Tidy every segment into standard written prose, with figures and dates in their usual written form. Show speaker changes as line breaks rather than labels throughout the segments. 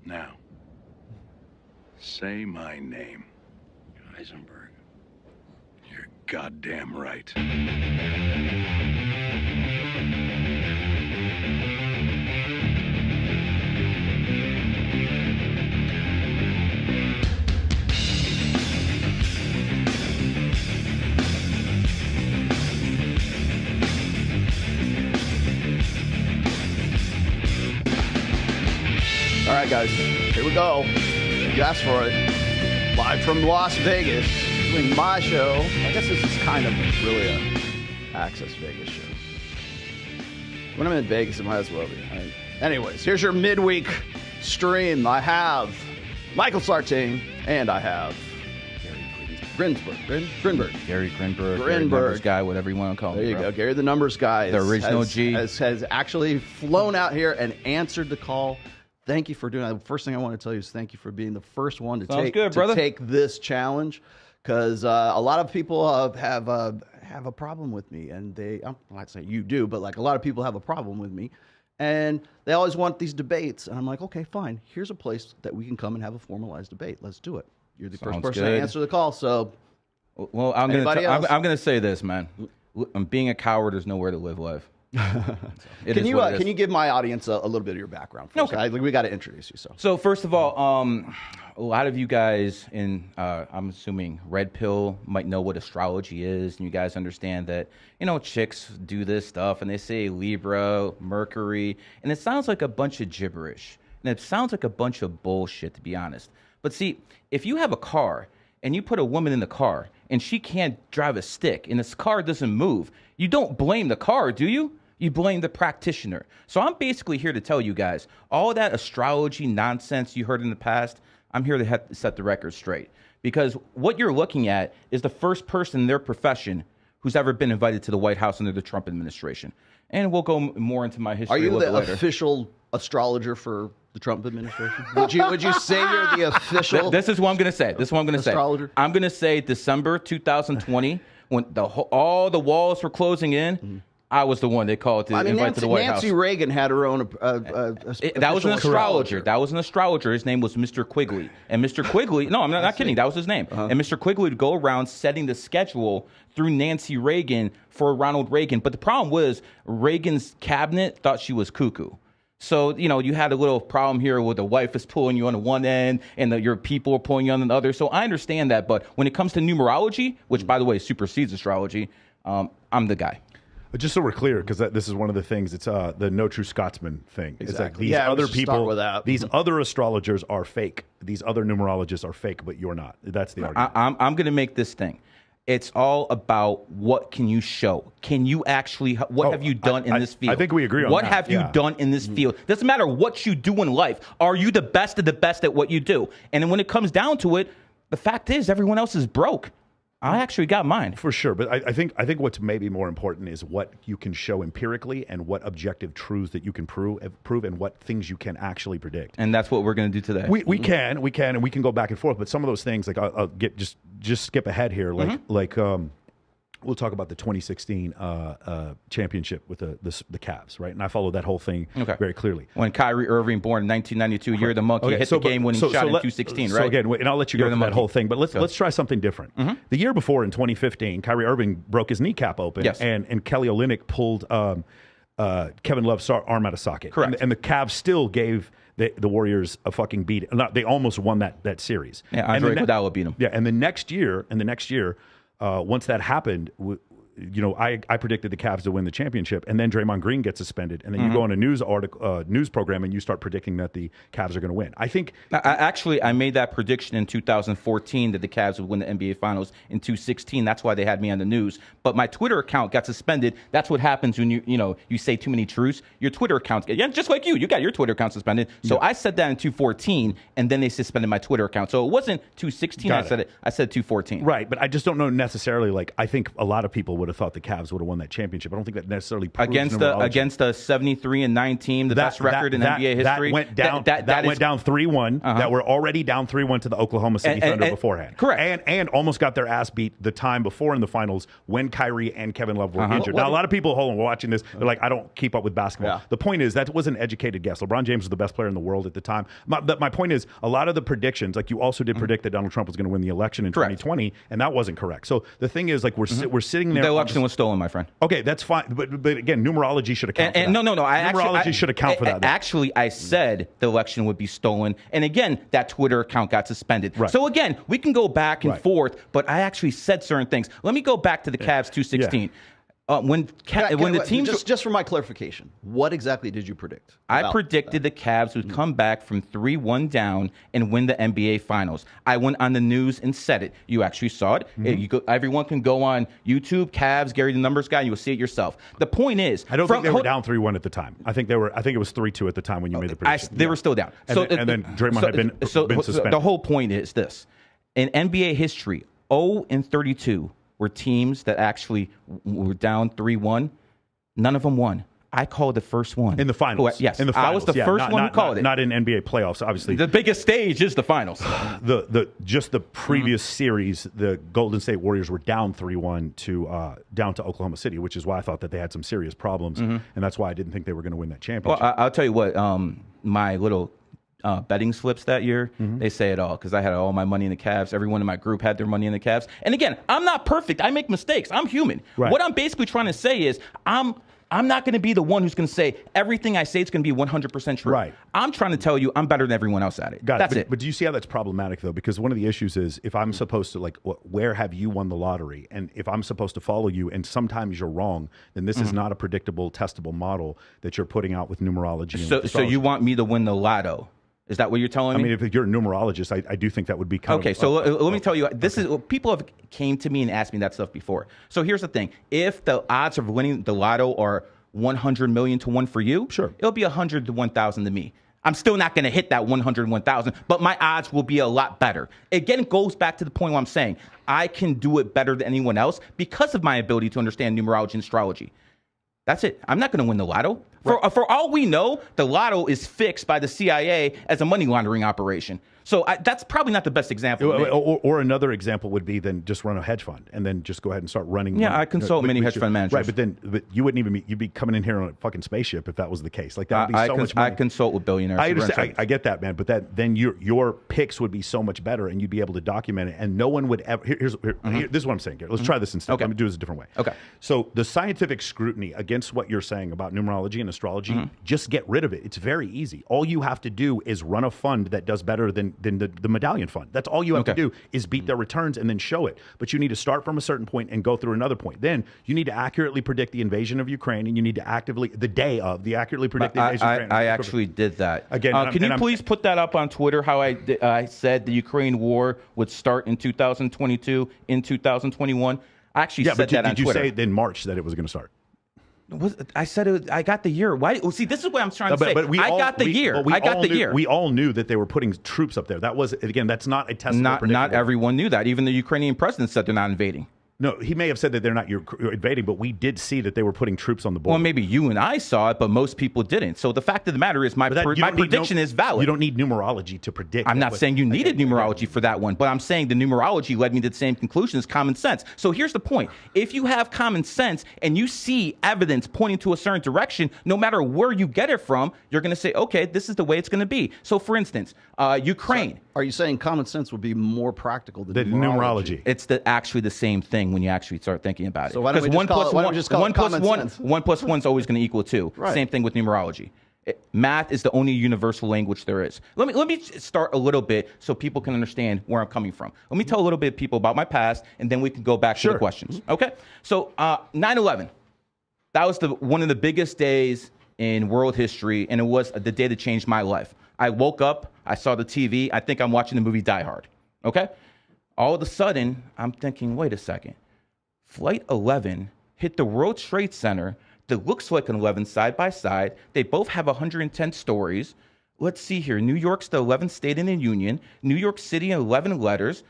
Now, say my name.
Heisenberg.
You're goddamn right.
All right, guys, here we go. You asked for it. Live from Las Vegas, doing my show. I guess this is kind of really a Access Vegas show. When I'm in Vegas, it might as well be. Right? Anyways, here's your midweek stream. I have Michael Sartain, and I have Gary Grinberg.
Gary Grinberg, numbers guy, whatever you want to call him.
There you go, Gary, the numbers guy.
The original G.
Has actually flown out here and answered the call. Thank you for doing that. The first thing I want to tell you is thank you for being the first one to take this challenge, because a lot of people have a problem with me, and I'm not saying you do, but like a lot of people have a problem with me, and they always want these debates, and I'm like, okay, fine. Here's a place that we can come and have a formalized debate. Let's do it. You're the first person to answer the call, so.
Well, I'm gonna say this, man. Being a coward is nowhere to live life.
Can you give my audience a little bit of your background first? Okay. We got to introduce you. So
first of all, a lot of you guys in, I'm assuming, Red Pill might know what astrology is, and you guys understand that, chicks do this stuff, and they say Libra, Mercury, and it sounds like a bunch of gibberish, and it sounds like a bunch of bullshit, to be honest. But see, if you have a car, and you put a woman in the car, and she can't drive a stick, and this car doesn't move, you don't blame the car, do you? You blame the practitioner. So I'm basically here to tell you guys, all that astrology nonsense you heard in the past, I'm here to set the record straight. Because what you're looking at is the first person in their profession who's ever been invited to the White House under the Trump administration. And we'll go more into my history a little bit later.
Are you the official astrologer for the Trump administration? Would you say you're the official?
This is what I'm going to say.
Astrologer?
I'm going to say December 2020, when all the walls were closing in. Mm-hmm. I was the one they called to invite to the White House.
Nancy Reagan had her own.
That was an astrologer. That was an astrologer. His name was Mr. Quigley. And Mr. Quigley, no, I'm not kidding. That was his name. And Mr. Quigley would go around setting the schedule through Nancy Reagan for Ronald Reagan. But the problem was Reagan's cabinet thought she was cuckoo. So, you had a little problem here where the wife is pulling you on the one end and your people are pulling you on the other. So I understand that. But when it comes to numerology, which, by the way, supersedes astrology, I'm the guy.
Just so we're clear, because this is one of the things, it's the no true Scotsman thing.
Exactly.
It's like these other people, these other astrologers are fake. These other numerologists are fake, but you're not. That's the argument.
I'm going to make this thing. It's all about what can you show. Can you actually, what have you done in this field?
I think we agree on that.
What have you done in this field? Doesn't matter what you do in life. Are you the best of the best at what you do? And then when it comes down to it, the fact is everyone else is broke. I actually got mine.
For sure. But I think what's maybe more important is what you can show empirically and what objective truths that you can prove and what things you can actually predict.
And that's what we're going to do today.
We can, and we can go back and forth. But some of those things, like I'll get just skip ahead here. We'll talk about the 2016 championship with the Cavs, right? And I followed that whole thing very clearly.
When Kyrie Irving, born in 1992, Year of the Monkey, hit the game-winning shot in 2016, right?
So again, and I'll let you go through that whole thing, but let's try something different. The year before, in 2015, Kyrie Irving broke his kneecap open, and Kelly Olynyk pulled Kevin Love's arm out of socket.
Correct.
And the Cavs still gave the Warriors a fucking beat. They almost won that series.
Yeah, Andre Iguodala beat them.
Yeah, and the next year, once that happened, I predicted the Cavs to win the championship, and then Draymond Green gets suspended, and then you go on a news program, and you start predicting that the Cavs are going to win. I think
I made that prediction in 2014 that the Cavs would win the NBA Finals. In 2016, that's why they had me on the news. But my Twitter account got suspended. That's what happens when you say too many truths. Your Twitter account, just like you got your Twitter account suspended. So I said that in 2014, and then they suspended my Twitter account. So it wasn't 2016. I said 2014.
Right, but I just don't know necessarily. Like I think a lot of people would would have thought the Cavs would have won that championship. I don't think that necessarily proves
against a 73-9 team, the best record in NBA history.
That went down. That went down 3-1. That were already down 3-1 to the Oklahoma City Thunder beforehand.
Correct.
And almost got their ass beat the time before in the finals when Kyrie and Kevin Love were injured. Now a lot of people, hold on, we're watching this. They're like, I don't keep up with basketball. Yeah. The point is that was an educated guess. LeBron James was the best player in the world at the time. My point is a lot of the predictions, like you also did predict that Donald Trump was going to win the election in 2020, and that wasn't correct. So the thing is, like we're sitting there.
The election was stolen, my friend.
Okay, that's fine. But again, numerology should account for that.
No.
Numerology should account for that.
Actually, I said the election would be stolen. And again, that Twitter account got suspended. Right. So again, we can go back and forth, but I actually said certain things. Let me go back to the Cavs 216. When the teams
just for my clarification, what exactly did you predict?
I predicted the Cavs would come back from 3-1 down and win the NBA Finals. I went on the news and said it. You actually saw it. Everyone can go on YouTube, Cavs, Gary the Numbers Guy, and you'll see it yourself. The point is,
I don't think they were down 3-1 at the time. I think it was 3-2 at the time when you made the prediction.
They were still down.
And then Draymond had been suspended.
The whole point is this: in NBA history, 0-32. Were teams that actually were down 3-1. None of them won. I called the first one.
In the finals.
Yes.
In the finals.
I was the first one who called it.
Not in NBA playoffs, obviously.
The biggest stage is the finals.
Just the previous series, the Golden State Warriors were down 3-1 down to Oklahoma City, which is why I thought that they had some serious problems. And that's why I didn't think they were going to win that championship.
Well, I'll tell you what, my little betting slips that year, they say it all because I had all my money in the Cavs. Everyone in my group had their money in the Cavs. And again, I'm not perfect. I make mistakes. I'm human. Right. What I'm basically trying to say is I'm not going to be the one who's going to say everything I say is going to be 100% true. Right. I'm trying to tell you I'm better than everyone else at it. That's it.
But do you see how that's problematic, though? Because one of the issues is if I'm supposed to, where have you won the lottery? And if I'm supposed to follow you and sometimes you're wrong, then this is not a predictable, testable model that you're putting out with numerology.
So you want me to win the lotto? Is that what you're telling me?
I mean, if you're a numerologist, I do think that would be kind of...
Okay, so let me tell you, people have came to me and asked me that stuff before. So here's the thing. If the odds of winning the lotto are 100 million to 1 for you, sure, it'll be 100 to 1,000 to me. I'm still not going to hit that 101,000, but my odds will be a lot better. Again, it goes back to the point where I'm saying I can do it better than anyone else because of my ability to understand numerology and astrology. That's it. I'm not going to win the lotto. Right. For all we know, the lotto is fixed by the CIA as a money laundering operation. So that's probably not the best example.
Or another example would be then just run a hedge fund and then just go ahead and start running.
Yeah, I consult many hedge fund managers.
Right, but you wouldn't even you'd be coming in here on a fucking spaceship if that was the case. Like that would be so much money.
I consult with billionaires.
I understand. I get that, man. But then your picks would be so much better, and you'd be able to document it, and no one would ever. This is what I'm saying, Gary. Let's try this instead. Okay. I'm gonna do this a different way.
Okay.
So the scientific scrutiny against what you're saying about numerology and astrology, just get rid of it. It's very easy. All you have to do is run a fund that does better than the medallion fund. That's all you have to do is beat their returns and then show it. But you need to start from a certain point and go through another point. Then you need to accurately predict the invasion of Ukraine, and you need to accurately predict the invasion of Ukraine.
I actually did that.
Again,
can you please put that up on Twitter? How I said the Ukraine war would start in 2022, in 2021. I actually said that on Twitter.
Did you say in March that it was going to start?
I said it, I got the year. Why? Well, see, this is what I'm trying to say. I got the year.
We all knew that they were putting troops up there. That was, again, that's not a testable prediction.
Not everyone knew that. Even the Ukrainian president said they're not invading.
No, he may have said that they're not invading, but we did see that they were putting troops on the border.
Well, maybe you and I saw it, but most people didn't. So the fact of the matter is my prediction is valid.
You don't need numerology to predict.
I'm not saying you needed numerology for that one, but I'm saying the numerology led me to the same conclusion as common sense. So here's the point. If you have common sense and you see evidence pointing to a certain direction, no matter where you get it from, you're going to say, okay, this is the way it's going to be. So for instance, Ukraine.
So are you saying common sense would be more practical than
numerology?
It's actually the same thing when you actually start thinking about it.
So why don't we just call it common sense?
1 + 1 is always going to equal 2. Right. Same thing with numerology. Math is the only universal language there is. Let me start a little bit so people can understand where I'm coming from. Let me tell a little bit of people about my past, and then we can go back to the questions. Okay? So 9/11, that was one of the biggest days in world history, and it was the day that changed my life. I woke up, I saw the TV, I think I'm watching the movie Die Hard. Okay? All of a sudden, I'm thinking, wait a second. Flight 11 hit the World Trade Center that looks like an 11 side by side. They both have 110 stories. Let's see here. New York's the 11th state in the union. New York City, 11 letters.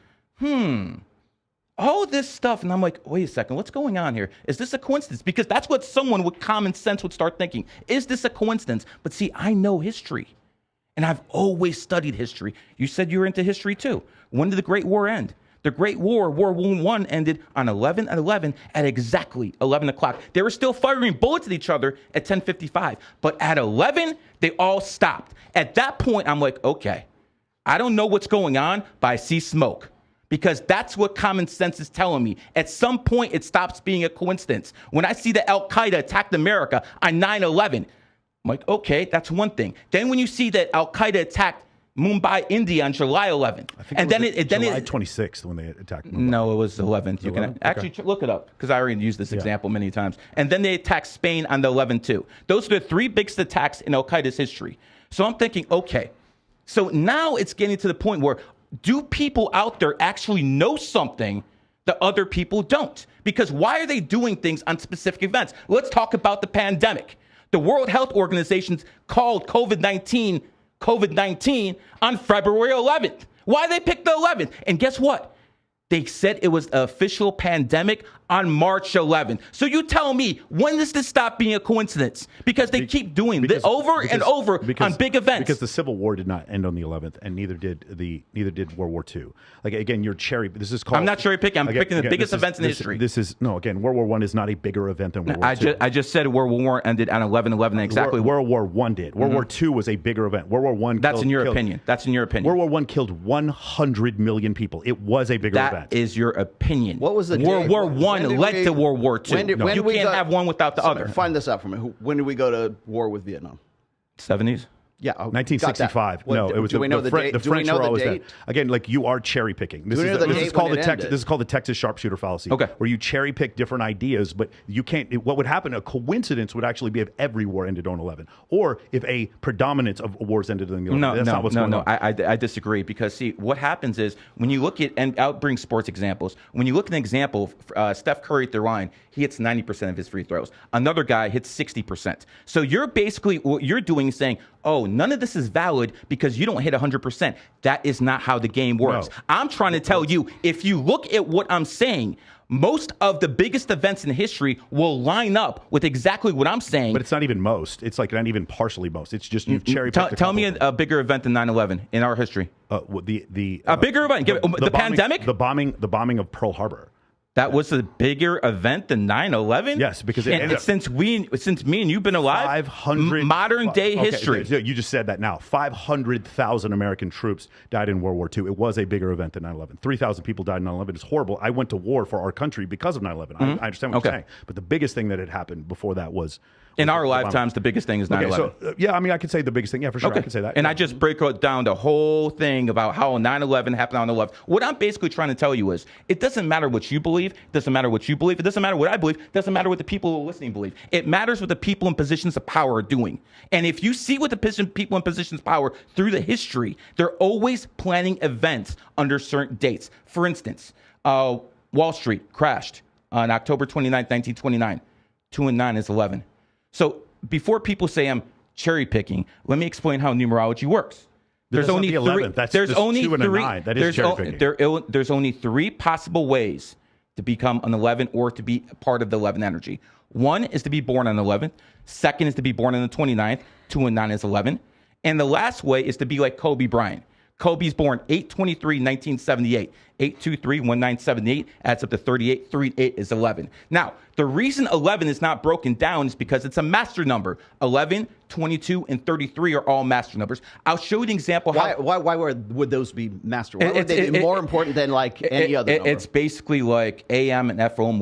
all this stuff. And I'm like, wait a second, what's going on here? Is this a coincidence? Because that's what someone with common sense would start thinking. Is this a coincidence? But see, I know history. And I've always studied history. You said you were into history too. When did the Great War end? The Great War, World War I, ended on 11/11 at exactly 11 o'clock. They were still firing bullets at each other at 10:55. But at 11, they all stopped. At that point, I'm like, okay, I don't know what's going on, but I see smoke. Because that's what common sense is telling me. At some point, it stops being a coincidence. When I see that Al-Qaeda attacked America on 9/11, I'm like, okay, that's one thing. Then when you see that Al-Qaeda attacked Mumbai, India on July 11th.
I think July 26th when they attacked Mumbai.
No, it was 11th. You can actually look it up because I already used this example many times. And then they attacked Spain on the 11th too. Those are the three biggest attacks in Al-Qaeda's history. So I'm thinking, okay, so now it's getting to the point where do people out there actually know something that other people don't? Because why are they doing things on specific events? Let's talk about the pandemic. The World Health Organization called COVID-19 on February 11th. Why they picked the 11th? And guess what? They said it was an official pandemic on March 11th. So you tell me, when does this stop being a coincidence? Because they keep doing this over and over on big events.
Because the Civil War did not end on the 11th, and neither did World War II. Like again, you're this is called.
I'm not cherry picking. I'm picking the biggest events in history.
Again, World War I is not a bigger event than World War II.
I just said World War I ended on 11/11. Exactly.
World War I did. World War II was a bigger event. World War I.
That's in your opinion. That's in your opinion.
World War I killed 100 million people. It was a bigger event.
That is your opinion.
What was the
World War I led to World War II. You can't have one without the other.
Find this out for me. When did we go to war with Vietnam?
70s?
Yeah,
1965. No, it was
do we know the date?
The French were always dead. Again, like you are cherry picking. This is called the Texas sharpshooter fallacy.
Okay.
Where you cherry pick different ideas, but you can't. What would happen? A coincidence would actually be if every war ended on 11, or if a predominance of wars ended on the 11. That's not what's going on.
I disagree because see what happens is when you look at, and I'll bring sports examples. When you look at an example, Steph Curry at the line, he hits 90% of his free throws. Another guy hits 60%. So you're basically what you're doing is saying, oh, none of this is valid because you don't hit 100%. That is not how the game works. No. I'm trying to tell you, if you look at what I'm saying, most of the biggest events in history will line up with exactly what I'm saying.
But it's not even most. It's like not even partially most. It's just you've cherry picked.
Tell me a bigger event than 9/11 in our history.
A
bigger event. The pandemic?
The bombing of Pearl Harbor.
That was a bigger event than 9/11?
Yes, because
since me and you've been alive,
500
modern day history.
You just said that now. 500,000 American troops died in World War II. It was a bigger event than 9/11. 3,000 people died in 9/11. It's horrible. I went to war for our country because of 9/11. I understand what you're saying. But the biggest thing that had happened before that was
in our lifetimes, the biggest thing is 9/11.
So, I mean, I could say the biggest thing. Yeah, for sure, I could say that.
And I just break down the whole thing about how 9/11 happened on the left. What I'm basically trying to tell you is it doesn't matter what you believe. It doesn't matter what you believe. It doesn't matter what I believe. It doesn't matter what the people who are listening believe. It matters what the people in positions of power are doing. And if you see what the people in positions of power through the history, they're always planning events under certain dates. For instance, Wall Street crashed on October 29th, 1929. 2 and 9 is 11. So before people say I'm cherry picking, let me explain how numerology works. There's only three. There's only 2 and a 9. That is cherry picking. There's only 3 possible ways to become an 11 or to be part of the 11 energy. One is to be born on the 11th. Second is to be born on the 29th. 2 and 9 is 11. And the last way is to be like Kobe Bryant. Kobe's born 8/23/1978. 8/23/1978 adds up to 38. 38 is 11. Now, the reason 11 is not broken down is because it's a master number. 11, 22, and 33 are all master numbers. I'll show you an example.
Why would those be master? Why would they be more important than like any other number?
It's basically like AM and FM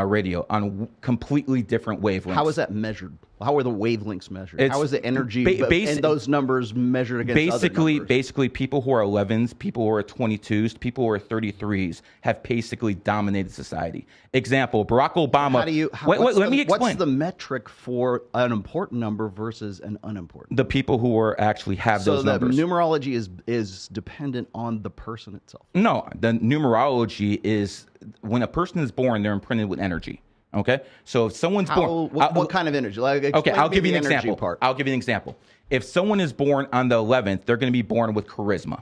radio on completely different wavelengths.
How is that measured? How are the wavelengths measured? How is the energy in those numbers measured against other numbers?
Basically, people who are 11s, people who are 22s, people who are 33s have basically dominated society. Example, Barack Obama.
Let me explain. What's the metric for an important number versus an unimportant?
The people who are actually have those numbers.
So the numerology is dependent on the person itself?
No, the numerology is when a person is born, they're imprinted with energy. Okay, so if someone's born,
what kind of energy?
I'll give you an example. I'll give you an example. If someone is born on the 11th, they're going to be born with charisma.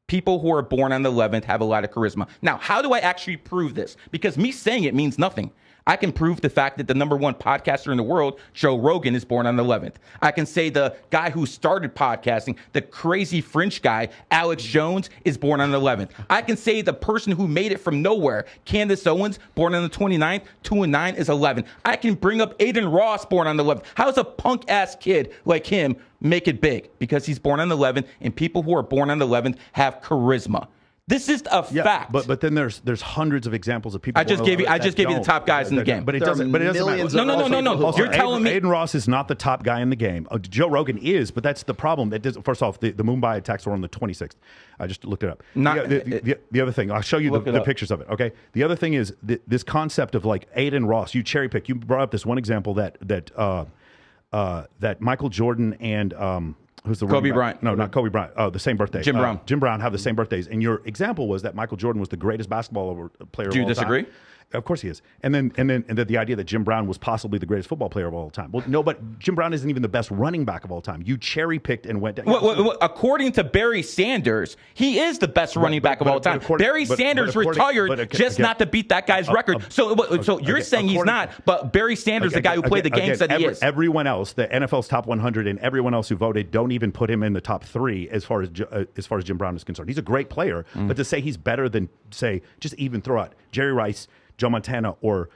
People who are born on the 11th have a lot of charisma. Now, how do I actually prove this? Because me saying it means nothing. I can prove the fact that the #1 podcaster in the world, Joe Rogan, is born on the 11th. I can say the guy who started podcasting, the crazy French guy, Alex Jones, is born on the 11th. I can say the person who made it from nowhere, Candace Owens, born on the 29th, 2 and 9 is 11. I can bring up Aiden Ross, born on the 11th. How's a punk-ass kid like him make it big? Because he's born on the 11th, and people who are born on the 11th have charisma. This is a fact.
But then there's hundreds of examples of people.
I just gave you the top guys in the game.
But it doesn't matter.
No. You're telling me
Aiden Ross is not the top guy in the game. Joe Rogan is, but that's the problem. First off, the Mumbai attacks were on the 26th. I just looked it up. The other thing, I'll show you the pictures of it. Okay. The other thing is this concept of like Aiden Ross. You cherry pick. You brought up this one example that Michael Jordan and who's the
Kobe Bryant?
No, not Kobe Bryant. Oh, the same birthday.
Jim Brown.
Jim Brown have the same birthdays. And your example was that Michael Jordan was the greatest basketball player of all time.
Do you disagree?
Of course he is. And then the idea that Jim Brown was possibly the greatest football player of all time. Well, no, but Jim Brown isn't even the best running back of all time. You cherry picked and went down.
Well, according to Barry Sanders, he is the best running back of all time. Barry Sanders retired just not to beat that guy's record. So you're saying he's not, but Barry Sanders, the guy who played the game, said he is.
Everyone else, the NFL's top 100 and everyone else who voted, don't even put him in the top 3 as far as Jim Brown is concerned. He's a great player, but to say he's better than, say, just even throw out Jerry Rice, Joe Montana, or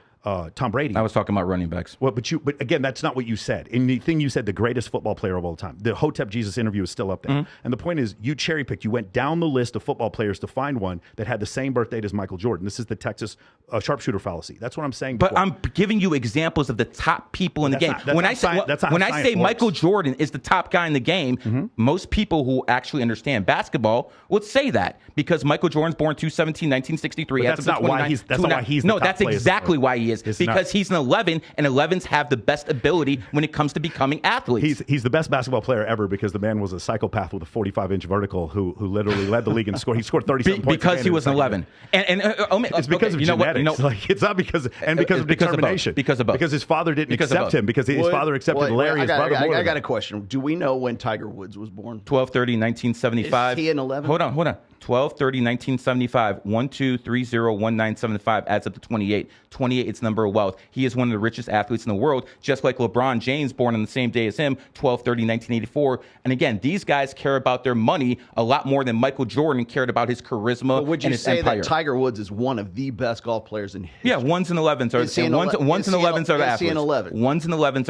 Tom Brady.
I was talking about running backs.
Well, but again, that's not what you said. In the thing you said, the greatest football player of all time. The Hotep Jesus interview is still up there. And the point is, you cherry picked. You went down the list of football players to find one that had the same birth date as Michael Jordan. This is the Texas sharpshooter fallacy. That's what I'm saying.
But I'm giving you examples of the top people in the game. When I say Michael Jordan is the top guy in the game, most people who actually understand basketball would say that because Michael Jordan's born 2/17/1963.
That's not why he's the
No,
top
that's
player.
exactly why he is. Because he's an 11, and 11s have the best ability when it comes to becoming athletes.
He's the best basketball player ever because the man was a psychopath with a 45-inch vertical who literally led the league in score. He scored 37 points
because he was an 11.
It's because of genetics. It's not because of determination.
Because of both.
Because his father didn't accept him. Because his father accepted Larry, his brother.
I got a question. Do we know when Tiger Woods was born?
12/30/1975.
Is he an 11?
Hold on. 12/30/1975. 12301975 adds up to 28. 28 is number of wealth. He is one of the richest athletes in the world, just like LeBron James, born on the same day as him, 12/30/1984. And again, these guys care about their money a lot more than Michael Jordan cared about his charisma and his empire.
Would you say that Tiger Woods is one of the best golf players in history?
Yeah, 1s and 11s are the athletes. 1s and 11s are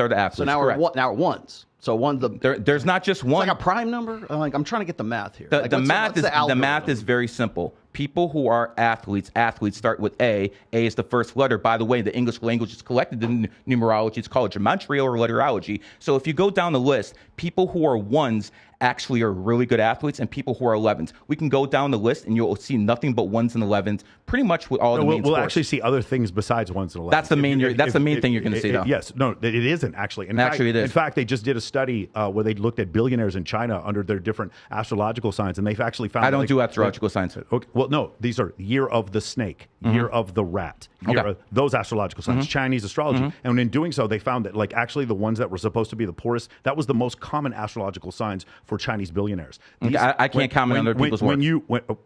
the athletes.
So now we're ones. So
there's not just one.
It's like a prime number. I'm trying to get the math here.
The math is very simple. People who are athletes start with A. A is the first letter. By the way, the English language is collected in numerology. It's called gematria or letterology. So if you go down the list, people who are 1s actually are really good athletes, and people who are 11s. We can go down the list, and you'll see nothing but 1s and 11s, pretty much with all the main sports.
We'll actually see other things besides 1s and 11s.
That's the main thing you're going to see, though.
Yes. No, it isn't, actually.
It is.
In fact, they just did a study where they looked at billionaires in China under their different astrological signs, and they've actually found...
I don't do astrological signs.
Okay, well, no, these are year of the snake, year of the rat, those astrological signs, Chinese astrology. And in doing so, they found that, like, actually the ones that were supposed to be the poorest, that was the most common astrological signs for Chinese billionaires.
I can't comment on other people's work.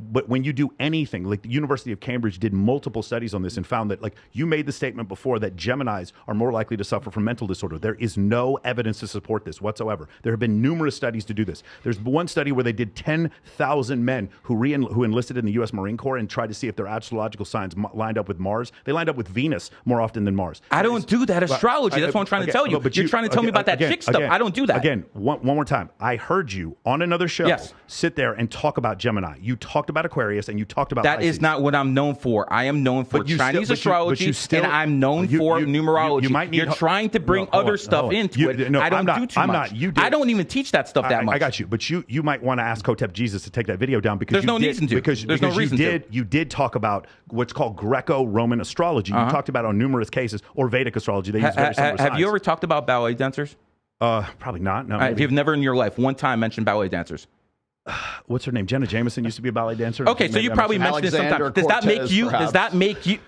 But when you do anything, like the University of Cambridge did multiple studies on this and found that, like, you made the statement before that Geminis are more likely to suffer from mental disorder. There is no evidence to support this whatsoever. There have been numerous studies to do this. There's one study where they did 10,000 men who enlisted in the U.S. Marine Corps and tried to see if their astrological signs lined up with Mars. They lined up with Venus more often than Mars.
I don't do that astrology. That's what I'm trying to tell you. But you're trying to tell me about that chick stuff. I don't do that.
Again, one more time. I heard you on another show sit there and talk about Gemini. You talked about Aquarius and you talked about
That
Pisces.
is not what I'm known for. I am known for Chinese astrology, and I'm known for numerology. You're trying to bring other stuff into it. I don't do too much. I don't even teach that stuff that much.
I got you. But you might want to ask Hotep Jesus to take that video down because
there's no reason to.
Because you did talk about what's called Greco-Roman astrology. You talked about on numerous cases, or Vedic astrology. They use very similar signs.
Have you ever talked about ballet dancers?
Probably not. No.
If you've never in your life one time mentioned ballet dancers.
What's her name? Jenna Jameson used to be a ballet dancer.
Okay, so you probably mentioned it sometime. Does that make you?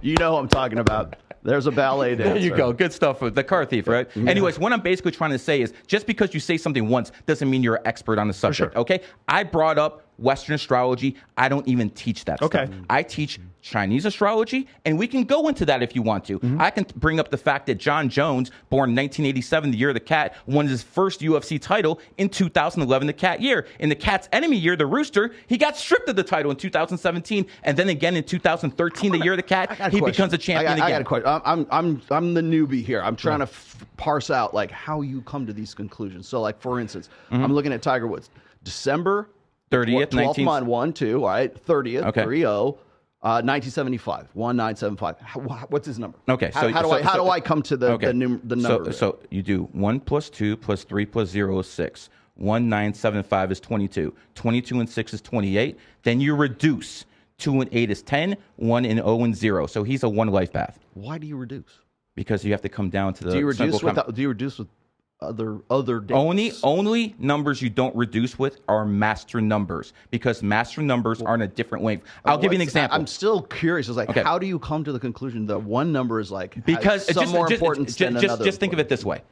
You know who I'm talking about. There's a ballet dancer.
There you go. Good stuff. The car thief, right? Yeah. Anyways, what I'm basically trying to say is just because you say something once doesn't mean you're an expert on the subject, okay? I brought up Western astrology. I don't even teach that stuff. I teach Chinese astrology, and we can go into that if you want to. I can bring up the fact that John Jones, born in 1987, the year of the cat, won his first UFC title in 2011, the cat year. In the cat's enemy year, the rooster, he got stripped of the title in 2017, and then again in 2013, the year of the cat, he becomes a champion again.
I got a question. I'm the newbie here. I'm trying to parse out like how you come to these conclusions. So, like for instance, I'm looking at Tiger Woods, December
30th,
12th month, 1-2, all right, 30th, 3-0. 1975, 1975. What's his number?
Okay,
how do I come to the number?
So you do 1 + 2 + 3 + 0 is 6. 1975 is 22. 22 and 6 is 28. Then you reduce. 2 and 8 is 10. 1 and 0 and 0. So he's a 1 life path.
Why do you reduce?
Because you have to come down to the.
Do you reduce with other dates?
Only numbers you don't reduce with are master numbers, because master numbers are in a different wave. I'll give you an example.
I'm still curious. It's like, how do you come to the conclusion that one number is like
because
has some more importance than another?
Just think of it this way: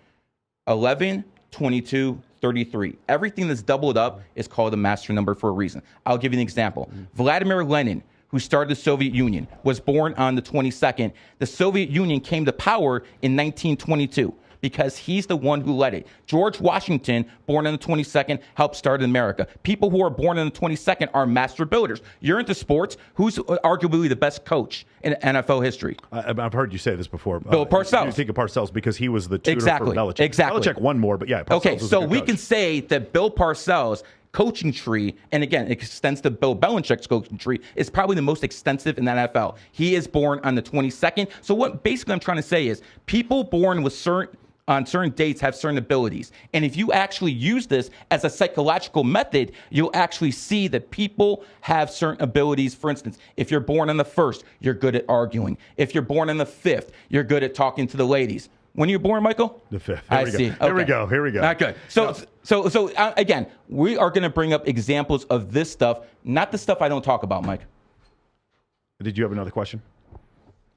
11, 22, 33. Everything that's doubled up is called a master number for a reason. I'll give you an example. Vladimir Lenin, who started the Soviet Union, was born on the 22nd. The Soviet Union came to power in 1922. Because he's the one who led it. George Washington, born on the 22nd, helped start America. People who are born on the 22nd are master builders. You're into sports. Who's arguably the best coach in NFL history?
I've heard you say this before.
Bill Parcells.
You think of Parcells because he was the tutor for Belichick.
Exactly.
Belichick won more, but yeah, Parcells was
so
a good
we
coach.
can say that Bill Parcells' coaching tree, and again, it extends to Bill Belichick's coaching tree, is probably the most extensive in the NFL. He is born on the 22nd. So what basically I'm trying to say is people born with on certain dates have certain abilities. And if you actually use this as a psychological method, you'll actually see that people have certain abilities. For instance, if you're born on the 1st, you're good at arguing. If you're born on the 5th, you're good at talking to the ladies. When are you born, Michael?
The 5th.
I see. Okay.
Here we go. All
right, good. So again, we are going to bring up examples of this stuff, not the stuff I don't talk about, Mike.
Did you have another question?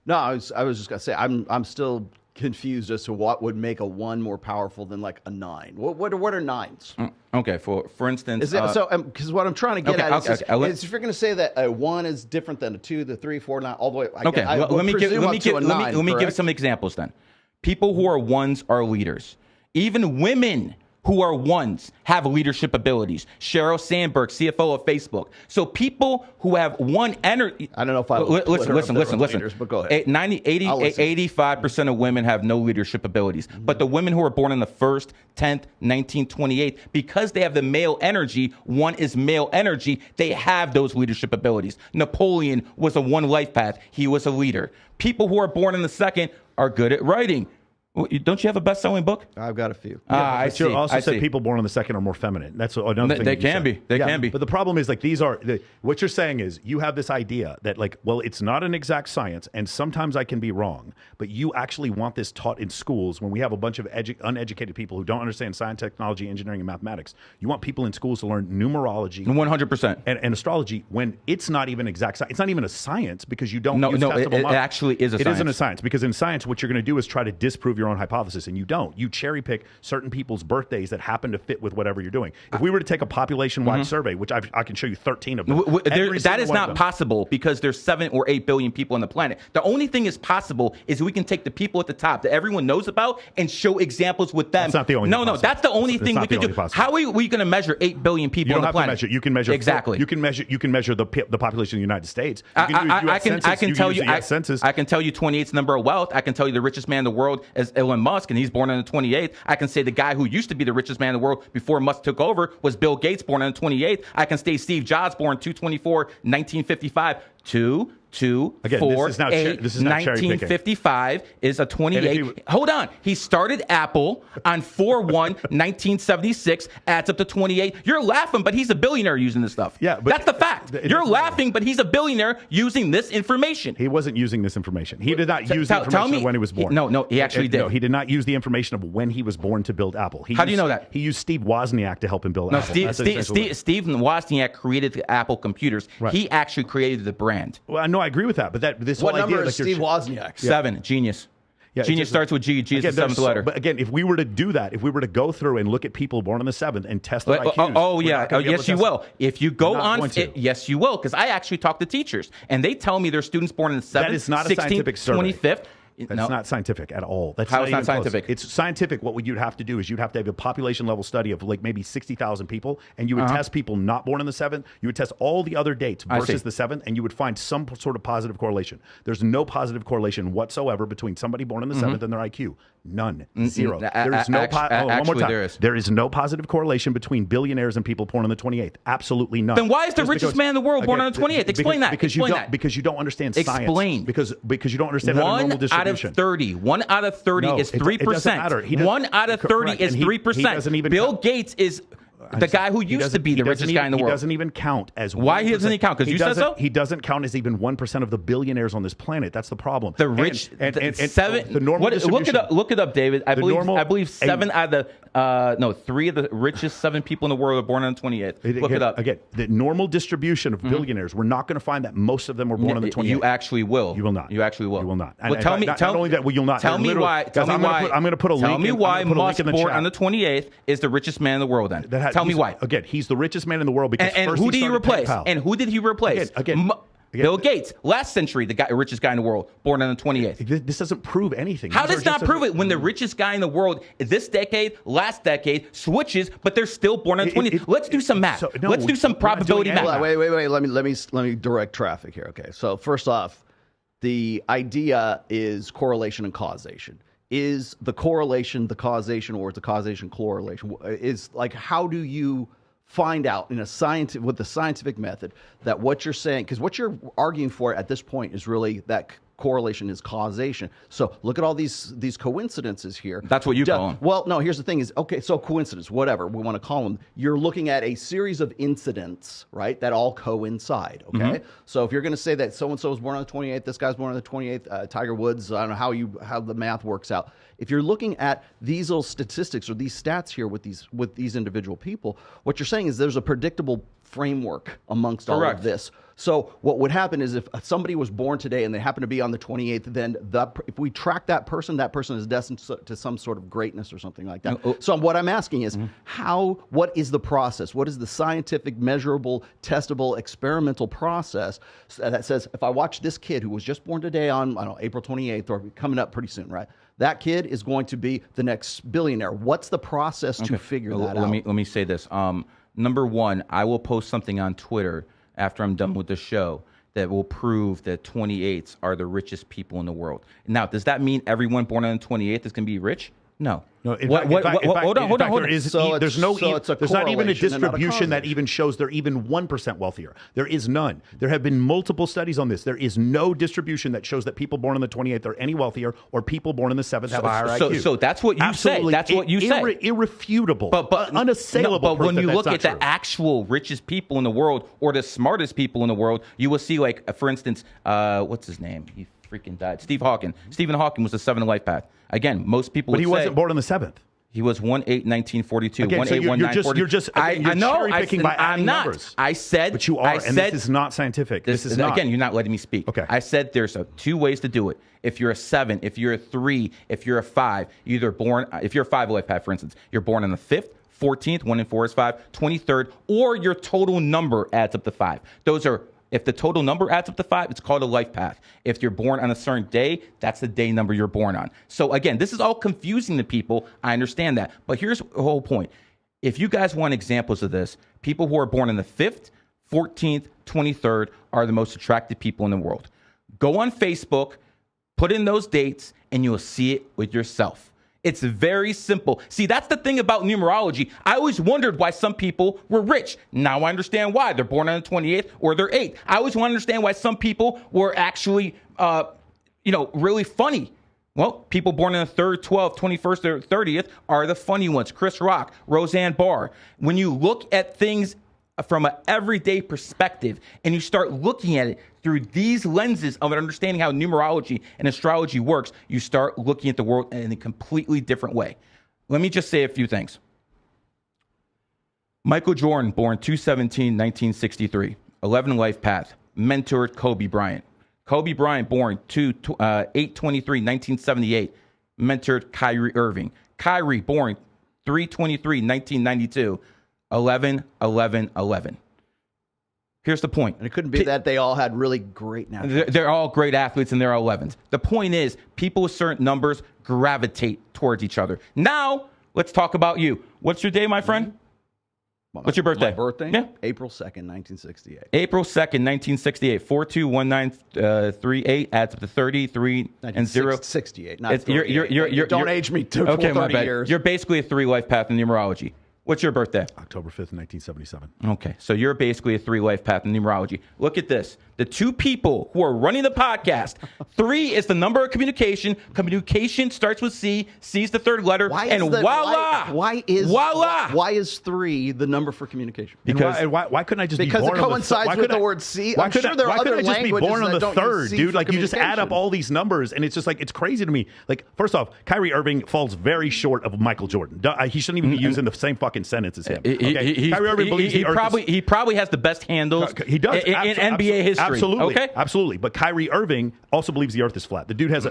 No, I was just going to say, I'm still confused as to what would make a 1 more powerful than like a 9. What are 9s?
Okay, for instance,
because what I'm trying to get at is if you're going to say that a 1 is different than a 2, the 3, 4, 9, all the way. Let
me give some examples then. People who are 1s are leaders. Even women who are 1s have leadership abilities. Sheryl Sandberg, CFO of Facebook. So people who have 1 energy.
I don't know if I
listen.
Leaders, but go ahead.
85% of women have no leadership abilities. But the women who are born on the 1st, 10th, 19th, 28th, because they have the male energy, 1 is male energy, they have those leadership abilities. Napoleon was a 1 life path. He was a leader. People who are born on the 2nd are good at writing. Don't you have a best-selling book?
I've got a few.
I see. You also said people born on the 2nd are more feminine. That's another thing.
They can be. They can be.
But the problem is, like, what you're saying is you have this idea that, like, well, it's not an exact science, and sometimes I can be wrong, but you actually want this taught in schools when we have a bunch of uneducated people who don't understand science, technology, engineering, and mathematics. You want people in schools to learn numerology.
100%.
And astrology when it's not even exact science. It's not even a science because you don't use testable
it
models.
actually is a science.
It isn't a science because in science, what you're going to do is try to disprove your own hypothesis, and you don't. You cherry pick certain people's birthdays that happen to fit with whatever you're doing. If we were to take a population-wide survey, which I can show you 13 of them,
that is not possible because there's 7 or 8 billion people on the planet. The only thing is possible is we can take the people at the top that everyone knows about and show examples with them.
That's not the only.
No, that's the only thing we can do. How are we going to measure 8 billion people on the planet?
You can measure
exactly.
You can measure the population of the United States.
I can tell you 28th number of wealth. I can tell you the richest man in the world is Elon Musk, and he's born on the 28th. I can say the guy who used to be the richest man in the world before Musk took over was Bill Gates, born on the 28th. I can say Steve Jobs, born 2/24/1955. 1955 is a 28. Hold on. He started Apple on 4/1/1976, adds up to 28. You're laughing, but he's a billionaire using this stuff.
Yeah, but
that's the fact. You're laughing, but he's a billionaire using this information.
He wasn't using this information. He did not use the information of when he was born.
No, he actually did.
No, he did not use the information of when he was born to build Apple.
How do you know that?
He used Steve Wozniak to help him build Apple.
Steve Wozniak created the Apple computers. Right. He actually created the brand.
Well, no, I agree with that. But this
what
whole
number
idea,
is Steve Wozniak?
7, genius.
Yeah,
Genius starts with G. G is the seventh letter.
But again, if we were to do that, if we were to go through and look at people born on the 7th and test their IQs,
yes, you will. If you go on, yes, you will, because I actually talk to teachers, and they tell me their students born in the 7th,
that is not
16th,
a scientific survey.
25th.
That's not scientific at all. That's
How it's not scientific?
It's scientific. What you'd have to do is you'd have to have a population level study of like maybe 60,000 people, and you would test people not born on the 7th. You would test all the other dates versus the 7th, and you would find some sort of positive correlation. There's no positive correlation whatsoever between somebody born on the 7th and their IQ. None. Zero. There is no one more time. There is no positive correlation between billionaires and people born on the 28th. Absolutely none.
Then why is the richest man in the world born on the 28th? Explain that.
Because you don't understand science.
Explain.
Because you don't understand how normal distribution.
1 out of 30 is 3%.
It doesn't matter.
1 out of 30 is 3%. Bill Gates is the guy who used to be the richest guy in the world.
He doesn't even count as 1%.
Why doesn't he count? Because you said so?
He doesn't count as even 1% of the billionaires on this planet. That's the problem.
The rich,
the normal distribution.
Look it up, David. I believe 7 out of the 3 of the richest 7 people in the world are born on the 28th. Look it up.
Again, the normal distribution of billionaires, we're not going to find that most of them were born on the 28th.
You actually will.
You will not.
You actually will.
You will not.
Well, tell me.
Not only that, you'll not.
Tell me why.
I'm going to put a link.
Tell me why Musk born on the 28th is the richest man in the world. Then tell me why.
Again, he's the richest man in the world because
and who did he replace? And who did he replace?
Again,
Bill Gates, last century, the richest guy in the world, born on the 28th.
This doesn't prove anything.
How does not prove it when the richest guy in the world this decade, last decade, switches, but they're still born on the 28th? Let's do some math. Let's do some probability math.
Wait. Let me direct traffic here. Okay. So first off, the idea is correlation and causation. Is the correlation the causation, or is the causation correlation? Is like, how do you find out with the scientific method that what you're saying, because what you're arguing for at this point is really that correlation is causation. So look at all these coincidences here.
That's what you call them.
Well, no, here's the thing is, okay, so coincidence, whatever we want to call them, you're looking at a series of incidents, right, that all coincide, okay? So if you're going to say that so-and-so was born on the 28th, this guy's born on the 28th, Tiger Woods, I don't know how the math works out. If you're looking at these little statistics or these stats here with these individual people, what you're saying is there's a predictable framework amongst all of this. So what would happen is if somebody was born today and they happen to be on the 28th, then if we track that person is destined to some sort of greatness or something like that. So what I'm asking is what is the process? What is the scientific, measurable, testable, experimental process that says, if I watch this kid who was just born today on, I don't know, April 28th or coming up pretty soon, right? That kid is going to be the next billionaire. What's the process to figure that out?
Let me say this. Number one, I will post something on Twitter after I'm done with the show that will prove that 28s are the richest people in the world. Now, does that mean everyone born on the 28th is going to be rich? No.
No, hold on. There's not even a distribution that even shows they're even 1% wealthier. There is none. There have been multiple studies on this. There is no distribution that shows that people born on the 28th are any wealthier or people born on the 7th have a higher IQ.
So that's what you say. That's what you say.
Irrefutable, but unassailable.
But when you look at the actual richest people in the world or the smartest people in the world, you will see, like, for instance, what's his name? He freaking died. Stephen Hawking was the 7th life path. Again, most people would say.
But he wasn't born on the 7th.
He was 1/8/1942.
Again, 1/8/1942. You're just cherry picking by adding numbers.
I said,
but you are, and this is not scientific. This is not.
Again, you're not letting me speak.
Okay.
I said there's 2 ways to do it. If you're a 7, if you're a 3, if you're a 5, if you're a 5 life path, for instance, you're born on the 5th, 14th, 1 and 4 is 5, 23rd, or your total number adds up to 5. Those are. If the total number adds up to 5, it's called a life path. If you're born on a certain day, that's the day number you're born on. So again, this is all confusing to people. I understand that. But here's the whole point. If you guys want examples of this, people who are born on the 5th, 14th, 23rd are the most attractive people in the world. Go on Facebook, put in those dates, and you'll see it with yourself. It's very simple. See, that's the thing about numerology. I always wondered why some people were rich. Now I understand why. They're born on the 28th or they're 8th. I always want to understand why some people were actually, really funny. Well, people born on the 3rd, 12th, 21st, or 30th are the funny ones. Chris Rock, Roseanne Barr. When you look at things from an everyday perspective and you start looking at it through these lenses of understanding how numerology and astrology works, you start looking at the world in a completely different way. Let me just say a few things. Michael Jordan, born 2/17/1963, 11 life path, mentored Kobe Bryant. Kobe Bryant, born 8/23/1978, mentored Kyrie Irving. Kyrie, born 3/23/1992, 11-11-11. Here's the point.
And it couldn't be that they all had really great natural.
They're all great athletes and they're all 11s. The point is, people with certain numbers gravitate towards each other. Now, let's talk about you. What's your day, my friend? What's your birthday?
My birthday?
Yeah.
April 2nd, 1968.
April 2nd, 1968. 421938 adds up to 33 and 0.
68, not
Don't
age me to
okay,
30
my bad.
years.
You're basically a 3-life path in numerology. What's your birthday?
October 5th, 1977.
Okay, so you're basically a 3-life path in numerology. Look at this. The two people who are running the podcast, 3 is the number of communication. Communication starts with C. C is the third letter. And voila!
Why is 3 the number for communication?
Because why couldn't I just be born
it coincides with the word C? I'm sure there are other languages that don't use C. Why couldn't I just be born on the 3rd, dude? Like, you just add up all these numbers, and it's just like, it's crazy to me. Like, first off, Kyrie Irving falls very short of Michael Jordan. He shouldn't even be using the same fucking sentence as him. Okay? Kyrie Irving believes
he probably has the best handles
he does,
in NBA history.
Absolutely.
Okay?
Absolutely. But Kyrie Irving also believes the earth is flat. The dude has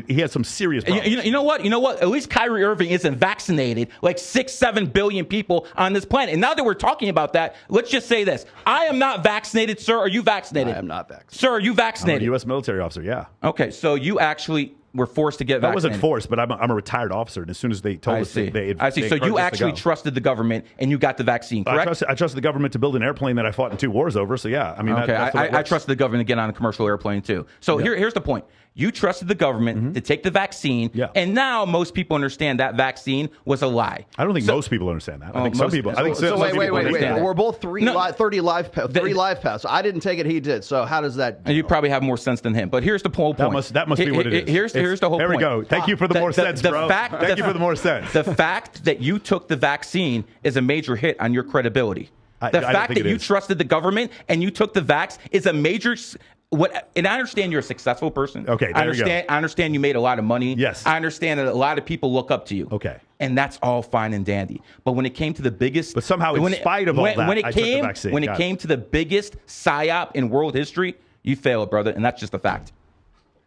he has some serious problems.
You know what? At least Kyrie Irving isn't vaccinated like 6-7 billion people on this planet. And now that we're talking about that, let's just say this. I am not vaccinated, sir. Are you vaccinated?
I am not vaccinated.
Sir, are you vaccinated?
I'm a U.S. military officer, yeah.
Okay, so you actually were forced to get vaccinated.
That wasn't forced, but I'm a retired officer, and as soon as they told us,
I see. So you actually trusted the government, and you got the vaccine, correct?
I trusted the government to build an airplane that I fought in 2 wars over. So yeah, I mean,
okay. I trusted the government to get on a commercial airplane too. So here's the point. You trusted the government to take the vaccine, and now most people understand that vaccine was a lie.
I don't think most people understand that. I think some people. I think
so. Wait. We're both 30 live paths. I didn't take it. He did. So how does that?
You probably have more sense than him. But here's the whole point.
That must be what it is.
Here's the whole point.
There we go. Thank you for the more sense, bro. Thank you for the more sense.
The fact that you took the vaccine is a major hit on your credibility. The fact that you trusted the government and you took the vax is a major. And I understand you're a successful person.
Okay,
I understand you made a lot of money.
Yes.
I understand that a lot of people look up to you.
Okay.
And that's all fine and dandy. But when it came to the biggest...
But somehow, in spite of all that, I took the vaccine.
When it came to the biggest psyop in world history, you failed, brother. And that's just a fact.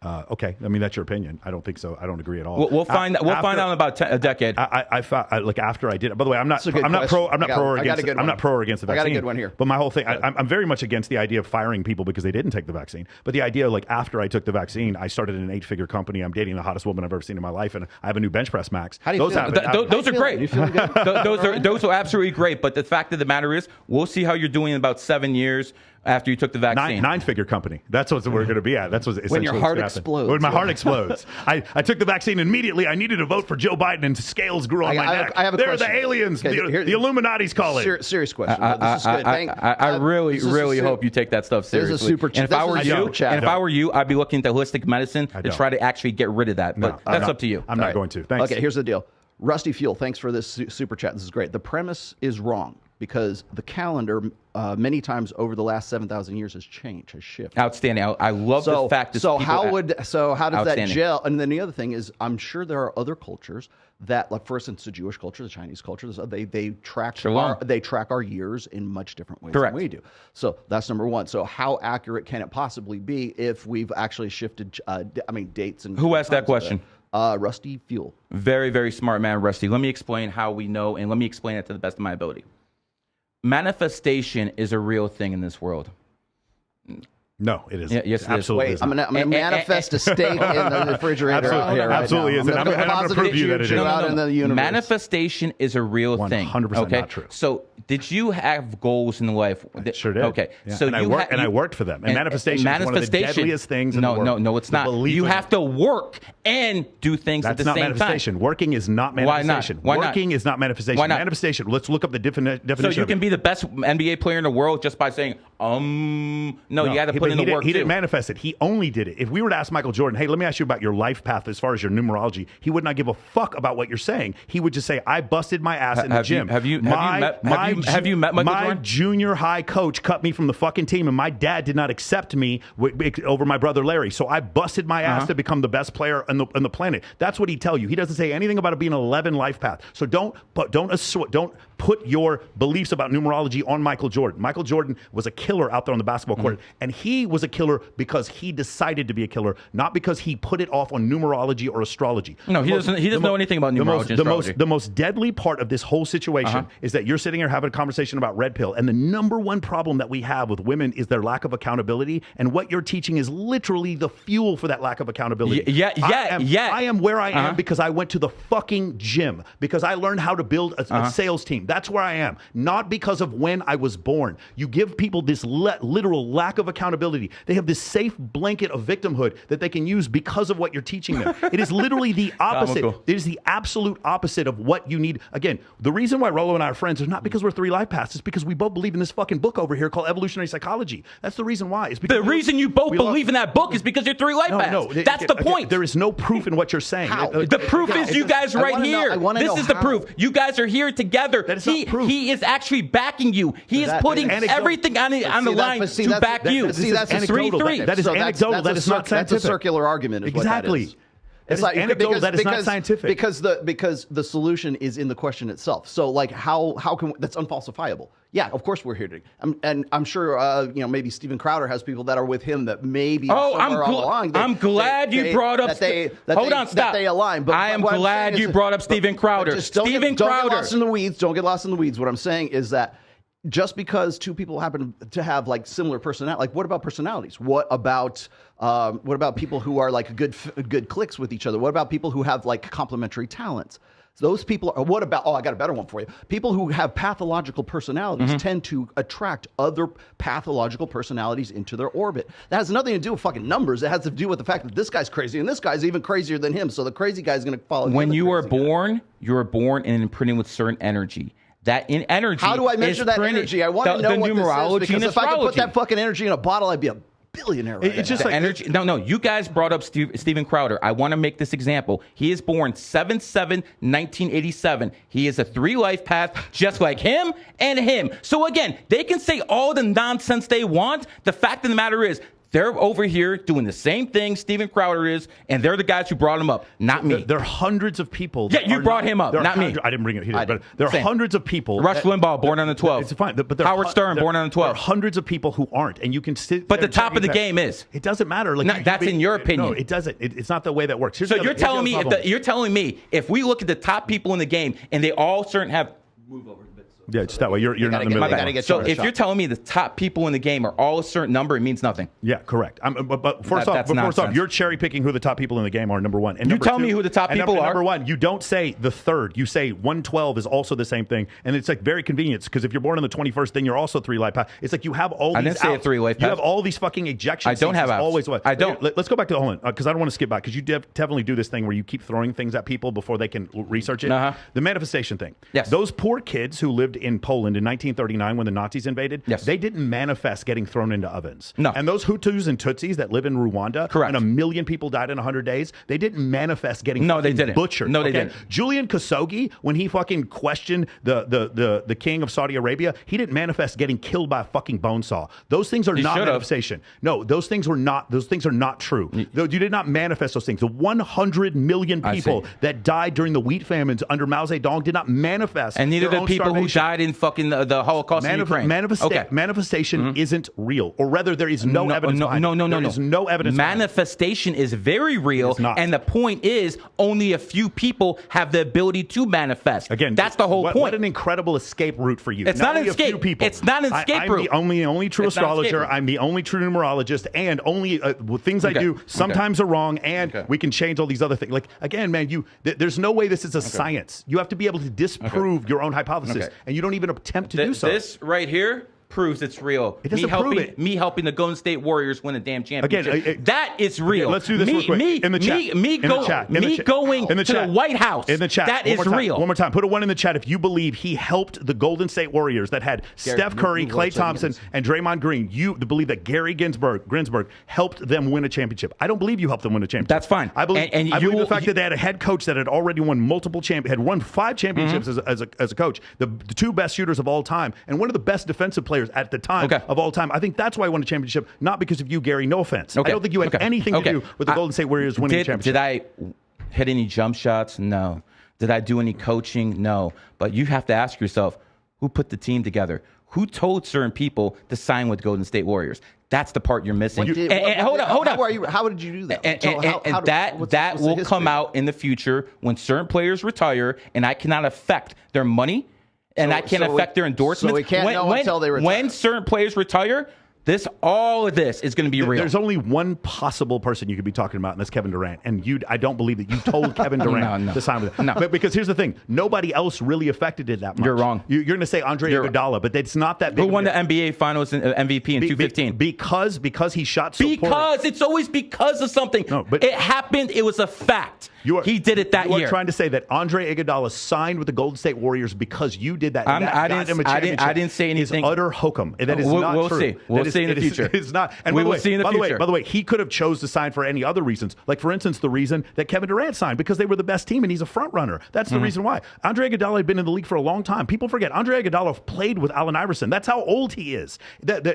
Okay, I mean, that's your opinion. I don't think so. I don't agree at all.
We'll find out in about a decade.
I found, like, after I did it. By the way, I'm not pro or against the vaccine.
I got a good one here.
But my whole thing, I'm very much against the idea of firing people because they didn't take the vaccine. But the idea, like, after I took the vaccine, I started an 8-figure company. I'm dating the hottest woman I've ever seen in my life, and I have a new bench press max.
How do you feel?
Those are great.
You feeling good?
Those are absolutely great. But the fact of the matter is, we'll see how you're doing in about 7 years. After you took the vaccine.
9-figure company. That's what we're going to be at. That's what's
when your heart explodes.
When my heart explodes. I took the vaccine immediately. I needed to vote for Joe Biden, and scales grew on my neck.
I have a question.
They're the aliens. Okay, the Illuminati's calling.
Serious question.
This is good. I really hope you take that stuff seriously.
This is a super chat.
And if I were you, I'd be looking into holistic medicine to try to actually get rid of that. But that's up to you.
I'm not going to. Thanks.
Okay, here's the deal. Rusty Fuel, thanks for this super chat. This is great. The premise is wrong because the calendar many times over the last 7,000 years has changed, has shifted.
Outstanding. I love the fact that
how does that gel? And then the other thing is, I'm sure there are other cultures that, like, for instance, the Jewish culture, the Chinese culture, they track our years in much different ways than we do. So that's number one. So how accurate can it possibly be if we've actually shifted? Dates and
who asked that question?
Rusty Fuel.
Very, very smart man, Rusty. Let me explain how we know, and let me explain it to the best of my ability. Manifestation is a real thing in this world.
No, it isn't.
Yeah, yes, it
absolutely
is.
I'm going to manifest a steak in the refrigerator out here.
Absolutely isn't. I'm going to prove you that it is.
Manifestation is a real thing.
100% not true.
So, did you have goals in life?
I sure did.
Okay.
Yeah.
So
I worked for them. And manifestation is one of the deadliest things in the world.
No, it's not. You have to work and do things at the same time.
That's not manifestation. Working is not manifestation.
Why not?
Working is not manifestation.
Why not?
Manifestation. Let's look up the definition.
So you can be the best NBA player in the world just by saying, no, you got to put in the work too.
He didn't manifest it. He only did it. If we were to ask Michael Jordan, hey, let me ask you about your life path as far as your numerology, he would not give a fuck about what you're saying. He would just say, I busted my ass in the gym.
Have you met Michael Jordan?
My junior high coach cut me from the fucking team, and my dad did not accept me over my brother Larry. So I busted my ass to become the best player on the planet. That's what he'd tell you. He doesn't say anything about it being an 11 life path. So don't put your beliefs about numerology on Michael Jordan. Michael Jordan was a killer out there on the basketball court, and he he was a killer because he decided to be a killer, not because he put it off on numerology or astrology.
No, he doesn't know anything about numerology and astrology.
The most deadly part of this whole situation is that you're sitting here having a conversation about red pill, and the number one problem that we have with women is their lack of accountability, and what you're teaching is literally the fuel for that lack of accountability. I am where I am because I went to the fucking gym, because I learned how to build a sales team. That's where I am, not because of when I was born. You give people this literal lack of accountability. They have this safe blanket of victimhood that they can use because of what you're teaching them. It is literally the opposite. It is the absolute opposite of what you need. Again, the reason why Rollo and I are friends is not because we're 3 life paths. It's because we both believe in this fucking book over here called Evolutionary Psychology. That's the reason why. It's because
the reason you both believe in that book is because you're 3 life paths. No, that's the point.
There is no proof in what you're saying.
The proof is you guys right here. This is the proof. You guys are here together.
That is not proof.
He is actually backing you. He is putting everything on the line to back you.
See, that's 3-3. That is anecdotal. That is not scientific.
That's a circular argument.
Exactly.
It's like
anecdotal. That is not scientific.
Because the solution is in the question itself. So like how can that's unfalsifiable? Yeah, of course we're here to. And I'm sure maybe Steven Crowder has people that are with him that maybe.
I'm glad you brought up. Hold on, stop.
That they align. But
I am glad you brought up Steven Crowder.
Don't get lost in the weeds. Don't get lost in the weeds. What I'm saying is that just because 2 people happen to have like similar personality, like what about personalities? What about people who are like good clicks with each other? What about people who have like complementary talents? Those people are, what about, I got a better one for you. People who have pathological personalities tend to attract other pathological personalities into their orbit. That has nothing to do with fucking numbers. It has to do with the fact that this guy's crazy and this guy's even crazier than him. So the crazy guy's going to follow.
When you are born, you're born and imprinted with certain energy. That in energy.
How do I measure that energy? I want to know what numerology this is, because if I could put that fucking energy in a bottle, I'd be a billionaire.
It's just like energy. No. You guys brought up Steven Crowder. I want to make this example. He is born 7/7/1987. He is a 3 life path, just like him and him. So again, they can say all the nonsense they want. The fact of the matter is, they're over here doing the same thing Steven Crowder is, and they're the guys who brought him up, not me.
There are hundreds of people.
Yeah, you brought him up, not me.
I didn't bring it here, but there are hundreds of people.
Rush Limbaugh, born on the 12th.
It's fine, but
Howard Stern, born on the 12th.
There are hundreds of people who aren't, and you can sit.
But the top of the game is.
It doesn't matter.
Like, that's in your opinion.
No, it doesn't. It's not the way that works.
So you're telling me if we look at the top people in the game and they all have move over.
Yeah, it's that way. You're not in the middle.
So if you're telling me the top people in the game are all a certain number, it means nothing.
Yeah, correct. But first off, you're cherry picking who the top people in the game are. Number one, and
you tell me who the top people are.
Number one, you don't say the third. You say 112 is also the same thing, and it's like very convenient because if you're born on the 21st, then you're also 3 life path. It's like you have all these.
I didn't say a 3 life path.
You have all these fucking ejections.
I don't have outs.
Always.
I don't.
Let's go back to the hold on because I don't want to skip back because you definitely do this thing where you keep throwing things at people before they can research it. The manifestation thing.
Yes.
Those poor kids who lived in Poland in 1939 when the Nazis invaded, they didn't manifest getting thrown into ovens.
No.
And those Hutus and Tutsis that live in Rwanda,
correct,
and 1 million people died in 100 days, they didn't manifest getting butchered.
No, they didn't.
Julian Khashoggi, when he fucking questioned the king of Saudi Arabia, he didn't manifest getting killed by a fucking bone saw. Those things are not manifestation. No, those things are not true. You did not manifest those things. The 100 million people that died during the wheat famines under Mao Zedong did not manifest.
And neither the people who died in fucking the Holocaust in Ukraine.
Manifestation isn't real, or rather, there is no evidence. There is no evidence.
Manifestation is very real, and the point is, only a few people have the ability to manifest.
Again,
that's the whole point.
What an incredible escape route for you.
It's not an escape. It's not an escape route.
I'm the only true astrologer. I'm the only true numerologist, and only things I do sometimes are wrong, and we can change all these other things. Like again, man, there's no way this is a science. You have to be able to disprove your own hypothesis, and you don't even attempt to do so.
This right here proves it's real.
It doesn't prove it.
Me helping the Golden State Warriors win a damn championship.
Again,
that is real.
Okay, let's do this real quick. In the chat.
Going to the White House.
In the chat.
That is real.
One more time. Put a 1 in the chat if you believe he helped the Golden State Warriors that had Steph Curry, Klay Thompson, and Draymond Green. You believe that Gary Ginsburg helped them win a championship. I don't believe you helped them win a championship.
That's fine.
I believe the fact that they had a head coach that had already won had won 5 championships as a coach. The 2 best shooters of all time, and one of the best defensive players at the time. Of all time. I think that's why I won a championship, not because of you, Gary. No offense. I don't think you had anything to do with the Golden State Warriors winning the championship.
Did I hit any jump shots? No. Did I do any coaching? No. But you have to ask yourself, who put the team together? Who told certain people to sign with Golden State Warriors? That's the part you're missing. Hold on.
How did you do that?
That will come out in the future when certain players retire, and I cannot affect their money, and I can't affect their endorsements.
So we can't know until they retire.
When certain players retire, all of this is going to be real.
There's only one possible person you could be talking about, and that's Kevin Durant. And I don't believe that you told Kevin Durant to sign with him.
No.
But because here's the thing, nobody else really affected it that much.
You're wrong.
You're going to say Andre Iguodala, but it's not that big.
Who won the NBA Finals MVP in 2015?
Because he shot so poorly.
Because it's always because of something. No, but it happened. It was a fact. He did it that year.
You are trying to say that Andre Iguodala signed with the Golden State Warriors because you did that.
I didn't say anything.
It's utter hokum. That is not true.
We'll see in the future.
It's not. And
we will see in the future.
By the way, he could have chose to sign for any other reasons. Like, for instance, the reason that Kevin Durant signed, because they were the best team and he's a front runner. That's the reason why. Andre Iguodala had been in the league for a long time. People forget Andre Iguodala played with Allen Iverson. That's how old he is.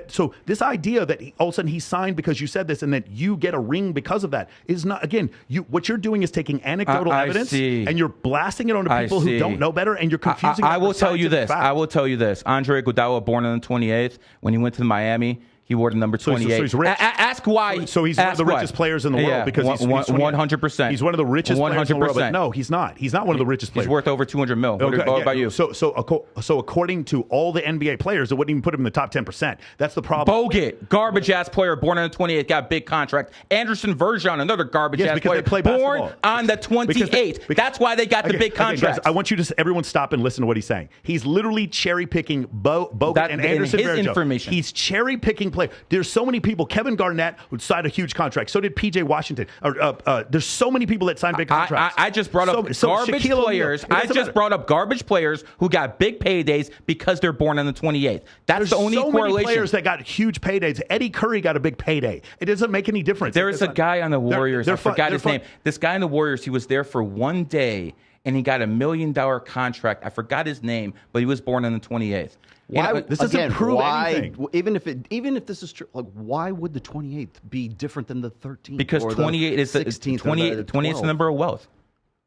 So this idea that all of a sudden he signed because you said this and that you get a ring because of that is not. Again, what you're doing is taking anecdotal evidence and you're blasting it onto people who don't know better, and you're confusing.
I will tell you this. Andre Iguodala, born on the 28th, when he went to Miami, he wore the number 28.
So he's rich.
Ask why.
So he's one of the richest players in the world because he's
100%.
He's one of the richest players in the world. But no, he's not. He's not one of the richest players.
He's worth over $200 million. What about you?
So according to all the NBA players, it wouldn't even put him in the top 10%. That's the problem.
Bogut, garbage ass player, born on the 28th, got a big contract. Anderson Verjon, another garbage ass player, born on the 28th. That's why they got the big contract.
I want you to everyone stop and listen to what he's saying. He's literally cherry picking Bogut and Anderson Verjon. He's cherry picking players. There's so many people. Kevin Garnett would sign a huge contract. So did PJ Washington. There's so many people that signed big contracts.
I just brought up garbage players. I just brought up garbage players who got big paydays because they're born on the 28th. That's the only correlation.
Many players that got huge paydays. Eddie Curry got a big payday. It doesn't make any difference.
There is a guy on the Warriors. I forgot his name. This guy on the Warriors, he was there for one day, and he got $1 million contract. I forgot his name, but he was born on the 28th.
This doesn't prove anything.
Even if this is true, like, why would the 28th be different than the 13th?
Because 28 is the 16th. 28 is the number of wealth.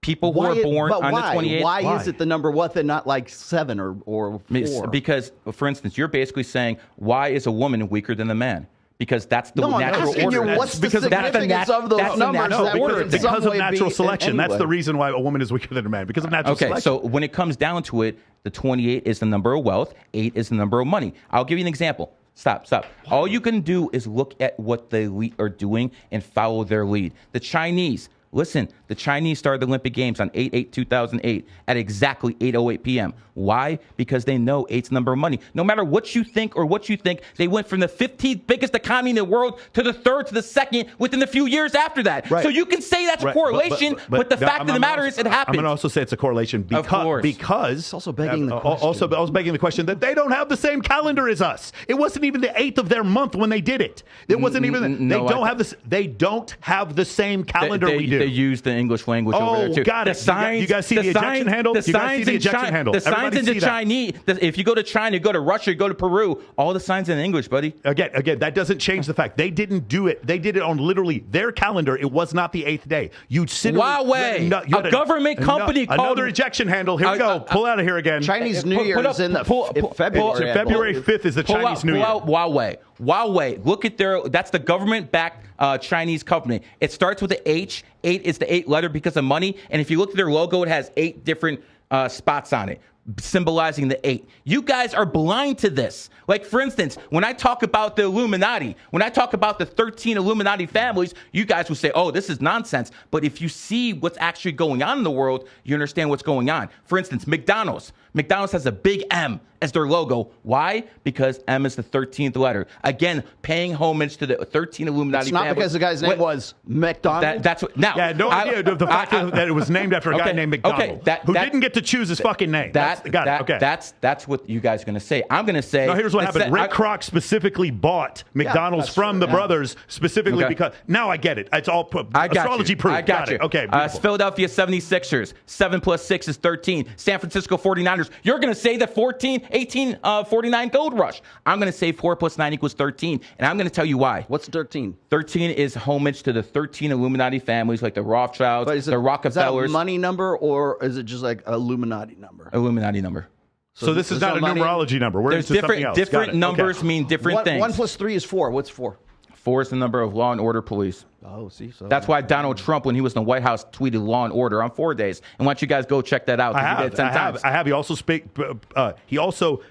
People who are born on the 28th.
Why is it the number what and not like 7 or 4?
Because, for instance, you're basically saying, why is a woman weaker than a man? Because that's the natural order.
What's the significance of those numbers?
Because of natural selection. That's the reason why a woman is weaker than a man. Because of natural selection.
So when it comes down to it, the 28 is the number of wealth. 8 is the number of money. I'll give you an example. Stop. All you can do is look at what the elite are doing and follow their lead. The Chinese. Listen, the Chinese started the Olympic Games on 8/8/2008 at exactly 8:08 p.m. Why? Because they know 8's the number of money. No matter what you think, they went from the 15th biggest economy in the world to the 3rd to the 2nd within a few years after that. Right. So you can say that's a correlation, but the fact of the matter is it happened.
I'm going to also say it's a correlation because
it's also begging the question.
Also, I was begging the question that they don't have the same calendar as us. It wasn't even the 8th of their month when they did it. It wasn't even. They don't have the same calendar we do.
They use the English language over there too.
Got it. You guys see the ejection handle?
The signs in the Chinese. If you go to China, you go to Russia, you go to Peru, all the signs in English, buddy.
Again, that doesn't change the fact they didn't do it. They did it on literally their calendar. It was not the 8th day. You'd sit.
Huawei, a government company called
another ejection handle. Here we go. Pull out of here again.
Chinese New Year is in February.
February 5th is the Chinese New Year.
Pull out Huawei. Look at that's the government-backed Chinese company. It starts with the H. 8 is the 8th letter because of money. And if you look at their logo, it has 8 different spots on it, symbolizing the 8. You guys are blind to this. Like, for instance, when I talk about the Illuminati, when I talk about the 13 Illuminati families, you guys will say, oh, this is nonsense. But if you see what's actually going on in the world, you understand what's going on. For instance, McDonald's. McDonald's has a big M as their logo. Why? Because M is the 13th letter. Again, paying homage to the 13 Illuminati families.
It's not because the guy's name was McDonald.
That's what. Now, yeah, no idea of the fact that it was named after a guy named McDonald, who didn't get to choose his fucking name.
That's what you guys are going to say. I'm going to say.
No, here's what happened. Rick Kroc specifically bought McDonald's from the brothers specifically because now I get it. It's all astrology proof.
I got you.
Okay.
Philadelphia 76ers. 7 + 6 is 13. San Francisco 49ers. You're going to say that 49 gold rush. I'm going to say 4 + 9 = 13, and I'm going to tell you why.
What's 13?
13 is homage to the 13 Illuminati families, like the Rothschilds, the Rockefellers.
Is that a money number, or is it just like an Illuminati number?
Illuminati number.
So this is not a numerology number. We're
There's
into something else.
different numbers mean different things.
1 plus 3 is 4. What's 4?
4 is the number of law and order police.
Oh, see, so
That's why Donald Trump, when he was in the White House, tweeted law and order on 4 days. And why don't you guys go check that out?
I have. He also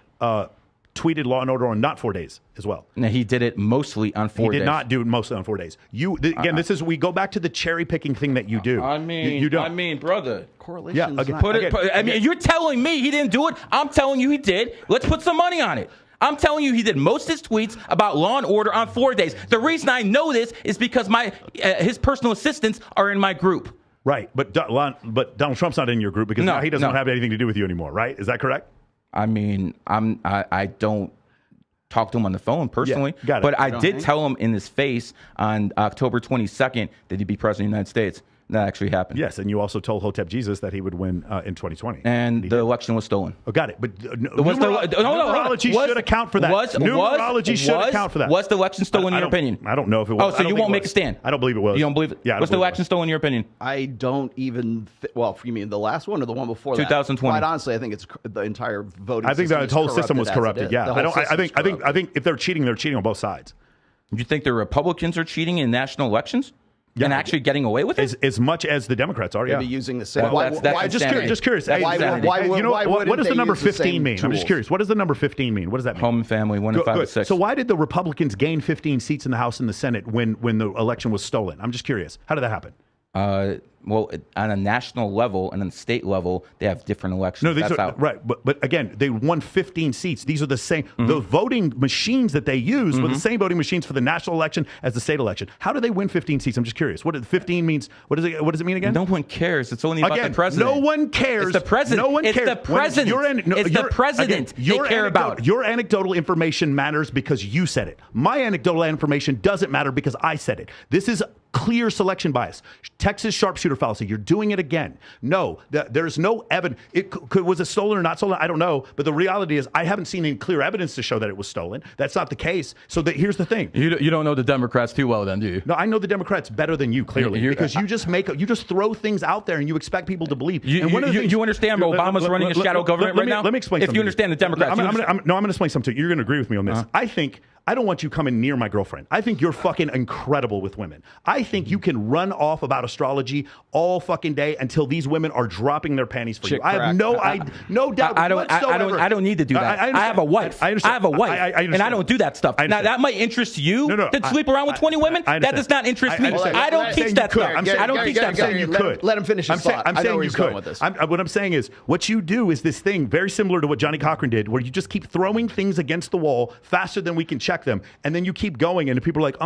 tweeted law and order on not 4 days as well.
No, he did it mostly on 4 days.
He did not do it mostly on 4 days. We go back to the cherry picking thing that you do.
I mean, brother.
correlation.
Yeah, you're telling me he didn't do it. I'm telling you he did. Let's put some money on it. I'm telling you, he did most of his tweets about law and order on 4 days. The reason I know this is because his personal assistants are in my group.
Right, but Donald Trump's not in your group because now he doesn't have anything to do with you anymore, right? Is that correct?
I mean, I don't talk to him on the phone personally,
got it.
But I did tell him in his face on October 22nd that he'd be president of the United States. That actually happened.
Yes, and you also told Hotep Jesus that he would win in 2020.
And the election was stolen.
Oh, got it. But numerology should account for that. Numerology should account for that.
Was the election stolen in your opinion?
I don't know if it was.
Oh, so you won't make a stand?
I don't believe it was.
You don't believe it?
Yeah.
Was the election stolen in your opinion?
I don't even. Well, you mean the last one or the one before
2020?
Quite honestly, I think it's the entire voting.
I think
system
the whole system was corrupted. Yeah. I think if they're cheating on both sides.
Do you think the Republicans are cheating in national elections? And actually getting away with it?
As much as the Democrats are, yeah.
Maybe using the same.
Well, that's
just curious. What does the number 15 mean? I'm just curious. What does the number 15 mean? What does that mean?
Home and family, 1 and 5 and 6.
So why did the Republicans gain 15 seats in the House and the Senate when the election was stolen? I'm just curious. How did that happen?
Well, on a national level and on a state level, they have different elections.
No, right. But again, they won 15 seats. These are the same. The voting machines that they use were the same voting machines for the national election as the state election. How do they win 15 seats? I'm just curious. What 15 means? What does it mean again?
No one cares. It's only about the president.
No one cares.
It's the president.
No one cares.
It's the president. It's the president they care about.
Your anecdotal information matters because you said it. My anecdotal information doesn't matter because I said it. This is clear selection bias. Texas sharpshooter fallacy. You're doing it again. No, there's no evidence. Was it stolen or not stolen? I don't know. But the reality is I haven't seen any clear evidence to show that it was stolen. That's not the case. So here's the thing.
You don't know the Democrats too well then, do you?
No, I know the Democrats better than you, clearly. Because you just throw things out there and you expect people to believe.
You understand Obama's running a shadow government right now?
Let me explain something.
If you understand the Democrats.
I'm going to explain something. You're going to agree with me on this. I don't want you coming near my girlfriend. I think you're fucking incredible with women. I think you can run off about astrology all fucking day until these women are dropping their panties for you. I have no doubt whatsoever.
I don't need to do that. I have a wife. I have a wife. And I don't do that stuff. Now, that might interest you to sleep around with 20 women. That does not interest me. I don't teach that stuff. I don't teach that stuff.
You could.
Let him finish his thought.
I'm saying you could. What I'm saying is what you do is this thing very similar to what Johnny Cochran did, where you just keep throwing things against the wall faster than we can check them. And then you keep going, and people are like,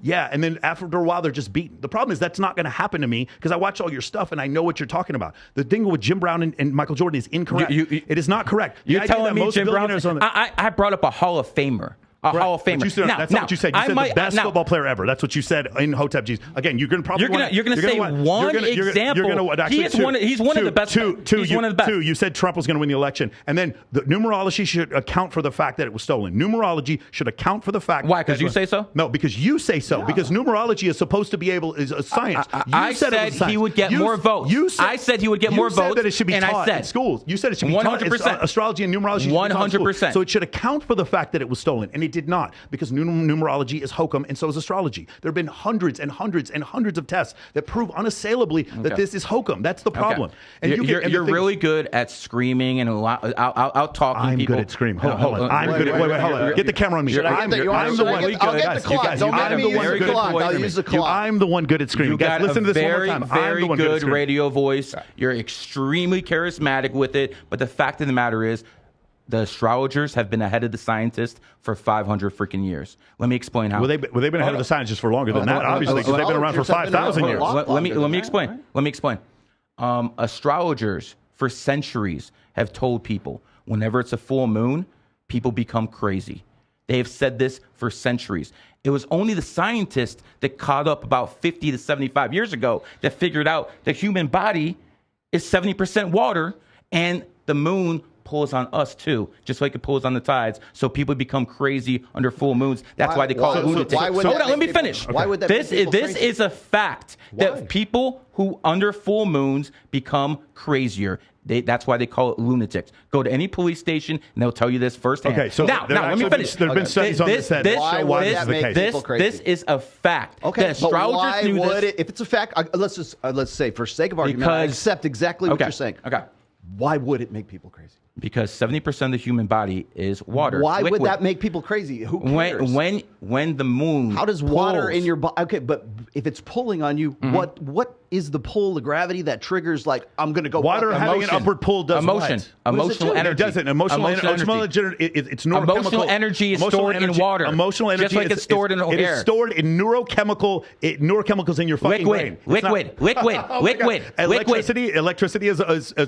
yeah. And then after a while, they're just beaten. The problem is that's not going to happen to me because I watch all your stuff and I know what you're talking about. The thing with Jim Brown and Michael Jordan is incorrect. It is not correct.
You're telling me Jim Brown? I brought up a Hall of Famer. Hall of Famer.
That's not what you said. You said the best football player ever. That's what you said in Hotep Jesus. Again, you're going to probably
you're going to say one example. He's one of the best. He's one of the best.
You said Trump was going to win the election, and then the numerology should account for the fact that it was stolen. Numerology should account for the fact.
Why? Because you say so?
No, because you say so. Because numerology is supposed to be is a science.
I said he would get more votes. I said he would get more votes.
You said that it should be taught in schools. You said it should be taught. 100%. Astrology and numerology.
100%.
So it should account for the fact that it was stolen, and it did not, because numerology is hokum, and so is astrology. There have been hundreds and hundreds and hundreds of tests that prove unassailably that this is hokum. That's the problem.
And you're really good at screaming and out talking
I'm
people.
I'm good at screaming. Hold on. I'm good at. Wait, hold on. Get the camera on me.
I'm the one. I'll get the clock. Don't make me use the clock. I'll use the clock.
I'm the one good at screaming.
You got
listen to this
very,
one more time.
very good radio voice. You're extremely charismatic with it. But the fact of the matter is, the astrologers have been ahead of the scientists for 500 freaking years. Let me explain how.
Well, they've been ahead of the scientists for longer than that, obviously, because they've been around for 5,000 years.
Let me explain. Let me explain. Astrologers for centuries have told people whenever it's a full moon, people become crazy. They have said this for centuries. It was only the scientists that caught up about 50 to 75 years ago that figured out the human body is 70% water and the moon pulls on us too, just like it pulls on the tides. So people become crazy under full moons. That's why they call it lunatics.
Hold on, let me finish. Why would that
this is a fact that people who under full moons become crazier. That's why they call it lunatics. Go to any police station and they'll tell you this firsthand.
Okay, so
now let me finish.
There have been studies on this that show why this is the case.
This is a fact.
Okay, but why would it? If it's a fact, let's say for sake of argument, I accept exactly what you're saying.
Okay.
Why would it make people crazy?
Because 70% of the human body is water.
Why
liquid.
would that make people crazy? Who cares?
When the moon
How does water in your body? Okay, but if it's pulling on you, what is the pull, the gravity that triggers? Like I'm going to go.
Water having an upward pull does
emotional energy.
It doesn't. Emotional energy. It's neurochemical.
Emotional energy is stored in water.
Emotional energy,
just like it's stored in air.
It is stored in neurochemicals in your fucking brain.
Liquid.
Electricity is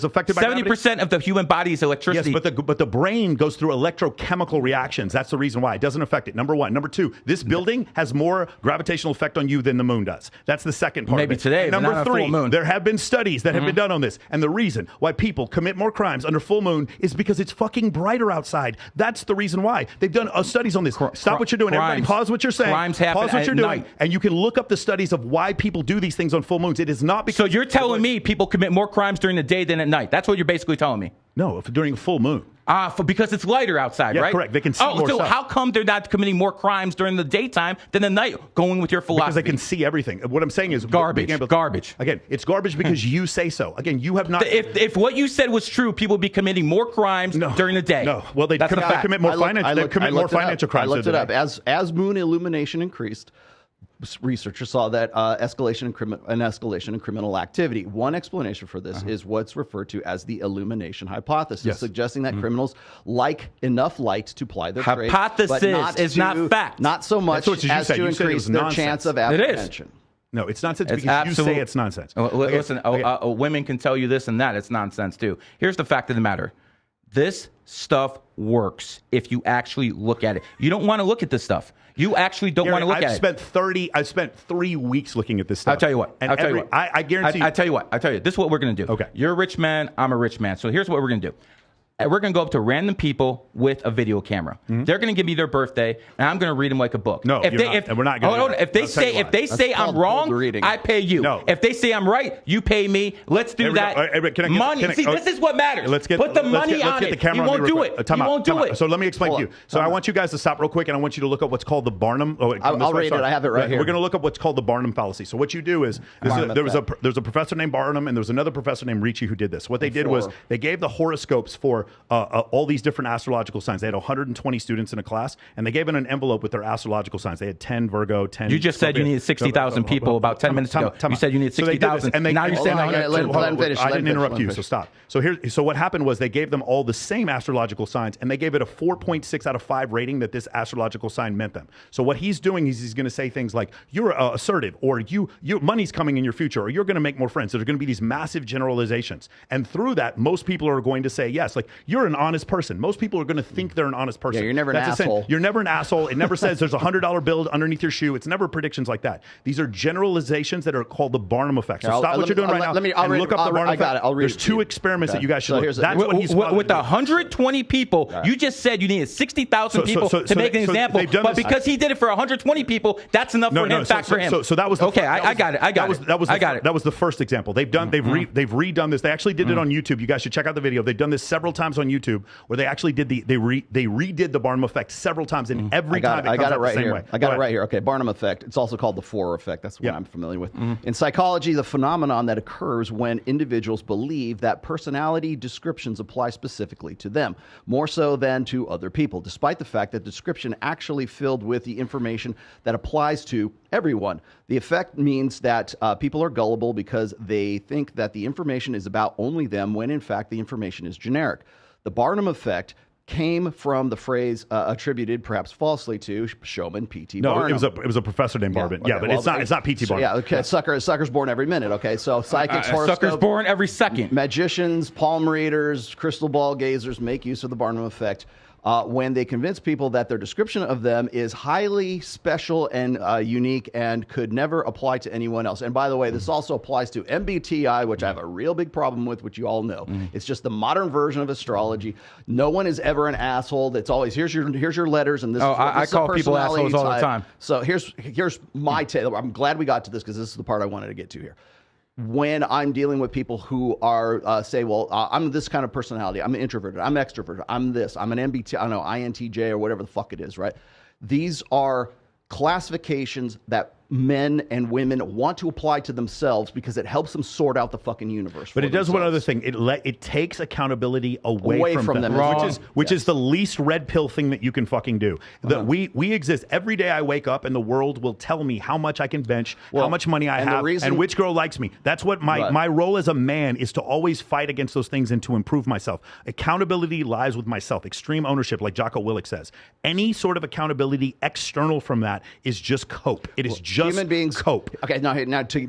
affected by
70% of the human body is electricity.
Yes, but the brain goes through electrochemical reactions. That's the reason why it doesn't affect it. Number one. Number two. This building has more gravitational effect on you than the moon does. That's the second part.
Maybe
of it.
Today.
Number three. There have been studies that have been done on this, and the reason why people commit more crimes under full moon is because it's fucking brighter outside. That's the reason why. They've done studies on this. Stop what you're doing. Everybody pause what you're saying.
Crimes happen
pause what you're doing,
night.
and you can look up the studies of why people do these things on full moons. It is not because.
So you're telling me people commit more crimes during the day than at night? That's what you're basically telling me.
No, during a full moon.
Because it's lighter outside, right?
Correct. They can see more
so
stuff.
How come they're not committing more crimes during the daytime than the night, going with your philosophy?
Because they can see everything. What I'm saying is
garbage.
Again, it's garbage because you say so. Again, you have not.
If what you said was true, people would be committing more crimes during the day.
No. Well, they commit more financial crimes.
I looked it up. As moon illumination increased, researchers saw that escalation in criminal activity. One explanation for this is what's referred to as the illumination hypothesis, suggesting that criminals like enough light to ply their trade.
Hypothesis is not fact.
Not so much as to increase their chance of apprehension.
No, it's nonsense because you say it's nonsense.
Listen, women can tell you this and that. It's nonsense too. Here's the fact of the matter. This stuff works if you actually look at it. You don't want to look at this stuff. You actually don't want to look at it.
I've spent 3 weeks looking at this stuff.
I'll tell you what.
I guarantee you.
I tell you what. This is what we're going to do.
Okay.
You're a rich man. I'm a rich man. So here's what we're going to do. We're going to go up to random people with a video camera. They're going to give me their birthday, and I'm going to read them like a book.
No, we're not going to.
If they say I'm wrong, I pay you.
No.
If they say I'm right, you pay me. Let's do that. Money. This is what matters. Put the money on it. You won't do it. You won't do it.
So let me explain to you. So I want you guys to stop real quick, and I want you to look up what's called the Barnum.
I'll read it. I have it right here.
We're going to look up what's called the Barnum fallacy. So what you do is there's a professor named Barnum, and there was another professor named Ricci who did this. What they did was they gave the horoscopes for all these different astrological signs. They had 120 students in a class, and they gave them an envelope with their astrological signs. They had 10 Virgo, 10.
You just said you needed 60,000 people about 10 minutes ago. You said you needed 60,000. Now you're saying
I
didn't interrupt you, so stop. So what happened was they gave them all the same astrological signs, and they gave it a 4.6 out of 5 rating that this astrological sign meant them. So what he's doing is he's going to say things like you're assertive, or your money's coming in your future, or you're going to make more friends. So there's going to be these massive generalizations, and through that, most people are going to say yes, like you're an honest person. Most people are going to think they're an honest person.
Yeah, you're never an asshole.
You're never an asshole. It never says there's a $100 bill underneath your shoe. It's never predictions like that. These are generalizations that are called the Barnum effect. So stop what you're doing right now and look up the Barnum effect. There's 2 experiments that you guys should look at. That's what he's
with 120 people, you just said you needed 60,000 people to make an example. But because he did it for 120 people, that's enough for him. Fact for him.
So that was
okay. I got it.
That was the first example. They've redone this. They actually did it on YouTube. You guys should check out the video. They've done this several times on YouTube, where they actually did they redid the Barnum effect several times, and every time it comes out the same way.
I got it right here. Okay, Barnum effect. It's also called the Forer effect. That's what I'm familiar with. In psychology, the phenomenon that occurs when individuals believe that personality descriptions apply specifically to them, more so than to other people, despite the fact that description actually filled with the information that applies to everyone. The effect means that people are gullible because they think that the information is about only them, when in fact the information is generic. The Barnum effect came from the phrase attributed, perhaps falsely, to showman P.T. Barnum.
No, it was a professor named Barnum.
Okay,
but it's not P.T. Barnum.
Yeah, okay. Sucker's born every minute. Okay, so psychics, horoscopes,
sucker's born every second.
Magicians, palm readers, crystal ball gazers make use of the Barnum effect. when they convince people that their description of them is highly special and unique and could never apply to anyone else. And by the way, this also applies to MBTI, which I have a real big problem with, which you all know. It's just the modern version of astrology. No one is ever an asshole. It's always, here's your letters, and this is
I call people assholes all the time.
So here's my take. I'm glad we got to this because this is the part I wanted to get to here. When I'm dealing with people who are say, well, I'm this kind of personality, I'm introverted, I'm extroverted, I'm this, I'm an MBTI, I don't know, INTJ or whatever the fuck it is, right? These are classifications that men and women want to apply to themselves because it helps them sort out the fucking universe.
But it does one other thing. It takes accountability away from them, which is the least red pill thing that you can fucking do. That we exist. Every day I wake up and the world will tell me how much I can bench, how much money I have, and which girl likes me. That's what my role as a man is, to always fight against those things and to improve myself. Accountability lies with myself. Extreme ownership, like Jocko Willink says. Any sort of accountability external from that is just cope. It is just
human beings
cope.
Okay, now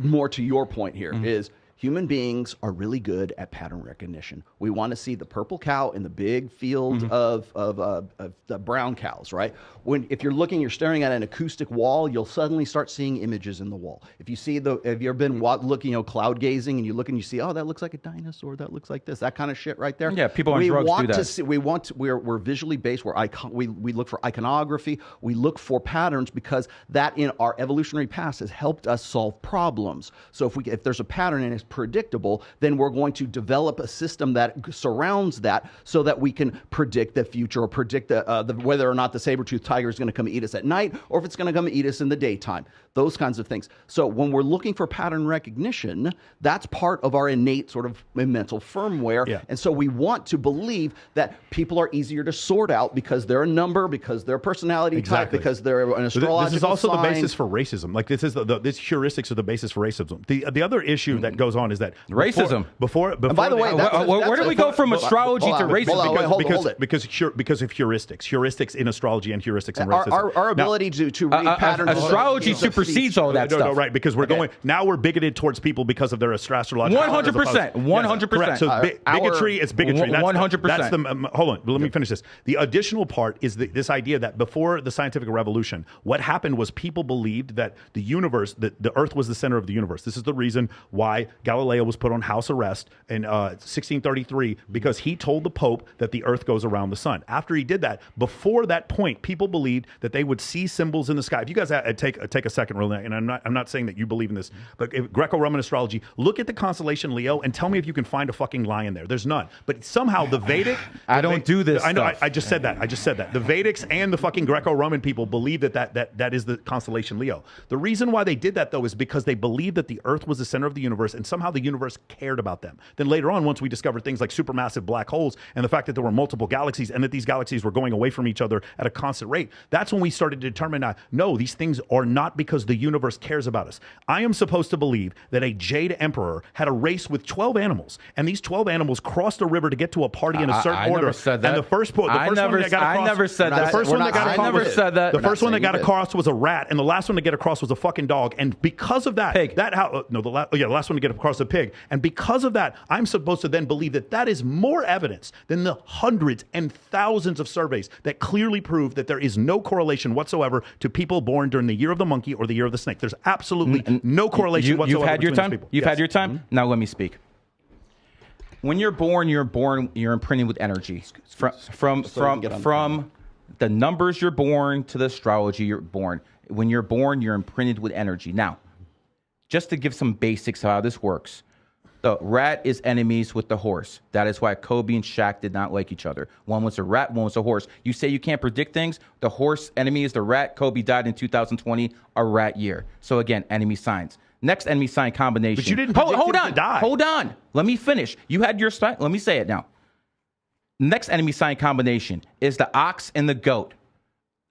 more to your point here is human beings are really good at pattern recognition. We want to see the purple cow in the big field of the brown cows, right? If you're staring at an acoustic wall, you'll suddenly start seeing images in the wall. If you see have you ever been looking, cloud gazing, and you look and you see, oh, that looks like a dinosaur, that looks like this, that kind of shit right there.
Yeah, people on drugs do that.
We're visually based. We look for iconography. We look for patterns because that in our evolutionary past has helped us solve problems. So if there's a pattern and it's predictable, then we're going to develop a system that surrounds that so that we can predict the future or predict whether or not the saber-toothed tiger is going to come eat us at night or if it's going to come eat us in the daytime. Those kinds of things. So when we're looking for pattern recognition, that's part of our innate sort of mental firmware. Yeah. And so we want to believe that people are easier to sort out because they're a number, because they're a personality type, because they're an astrological
This is also
sign.
the basis for racism. Like this heuristics are the basis for racism. The other issue that goes on is that
racism.
Before
and by the way,
where do we go from astrology to racism?
Because of heuristics in astrology and heuristics in racism.
Our ability to read patterns.
Astrology supersedes all that stuff.
No, right? Because we're bigoted towards people because of their astrological.
100%. 100%.
So bigotry is bigotry.
100%.
That's the. Hold on. Let me finish this. The additional part is this idea that before the scientific revolution, what happened was people believed that the universe, that the Earth was the center of the universe. This is the reason why Galileo was put on house arrest in 1633, because he told the Pope that the Earth goes around the sun. After he did that, before that point, people believed that they would see symbols in the sky. If you guys take a second, really, and I'm not saying that you believe in this, but Greco-Roman astrology, look at the constellation Leo and tell me if you can find a fucking lion there. There's none. But somehow the Vedic,
I don't do this.
I know.
Stuff.
I just said that. The Vedics and the fucking Greco-Roman people believe that is the constellation Leo. The reason why they did that, though, is because they believed that the Earth was the center of the universe, and somehow the universe cared about them. Then later on, once we discovered things like supermassive black holes and the fact that there were multiple galaxies and that these galaxies were going away from each other at a constant rate, that's when we started to determine, no, these things are not because the universe cares about us. I am supposed to believe that a Jade Emperor had a race with 12 animals, and these 12 animals crossed a river to get to a party in a certain order.
Never said that.
And the first one that got across was a rat, and the last one to get across was a fucking dog. And because of that,
pig.
The last one to get across a pig. And because of that, I'm supposed to then believe that is more evidence than the hundreds and thousands of surveys that clearly prove that there is no correlation whatsoever to people born during the year of the monkey or the year of the snake. There's absolutely no correlation whatsoever.
You've had your time.
You've
had your time. Now let me speak. When you're born, you're imprinted with energy from the numbers you're born to the astrology you're born. When you're born, you're imprinted with energy. Now, just to give some basics of how this works, the rat is enemies with the horse. That is why Kobe and Shaq did not like each other. One was a rat, one was a horse. You say you can't predict things. The horse enemy is the rat. Kobe died in 2020, a rat year. So again, enemy signs. Next enemy sign combination.
But you didn't predict him to die.
Hold on. Let me finish. You had your sign. Let me say it now. Next enemy sign combination is the ox and the goat.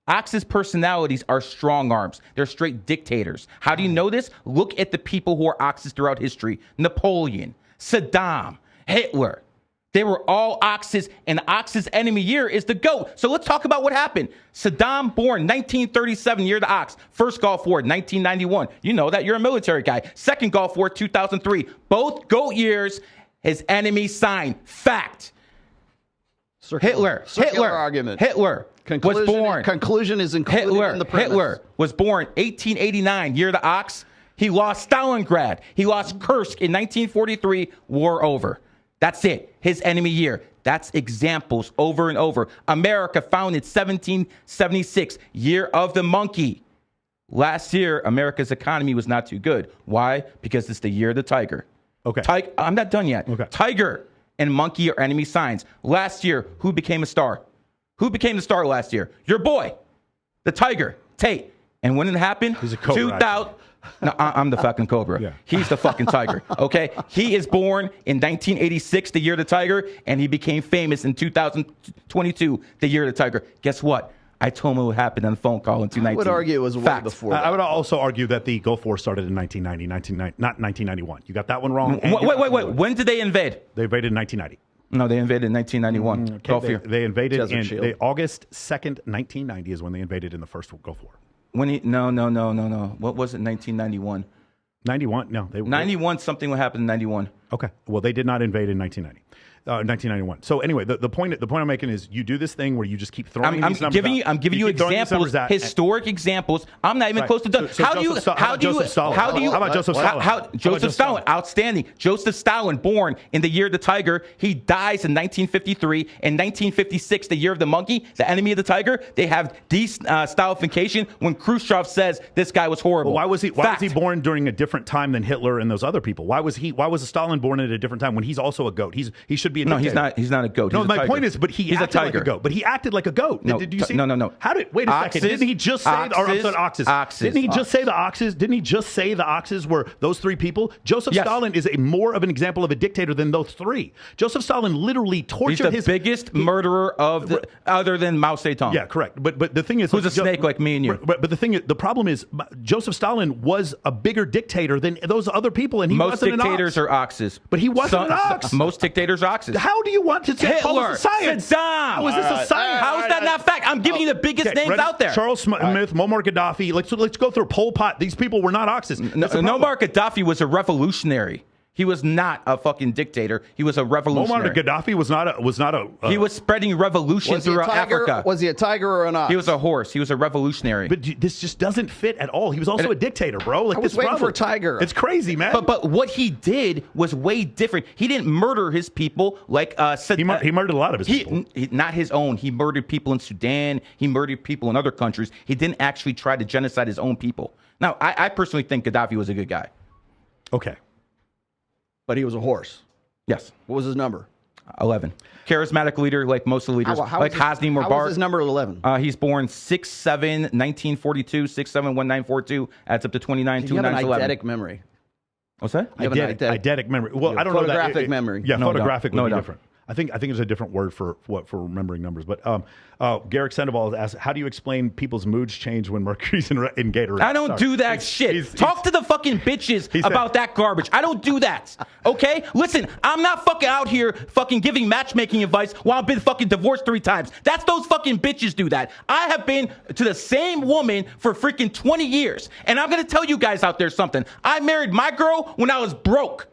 Ox's personalities are strong arms. They're straight dictators. How do you know this? Look at the people who are oxes throughout history. Napoleon, Saddam, Hitler. They were all oxes, and ox's enemy year is the goat. So let's talk about what happened. Saddam, born 1937, year of the ox. First Gulf War, 1991. You know that. You're a military guy. Second Gulf War, 2003. Both goat years, his enemy sign. Fact.
Circular argument.
Hitler was born.
Conclusion is included in the premise.
Hitler was born 1889, year of the ox. He lost Stalingrad. He lost Kursk in 1943, war over. That's it. His enemy year. That's examples over and over. America founded 1776, year of the monkey. Last year, America's economy was not too good. Why? Because it's the year of the tiger.
Okay.
I'm not done yet.
Okay.
Tiger and monkey are enemy signs. Last year, who became a star? Who became the star last year? Your boy, the tiger, Tate. And when it happened?
He's a cobra.
2000. No, I'm the fucking cobra.
Yeah.
He's the fucking tiger. Okay? He is born in 1986, the year of the tiger, and he became famous in 2022, the year of the tiger. Guess what? I told him what happened on the phone call in 2019.
I would argue it was way before that.
I would also argue that the Gulf War started in 1990, not 1991. You got that one wrong.
Wait. When did they invade?
They invaded in 1990.
No, they invaded in 1991. Gulf War.
They invaded
Desert
in August 2nd, 1990 is when they invaded in the first Gulf War.
No. What was it? 1991.
91? No, they
91. Something would happen in 91.
Okay. Well, they did not invade in 1991. So anyway, the point I'm making is you do this thing where you just keep throwing these numbers out.
I'm giving you examples, historic examples. I'm not even close to done. How do you? How about Joseph Stalin? Joseph Stalin, outstanding. Joseph Stalin, born in the year of the tiger. He dies in 1953. In 1956, the year of the monkey, the enemy of the tiger. They have de-Stalification when Khrushchev says this guy was horrible.
Well, why was he born during a different time than Hitler and those other people? Why was Stalin born at a different time when he's also a goat? He should be a dictator.
No, he's not a goat.
No, my point is, but he's acted like a goat. But he acted like a goat.
No,
did you see?
No.
How did? Wait a second. Didn't he just say oxes? Didn't he just say the oxes? Didn't he just say the oxes were those three people? Joseph Stalin is more of an example of a dictator than those three. Joseph Stalin literally tortured
He's the biggest murderer other than Mao Zedong.
Yeah, correct. But the thing is,
who's a snake like me and you?
But the problem is, Joseph Stalin was a bigger dictator than those other people, and he wasn't an ox.
Most dictators are oxes.
But he wasn't an ox.
Most dictators are oxes.
How do you want to say
Hitler,
science?
Saddam.
How is this a science?
How is that not fact? I'm giving you the biggest names out there.
Charles Smith, Muammar Gaddafi. Let's go through Pol Pot. These people were not oxes.
Muammar Gaddafi was a revolutionary. He was not a fucking dictator. He was a revolutionary.
Muammar Gaddafi was not a.
He was spreading revolution throughout Africa.
Was he a tiger or an ox?
He was a horse. He was a revolutionary.
But this just doesn't fit at all. He was also a dictator, bro. Like
I was waiting for a tiger.
It's crazy, man.
But what he did was way different. He didn't murder his people like Saddam.
He murdered a lot of his people.
Not his own. He murdered people in Sudan. He murdered people in other countries. He didn't actually try to genocide his own people. Now, I personally think Gaddafi was a good guy.
Okay.
But he was a horse.
Yes.
What was his number?
11. Charismatic leader, like most of the leaders, like Hosni Mubarak.
How was his number 11?
He's born 6/7, 1942, 6/7/1942, adds up to 29, 2
You have
9
an
11.
eidetic memory.
What's that?
Eidetic memory. Well, I don't know that.
Photographic memory.
Yeah,
No,
photographic
no,
would be
no.
different. I think there's a different word for remembering numbers. But Garrick Sandoval asked, how do you explain people's moods change when Mercury's in Gatorade?
I don't do that shit. Talk to the fucking bitches about that garbage. I don't do that. Okay? Listen, I'm not fucking out here fucking giving matchmaking advice while I've been fucking divorced 3 times. That's those fucking bitches do that. I have been to the same woman for freaking 20 years. And I'm going to tell you guys out there something. I married my girl when I was broke.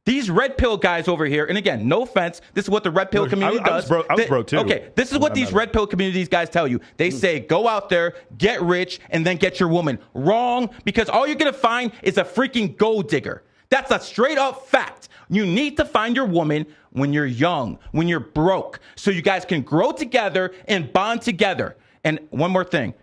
These red pill guys over here, and again, no offense, this is what the red pill community does.
I was broke too.
Okay, this is what these red pill communities guys tell you. They say, go out there, get rich, and then get your woman. Wrong, because all you're going to find is a freaking gold digger. That's a straight up fact. You need to find your woman when you're young, when you're broke, so you guys can grow together and bond together. And one more thing.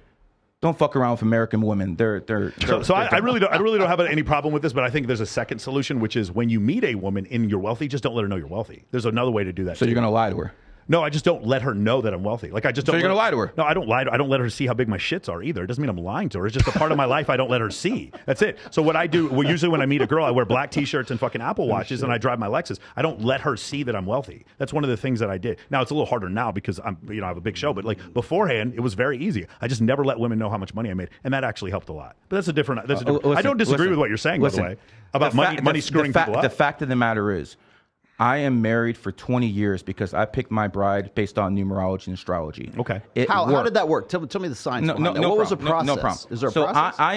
Don't fuck around with American women.
I really don't have any problem with this, but I think there's a second solution, which is when you meet a woman and you're wealthy, just don't let her know you're wealthy. There's another way to do that.
So you're gonna lie to her?
No, I just don't let her know that I'm wealthy. Like I just don't.
So you're gonna lie to her?
No, I don't lie. I don't let her see how big my shits are either. It doesn't mean I'm lying to her. It's just a part of my life I don't let her see. That's it. So what I do, usually when I meet a girl, I wear black T-shirts and fucking Apple Watches, and I drive my Lexus. I don't let her see that I'm wealthy. That's one of the things that I did. Now it's a little harder now because I have a big show, but like beforehand, it was very easy. I just never let women know how much money I made, and that actually helped a lot. But that's a different. I don't disagree with what you're saying, by the way, about money screwing people up.
The fact of the matter is, I am married for 20 years because I picked my bride based on numerology and astrology.
Okay.
How did that work? Tell me the science.
No
what
problem.
was the process?
No problem.
Is there a
so
process?
I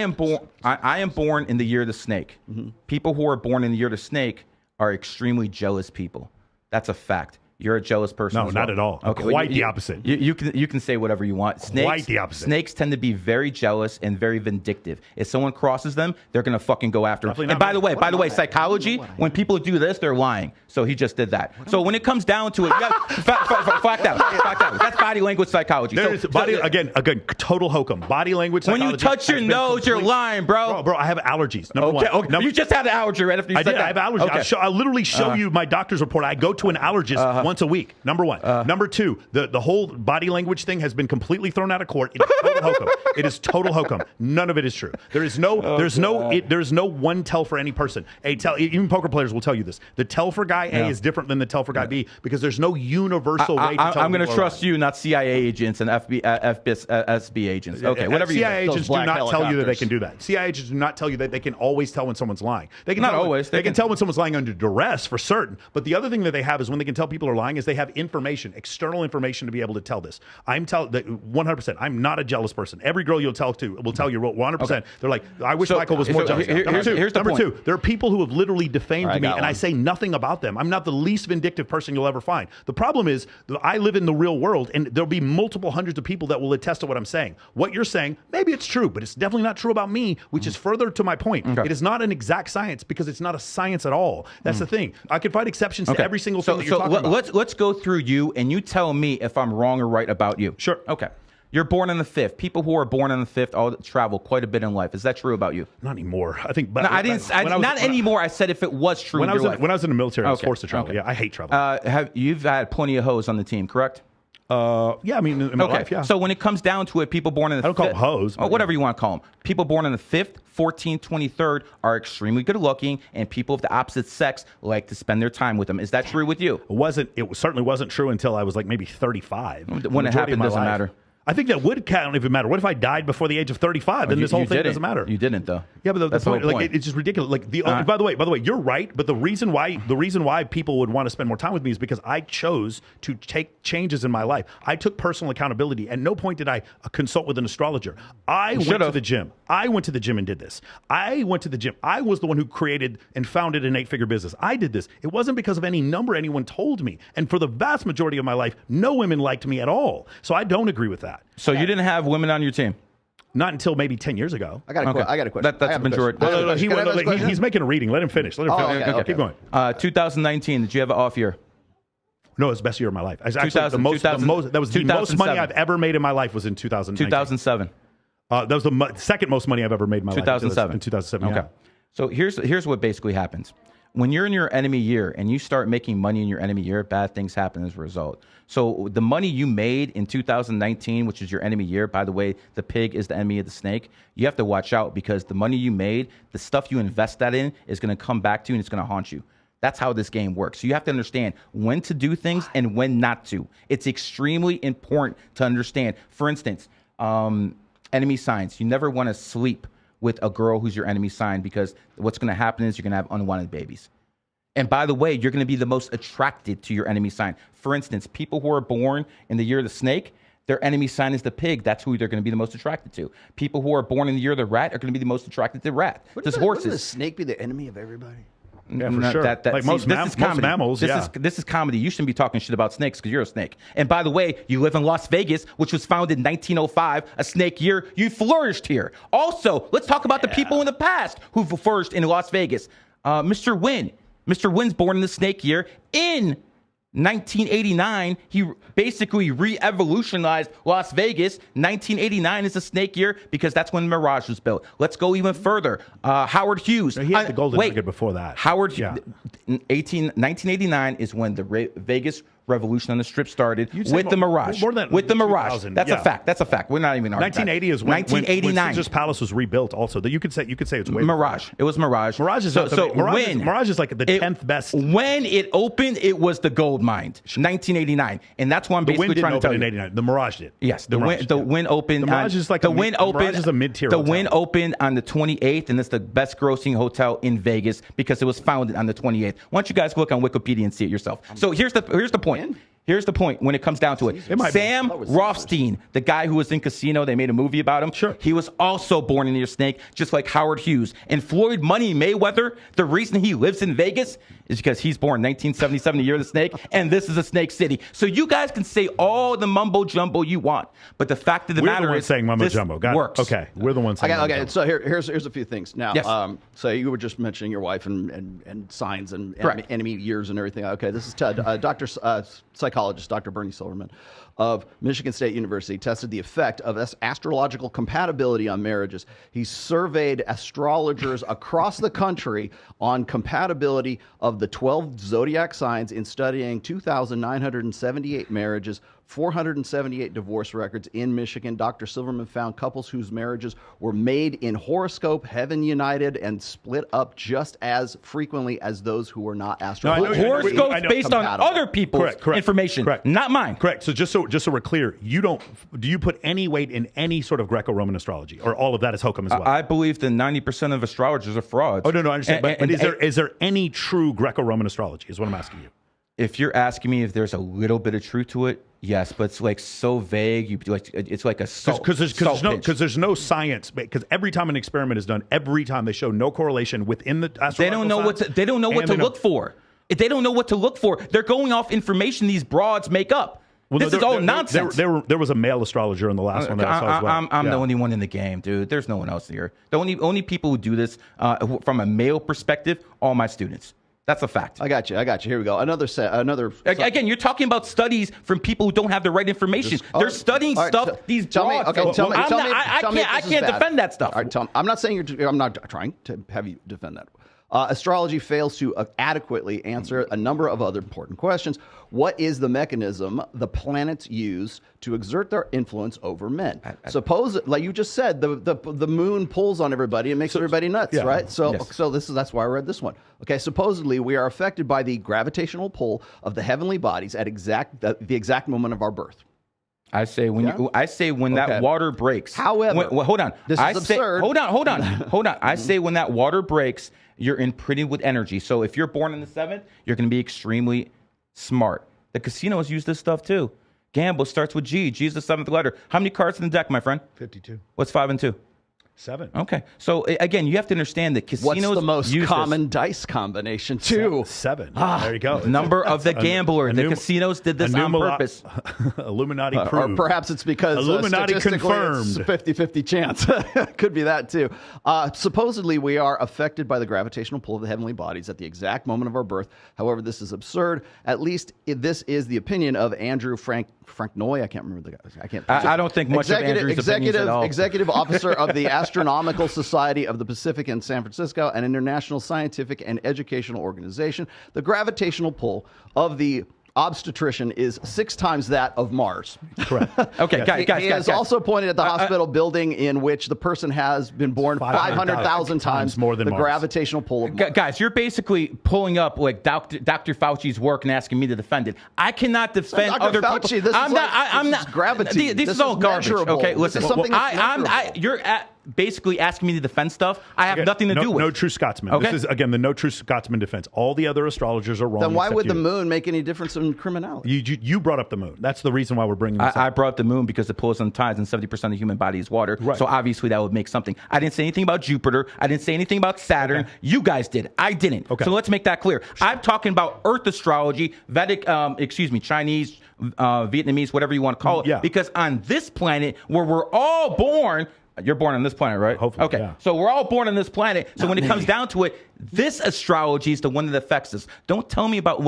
am born in the year of the snake. Mm-hmm. People who are born in the year of the snake are extremely jealous people. That's a fact. You're a jealous person.
No, not at all.
Okay,
quite the opposite.
You can say whatever you want. Snakes,
quite the opposite.
Snakes tend to be very jealous and very vindictive. If someone crosses them, they're gonna fucking go after them. And by the way, psychology, when people do this, they're lying. So he just did that. So when it comes down to it, fact out. That's body language psychology.
Again, total hokum. Body language psychology.
When you touch your nose, you're lying, bro.
Bro, I have allergies. Number one.
Okay. You just had an allergy right after you said that.
I have allergies.
Okay.
I'll literally show you my doctor's report. I go to an allergist once a week. Number one. Number two, the whole body language thing has been completely thrown out of court. It is total hokum. It is total hokum. None of it is true. There is no there's no one tell for any person. Even poker players will tell you this. The tell for guy A is different than the tell for guy B because there's no universal way to tell.
I'm going to trust you, not CIA agents and SB agents. Okay, whatever.
CIA agents do not tell you that they can do that. CIA agents do not tell you that they can always tell when someone's lying. They can
not always.
They can tell when someone's lying under duress for certain. But the other thing that they have is when they can tell people are lying is they have information, external information to be able to tell this. I'm 100%. I'm not a jealous person. Every girl you'll tell to will tell you 100%. Okay. They're like, I wish Michael was more jealous. Number two, there are people who have literally defamed me, and I say nothing about them. I'm not the least vindictive person you'll ever find. The problem is that I live in the real world, and there'll be multiple hundreds of people that will attest to what I'm saying. What you're saying, maybe it's true, but it's definitely not true about me, which is further to my point. Okay. It is not an exact science because it's not a science at all. That's the thing. I can find exceptions to every single thing that you're talking about.
Let's go through you, and you tell me if I'm wrong or right about you.
Sure.
Okay. You're born on the 5th. People who are born on the 5th all travel quite a bit in life. Is that true about you?
Not anymore. I think. But
no, I didn't. Not anymore. I said if it was true.
When I was in the military, I was forced to travel. Okay. Yeah, I hate travel.
You've had plenty of hoes on the team, correct?
Yeah, I mean, in my life, yeah.
So when it comes down to it, people born in the 5th.
I don't call them hoes.
Whatever you want to call them. People born on the 5th, 14th, 23rd are extremely good looking, and people of the opposite sex like to spend their time with them. Is that true with you?
It certainly wasn't true until I was like maybe 35.
When it happened, doesn't matter.
I think that would count if it mattered. What if I died before the age of 35? Then this whole thing doesn't matter.
You didn't, though.
Yeah, but the point, like, it's just ridiculous. Like by the way, you're right. But the reason why people would want to spend more time with me is because I chose to take changes in my life. I took personal accountability. At no point did I consult with an astrologer. I went to the gym. I went to the gym and did this. I went to the gym. I was the one who created and founded an 8-figure business. I did this. It wasn't because of any number anyone told me. And for the vast majority of my life, no women liked me at all. So I don't agree with that.
So you didn't have women on your team?
Not until maybe 10 years ago.
I got a question.
That's a majority.
He's making a reading. Let him finish. Okay. Keep going.
2019, did you have an off year?
No, it was the best year of my life. The most money I've ever made in my life was in 2019.
2007.
That was the second most money I've ever made in my life.
2007.
In 2007,
okay.
Yeah.
So here's what basically happens. When you're in your enemy year and you start making money in your enemy year, bad things happen as a result. So the money you made in 2019, which is your enemy year, by the way, the pig is the enemy of the snake. You have to watch out because the money you made, the stuff you invest that in is going to come back to you and it's going to haunt you. That's how this game works. So you have to understand when to do things and when not to. It's extremely important to understand. For instance, enemy signs. You never want to sleep with a girl who's your enemy sign because what's going to happen is you're going to have unwanted babies. And by the way, you're going to be the most attracted to your enemy sign. For instance, people who are born in the year of the snake, their enemy sign is the pig. That's who they're going to be the most attracted to. People who are born in the year of the rat are going to be the most attracted to rat. Just horses.
Wouldn't the snake be the enemy of everybody?
Yeah, for sure. Like most mammals,
This is comedy. You shouldn't be talking shit about snakes because you're a snake. And by the way, you live in Las Vegas, which was founded in 1905, a snake year. You flourished here. Also, let's talk about the people in the past who flourished in Las Vegas. Mr. Wynn. Mr. Wynn's born in the snake year. In 1989, he basically re-evolutionized Las Vegas. 1989 is a snake year because that's when Mirage was built. Let's go even further. Howard Hughes.
He had the golden nugget before that.
1989 is when the Vegas Revolution on the Strip started with the Mirage. With the Mirage. That's a fact. That's a fact. We're not even arguing.
1980 is when Caesar's Palace was rebuilt also. You could say it's way
Mirage. It was Mirage.
Mirage is Mirage is like the 10th best.
When it opened, it was the gold mine. 1989. And that's why I'm basically trying to tell you.
The Wynn didn't open in 89. The Mirage did.
Yes, the Wynn opened.
The Mirage is like Mirage is a mid-tier
hotel. The Wynn opened on the 28th, and it's the best grossing hotel in Vegas because it was founded on the 28th. Why don't you guys look on Wikipedia and see it yourself? So here's the point. Here's the point when it comes down to it. Sam Rothstein, the guy who was in Casino, they made a movie about him.
Sure.
He was also born in a snake, just like Howard Hughes. And Floyd Money Mayweather, the reason he lives in Vegas is because he's born 1977, the year of the snake, and this is a snake city. So you guys can say all the mumbo jumbo you want, but the fact of the matter is,
saying mumbo jumbo.
Works.
Okay, we're the ones saying mumbo jumbo.
So here's a few things. Now,
Yes.
so you were just mentioning your wife and signs and enemy years and everything. Okay, this is Ted, psychologist Dr. Bernie Silverman of Michigan State University tested the effect of astrological compatibility on marriages. He surveyed astrologers across the country on compatibility of the 12 zodiac signs in studying 2,978 marriages, 478 divorce records in Michigan. Dr. Silverman found couples whose marriages were made in horoscope, heaven united, and split up just as frequently as those who were not astrologers.
Horoscopes based on other people's information, not mine.
Correct. So just so we're clear, do you put any weight in any sort of Greco-Roman astrology, or all of that is hokum as well?
I believe that 90% of astrologers are frauds.
Oh no, I understand. But is there any true Greco-Roman astrology? Is what I'm asking you.
If you're asking me if there's a little bit of truth to it, yes, but it's like so vague. It's like a
because there's no science. Because every time an experiment is done, every time they show no correlation within the astrological
they don't know what to look for. They don't know what to look for. They're going off information these broads make up. Well, this is all nonsense.
There was a male astrologer in the last one that I saw as well.
I'm the only one in the game, dude. There's no one else here. The only people who do this from a male perspective, all my students. That's a fact.
I got you. Here we go.
Again, you're talking about studies from people who don't have the right information. They're studying stuff. I can't defend that stuff.
All right, Tom. I'm not saying I'm not trying to have you defend that. Astrology fails to adequately answer a number of other important questions. What is the mechanism the planets use to exert their influence over men? Suppose, like you just said, the moon pulls on everybody and makes everybody nuts, right? So that's why I read this one. Okay, supposedly we are affected by the gravitational pull of the heavenly bodies at the exact moment of our birth.
I say when that water breaks.
However,
hold on.
This is absurd.
Hold on. I say when that water breaks, you're imprinted with energy. So if you're born in the 7th, you're going to be extremely smart. The casinos use this stuff too. Gamble starts with G. G is the 7th letter. How many cards in the deck, my friend?
52.
What's 5 and 2?
7.
Okay. So again, you have to understand that casinos
What's the most
use
common dice combination too?
7. There you go.
Number of the gambler. The casinos did this on purpose.
Illuminati proved.
Or perhaps it's because
Illuminati confirmed.
It's 50-50 chance. Could be that too. Supposedly, we are affected by the gravitational pull of the heavenly bodies at the exact moment of our birth. However, this is absurd. At least this is the opinion of Andrew Franknoy. I can't remember the guy.
I don't think much of Andrew's opinions at all.
Executive officer of the Astronomical Society of the Pacific in San Francisco, an international scientific and educational organization. The gravitational pull of the obstetrician is 6 times that of Mars.
Correct.
Okay, guys.
He has also pointed at the hospital building in which the person has been born 500,000 times
more than
the
Mars.
gravitational pull of Mars.
Guys, you're basically pulling up like Dr. Fauci's work and asking me to defend it. I cannot defend other
Fauci,
people.
I'm not gravity.
This is all garbage.
Measurable.
Okay, listen. You're basically asking me to defend stuff I have nothing to do with.
No true Scotsman.
Okay?
This is, again, the no true Scotsman defense. All the other astrologers are wrong.
Then why would the moon make any difference in criminality?
You brought up the moon. That's the reason why we're bringing this up.
I brought up the moon because it pulls on tides and 70% of the human body is water.
Right.
So obviously that would make something. I didn't say anything about Jupiter. I didn't say anything about Saturn. Okay. You guys did. I didn't. Okay. So let's make that clear. Sure. I'm talking about Earth astrology, Vedic, Chinese, Vietnamese, whatever you want to call it.
Yeah.
Because on this planet where we're all born, you're born on this planet, right?
Hopefully.
Okay.
Yeah.
So we're all born on this planet. So when it comes down to it, this astrology is the one that affects us. Don't tell me about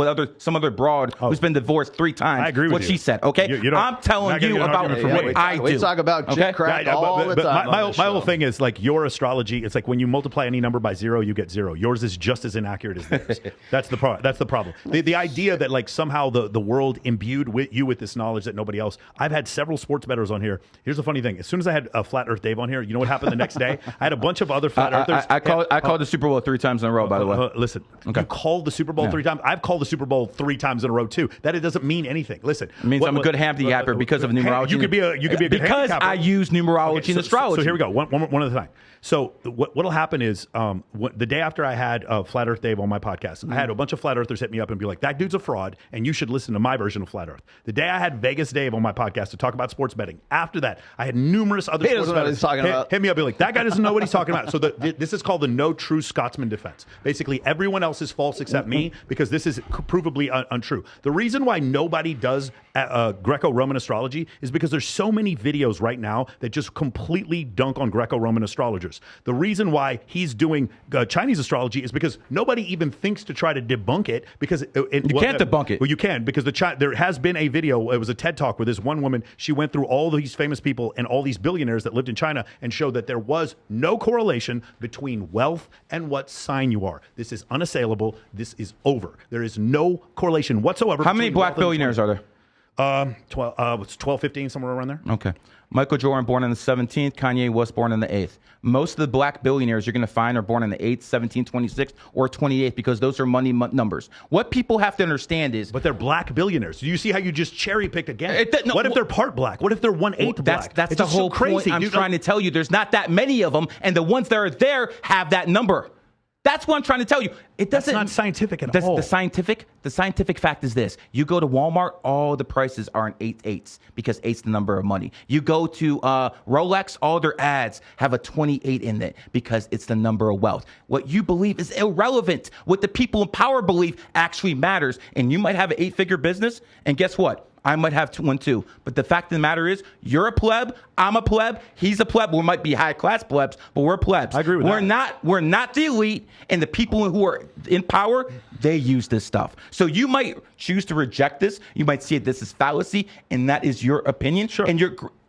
some other broad who's been divorced 3 times.
I agree with
what
you.
she said. Okay. I'm telling you about what I do.
We talk about crap all the time.
My whole thing is like your astrology. It's like when you multiply any number by 0, you get 0. Yours is just as inaccurate as theirs. That's the problem. The idea that like somehow the world imbued with this knowledge that nobody else. I've had several sports bettors on here. Here's the funny thing. As soon as I had Flat Earth Dave on here, you know what happened the next day? I had a bunch of other Flat Earthers.
I called the Super Bowl 3 times. times in a row, by the way.
Listen, you called the Super Bowl 3 times. I've called the Super Bowl 3 times in a row too. That it doesn't mean anything. Listen,
it means I'm a good handicapper because of numerology.
You could be a good
because
handicapper.
I use numerology and astrology.
So here we go. One at a time. So what'll happen is the day after I had Flat Earth Dave on my podcast, I had a bunch of flat earthers hit me up and be like, "That dude's a fraud, and you should listen to my version of Flat Earth." The day I had Vegas Dave on my podcast to talk about sports betting, after that, I had numerous other sports bettors hit me up and be like, "That guy doesn't know what he's talking about." So this is called the no true Scotsman defense. Basically, everyone else is false except me because this is provably untrue. The reason why nobody does Greco-Roman astrology is because there's so many videos right now that just completely dunk on Greco-Roman astrologers. The reason why he's doing Chinese astrology is because nobody even thinks to try to debunk it because
you can't debunk it.
Well, you can because there has been a video. It was a TED Talk where this one woman, she went through all these famous people and all these billionaires that lived in China and showed that there was no correlation between wealth and what sign you are. This is unassailable. This is over. There is no correlation whatsoever.
How many black billionaires are there?
12, 15, somewhere around there.
Okay. Michael Jordan born on the 17th. Kanye West born on the 8th. Most of the black billionaires you're going to find are born on the 8th, 17th, 26th, or 28th because those are money numbers. What people have to understand is...
But they're black billionaires. Do you see how you just cherry-picked again? What if they're part black? What if they're 1/8 black?
That's the whole point I'm trying to tell you. There's not that many of them, and the ones that are there have that number. That's what I'm trying to tell you.
That's not scientific at all.
The scientific fact is this. You go to Walmart, all the prices are in 8/8 because 8's the number of money. You go to Rolex, all their ads have a 28 in it because it's the number of wealth. What you believe is irrelevant. What the people in power believe actually matters. And you might have an 8-figure business, and guess what? I might have one too. But the fact of the matter is, you're a pleb, I'm a pleb, he's a pleb. We might be high-class plebs, but we're plebs.
I agree with that.
We're not the elite, and the people who are in power, they use this stuff. So you might choose to reject this. You might see this as fallacy, and that is your opinion.
Sure.
And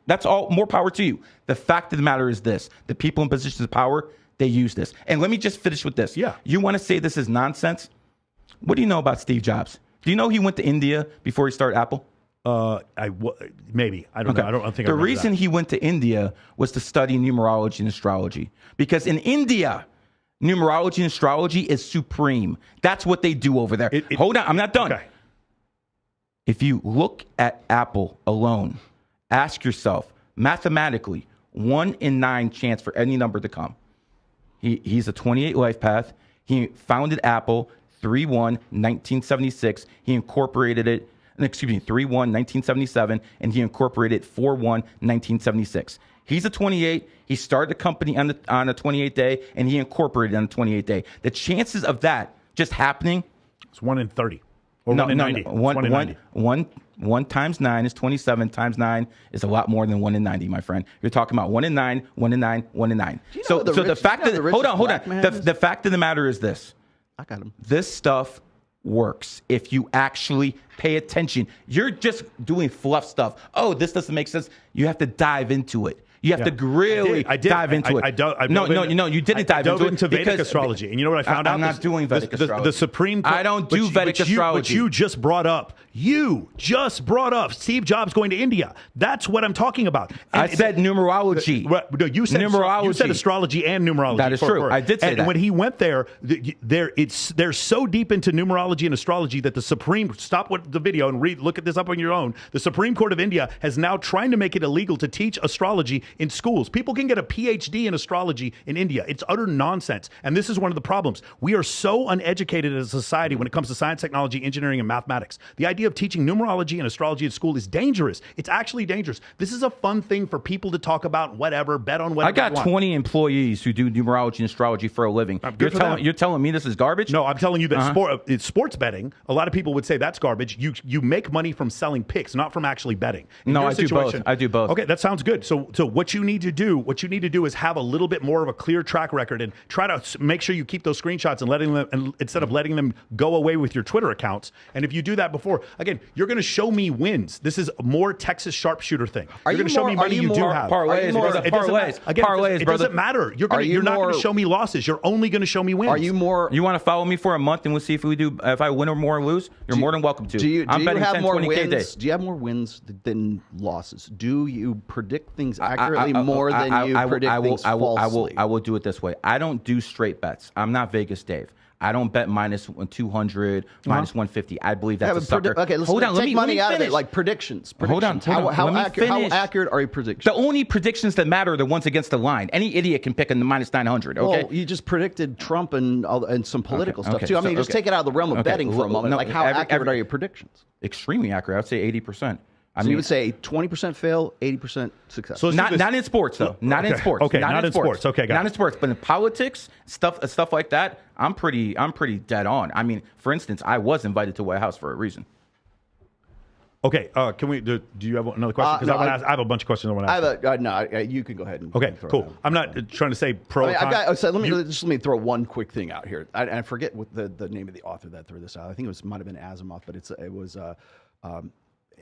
that's all. More power to you. The fact of the matter is this. The people in positions of power, they use this. And let me just finish with this.
Yeah.
You want to say this is nonsense? What do you know about Steve Jobs? Do you know he went to India before he started Apple?
Maybe. I don't know. I don't think
the reason he went to India was to study numerology and astrology. Because in India, numerology and astrology is supreme. That's what they do over there. Hold on, I'm not done.
Okay.
If you look at Apple alone, ask yourself, mathematically, 1 in 9 chance for any number to come. He's a 28 life path. He founded Apple 3/1/1976. He incorporated it. 3/1/1977, and he incorporated 4/1/1976. He's a 28. He started the company on a 28th day, and he incorporated on the 28th day. The chances of that just happening...
It's 1 in 30. Or 1 in 90.
1 times 9 is 27. Times 9 is a lot more than 1 in 90, my friend. You're talking about 1 in 9, 1 in 9, 1 in 9. So the fact that... Hold on. The fact of the matter is this.
I got him.
This stuff works if you actually pay attention. You're just doing fluff stuff. Oh, this doesn't make sense. You have to dive into it. You have to really dive into it. No, you didn't dive
into Vedic astrology. And you know what I found out?
I'm not doing Vedic astrology.
The Supreme Court.
I don't do Vedic astrology.
But you just brought up Steve Jobs going to India. That's what I'm talking about. And
I said numerology.
No, you said
numerology.
You said astrology and numerology.
That is true. I did say that.
And when he went there, they're so deep into numerology and astrology that the Supreme... Stop the video and look at this up on your own. The Supreme Court of India has now trying to make it illegal to teach astrology in schools. People can get a PhD in astrology in India. It's utter nonsense. And this is one of the problems. We are so uneducated as a society when it comes to science, technology, engineering, and mathematics. The idea of teaching numerology and astrology at school is dangerous. It's actually dangerous. This is a fun thing for people to talk about, whatever, bet on whatever.
I got 20 employees who do numerology and astrology for a living. You're telling me this is garbage?
No, I'm telling you that sports betting, a lot of people would say that's garbage. You make money from selling picks, not from actually betting.
No, I do both. I do both.
Okay, that sounds good. So what you need to do is have a little bit more of a clear track record and try to make sure you keep those screenshots and instead of letting them go away with your Twitter accounts. And if you do that before, again, you're going to show me wins. This is a more Texas sharpshooter thing. You're going to show me money you do have.
Parlays,
it doesn't matter. You're not going to show me losses. You're only going to show me wins.
Are you more?
You want to follow me for a month and we'll see if I win or more or lose? You're more than welcome to.
Do you
I'm betting
have
10,
more
20K
wins?
days.
Do you have more wins than losses? Do you predict things accurately? accurately more than you predict things falsely.
I will do it this way. I don't do straight bets. I'm not Vegas Dave. I don't bet minus 200, minus 150. I believe that's a sucker.
Okay, let's take money out of it, like predictions.
Hold on.
How accurate are your predictions?
The only predictions that matter are the ones against the line. Any idiot can pick in the minus 900, okay?
Well, you just predicted Trump and some political stuff, too. I mean, just take it out of the realm of betting for a moment. Like, how accurate are your predictions?
Extremely accurate. I would say 80%.
So you would say 20% fail, 80% success.
So not in sports though. Not in sports.
Okay, not in sports. Okay, got it.
Not in sports, but in politics, stuff like that, I'm pretty dead on. I mean, for instance, I was invited to White House for a reason.
Okay, can we? Do you have another question? Because I have a bunch of questions I want to ask.
You can go ahead.
Okay, cool. I'm not trying to say pro.
Let me throw one quick thing out here. I forget what the name of the author that threw this out. I think it might have been Asimov, but it was.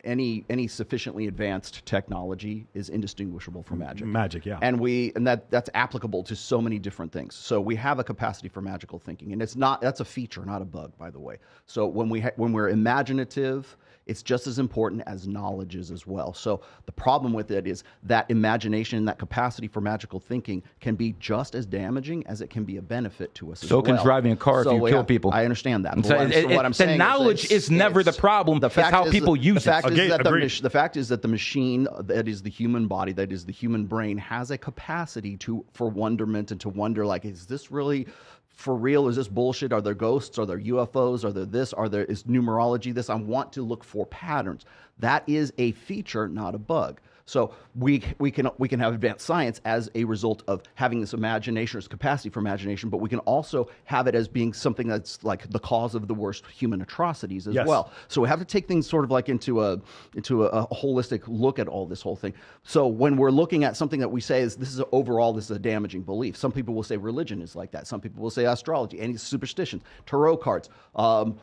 Any sufficiently advanced technology is indistinguishable from magic.
Magic, yeah.
And that's applicable to so many different things. So we have a capacity for magical thinking, and that's a feature, not a bug, by the way. So when we're imaginative, it's just as important as knowledge is as well. So the problem with it is that imagination, that capacity for magical thinking can be just as damaging as it can be a benefit to us as well.
So can driving a car if you kill people.
I understand that.
What I'm saying knowledge is never the problem. It's how people use it.
The fact is that the machine, that is the human body, that is the human brain, has a capacity for wonderment and to wonder, like, is this really for real? Is this bullshit? Are there ghosts? Are there UFOs? Are there this? Is numerology this? I want to look for patterns. That is a feature, not a bug. So we can have advanced science as a result of having this imagination, this capacity for imagination, but we can also have it as being something that's like the cause of the worst human atrocities as well. So we have to take things sort of like into a holistic look at all this whole thing. So when we're looking at something that we say this is a damaging belief. Some people will say religion is like that. Some people will say astrology, any superstitions, tarot cards,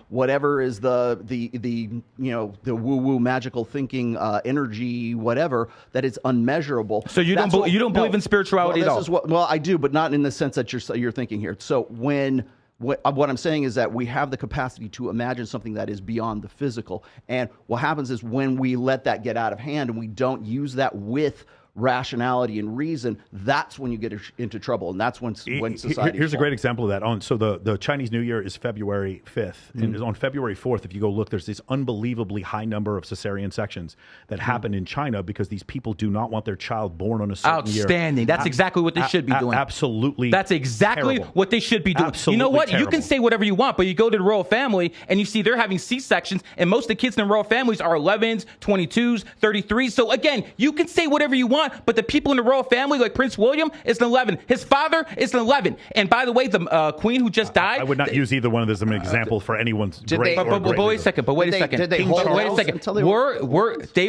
whatever is the woo-woo magical thinking energy, whatever. That it's unmeasurable.
So you don't believe in spirituality at all?
Well, I do, but not in the sense that you're thinking here. So what I'm saying is that we have the capacity to imagine something that is beyond the physical. And what happens is when we let that get out of hand and we don't use that with rationality and reason, that's when you get into trouble, and that's when society.
Here's a great example of that. So the Chinese New Year is February 5th, and on February 4th, if you go look, there's this unbelievably high number of cesarean sections that happen in China because these people do not want their child born on a certain year.
Outstanding. That's exactly what they should be doing.
Absolutely.
That's exactly
terrible.
what they should be doing.
Absolutely
you know what?
terrible.
You can say whatever you want, but you go to the royal family and you see they're having C-sections, and most of the kids in the royal families are 11s, 22s, 33s. So again, you can say whatever you want, but the people in the royal family, like Prince William, is an 11. His father is an 11. And by the way, the queen who just died.
I would not use either one of those as an example for anyone's great.
But wait a second. Wait a second. They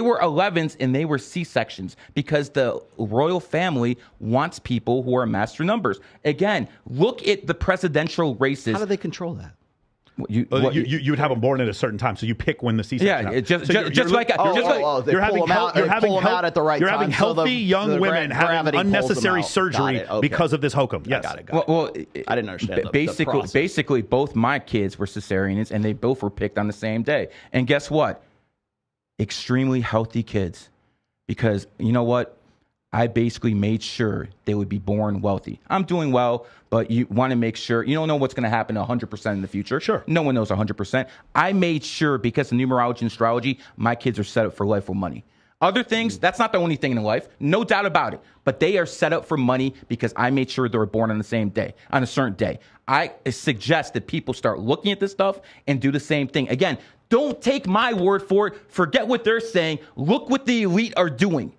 were 11s and they were C-sections because the royal family wants people who are master numbers. Again, look at the presidential races.
How do they control that?
You would have them born at a certain time, so you pick when the C-section happens.
You're having
healthy young women having unnecessary surgery because of this hokum. Yes.
Got it. Well, I didn't understand.
Basically, both my kids were cesareans, and they both were picked on the same day. And guess what? Extremely healthy kids, because you know what? I basically made sure they would be born wealthy. I'm doing well, but you want to make sure. You don't know what's going to happen 100% in the future.
Sure.
No one knows 100%. I made sure, because of numerology and astrology, my kids are set up for life with money. Other things, that's not the only thing in life. No doubt about it. But they are set up for money because I made sure they were born on the same day, on a certain day. I suggest that people start looking at this stuff and do the same thing. Again, don't take my word for it. Forget what they're saying. Look what the elite are doing.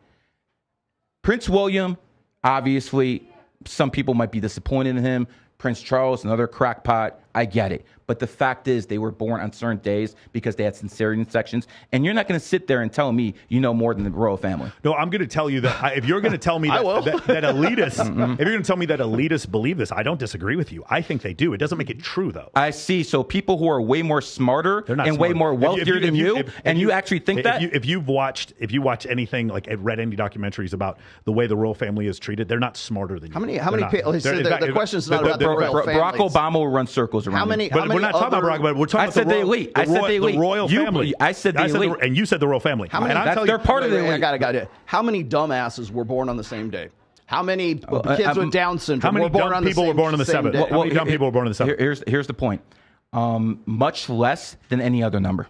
Prince William, obviously, some people might be disappointed in him. Prince Charles, another crackpot. I get it. But the fact is they were born on certain days because they had cesarean sections. And you're not going to sit there and tell me you know more than the royal family.
No, I'm going to tell you that if you're going to tell me that elitists, if you're going to tell me that elitists believe this, I don't disagree with you. I think they do. It doesn't make it true, though.
I see. So people who are way more smarter and way more wealthier than you, and you actually think that?
If you watch anything, like read any documentaries about the way the royal family is treated, they're not smarter than you.
How many people? The question is not about the royal family.
Barack Obama will run circles goes around.
But we're not talking about Barack Obama. We're talking about
the elite. I said the elite.
The royal family.
I said the elite.
And you said the royal family.
They're part of the elite.
I got it. How many dumbasses were born on the same day? How many kids with Down syndrome were born on the same day?
How many dumb people were born on the 7th?
Here's the point. Much less than any other number.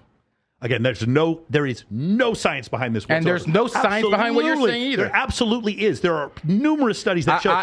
Again, there is no science behind this whatsoever.
And there's no science behind what you're saying either.
There absolutely is. There are numerous studies that show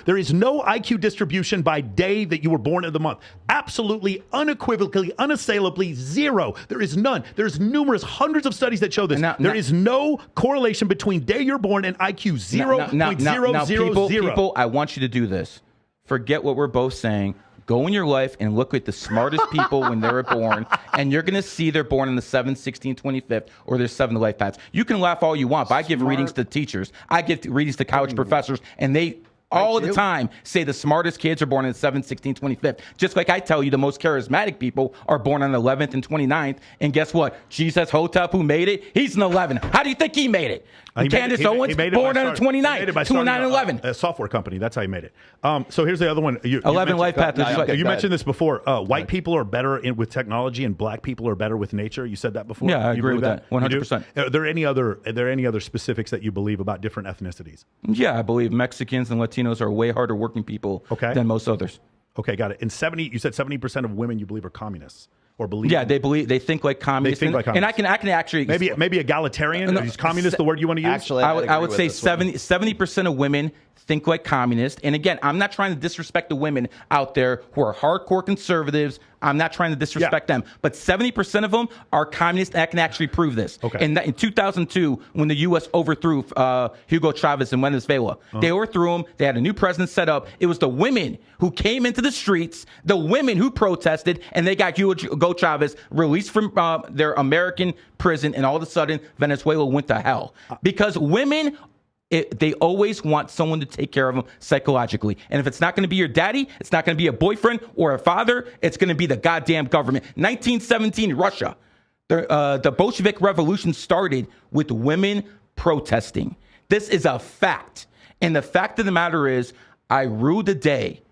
there is no IQ distribution by day that you were born in the month. Absolutely, unequivocally, unassailably, zero. There is none. There's numerous hundreds of studies that show this. There is no correlation between day you're born and IQ. 0.000.
People, I want you to do this. Forget what we're both saying. Go in your life and look at the smartest people when they were born, and you're going to see they're born in the 7th, 16th, 25th, or their 7th life paths. You can laugh all you want, but I give readings to teachers. I give readings to college professors, and they all the time say the smartest kids are born in the 7th, 16th, 25th. Just like I tell you, the most charismatic people are born on the 11th and 29th. And guess what? Jesus Hotep, who made it, he's an 11. How do you think he made it? Candace Owens, born on the 29th, 2911.
A software company. That's how he made it. So here's the other one.
11 life path.
You mentioned this before. White people are better with technology, and black people are better with nature. You said that before.
Yeah, I agree with that. 100%.
Are there any other specifics that you believe about different ethnicities?
Yeah, I believe Mexicans and Latinos are way harder working people than most others.
Okay, got it. And you said 70% of women you believe are communists. Or believe.
Yeah, they think like communists. And I can actually
maybe egalitarian. Is communist the word you want to use?
Actually,
I would say 70% of women think like communists. And again, I'm not trying to disrespect the women out there who are hardcore conservatives. I'm not trying to disrespect them. But 70% of them are communists. I can actually prove this.
Okay.
In 2002, when the U.S. overthrew Hugo Chavez in Venezuela, they overthrew him. They had a new president set up. It was the women who came into the streets, the women who protested, and they got Hugo Chavez released from their American prison, and all of a sudden, Venezuela went to hell. Because women... they always want someone to take care of them psychologically. And if it's not going to be your daddy, it's not going to be a boyfriend or a father, it's going to be the goddamn government. 1917, Russia. The Bolshevik Revolution started with women protesting. This is a fact. And the fact of the matter is, I rue the day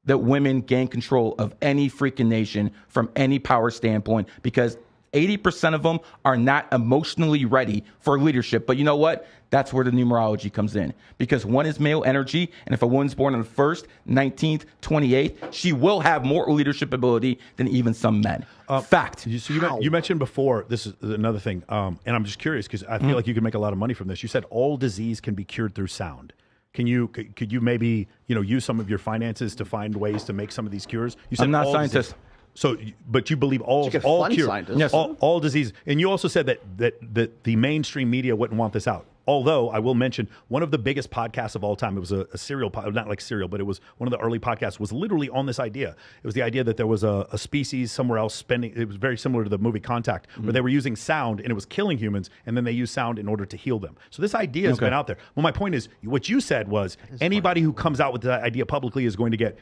that women gain control of any freaking nation from any power standpoint, because 80% of them are not emotionally ready for leadership. But you know what? That's where the numerology comes in. Because one is male energy, and if a woman's born on the 1st, 19th, 28th, she will have more leadership ability than even some men. Fact.
So you mentioned before, this is another thing, and I'm just curious because I feel like you can make a lot of money from this. You said all disease can be cured through sound. Could you maybe use some of your finances to find ways to make some of these cures? You said
I'm not a scientist.
So, but you believe all cure,
yes.
all disease, and you also said that the mainstream media wouldn't want this out. Although I will mention one of the biggest podcasts of all time. It was a serial, not like serial, but it was one of the early podcasts. Was literally on this idea. It was the idea that there was a species somewhere else spending. It was very similar to the movie Contact, where they were using sound and it was killing humans, and then they used sound in order to heal them. So this idea has been out there. Well, my point is, what you said was anybody who comes out with that idea publicly is going to get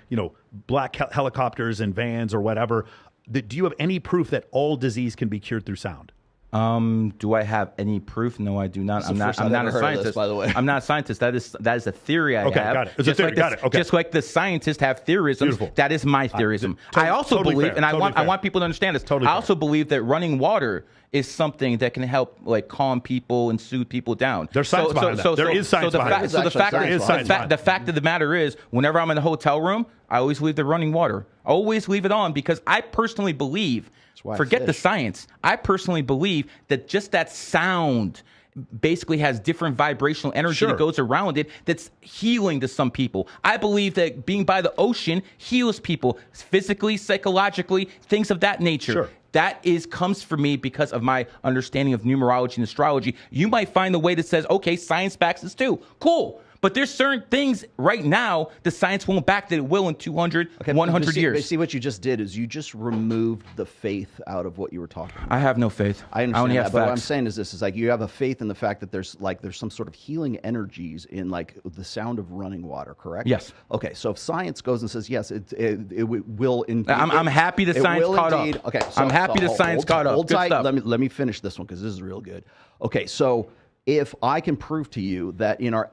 black helicopters and vans or whatever. Do you have any proof that all disease can be cured through sound?
Do I have any proof? No, I do not. I'm not a scientist.
By the way,
I'm not a scientist. That is a theory I have.
Got it. It's a theory. Got it. Okay.
Just like the scientists have theorisms.
Beautiful.
That is my theorism. I also believe,
fair.
and I want people to understand this. I also believe that running water is something that can help calm people and soothe people down.
There's science behind that. There is science behind it.
So the fact of the matter is, whenever I'm in a hotel room, I always leave the running water. I always leave it on because I personally believe, forget the science, I personally believe that just that sound basically has different vibrational energy that goes around it that's healing to some people. I believe that being by the ocean heals people physically, psychologically, things of that nature.
Sure.
That comes for me because of my understanding of numerology and astrology. You might find a way that says, okay, science backs this too. Cool. But there's certain things right now the science won't back that it will in 200, 100 years.
See, what you just did is you just removed the faith out of what you were talking about.
I have no faith.
I understand
only
that,
have
but
facts.
what I'm saying is this, is you have a faith in the fact that there's some sort of healing energies in the sound of running water, correct?
Yes.
Okay, so if science goes and says, yes, it will indeed.
I'm happy the science caught up.
Okay,
I'm happy the science caught up.
Hold tight. Let me finish this one because this is real good. Okay, so if I can prove to you that in our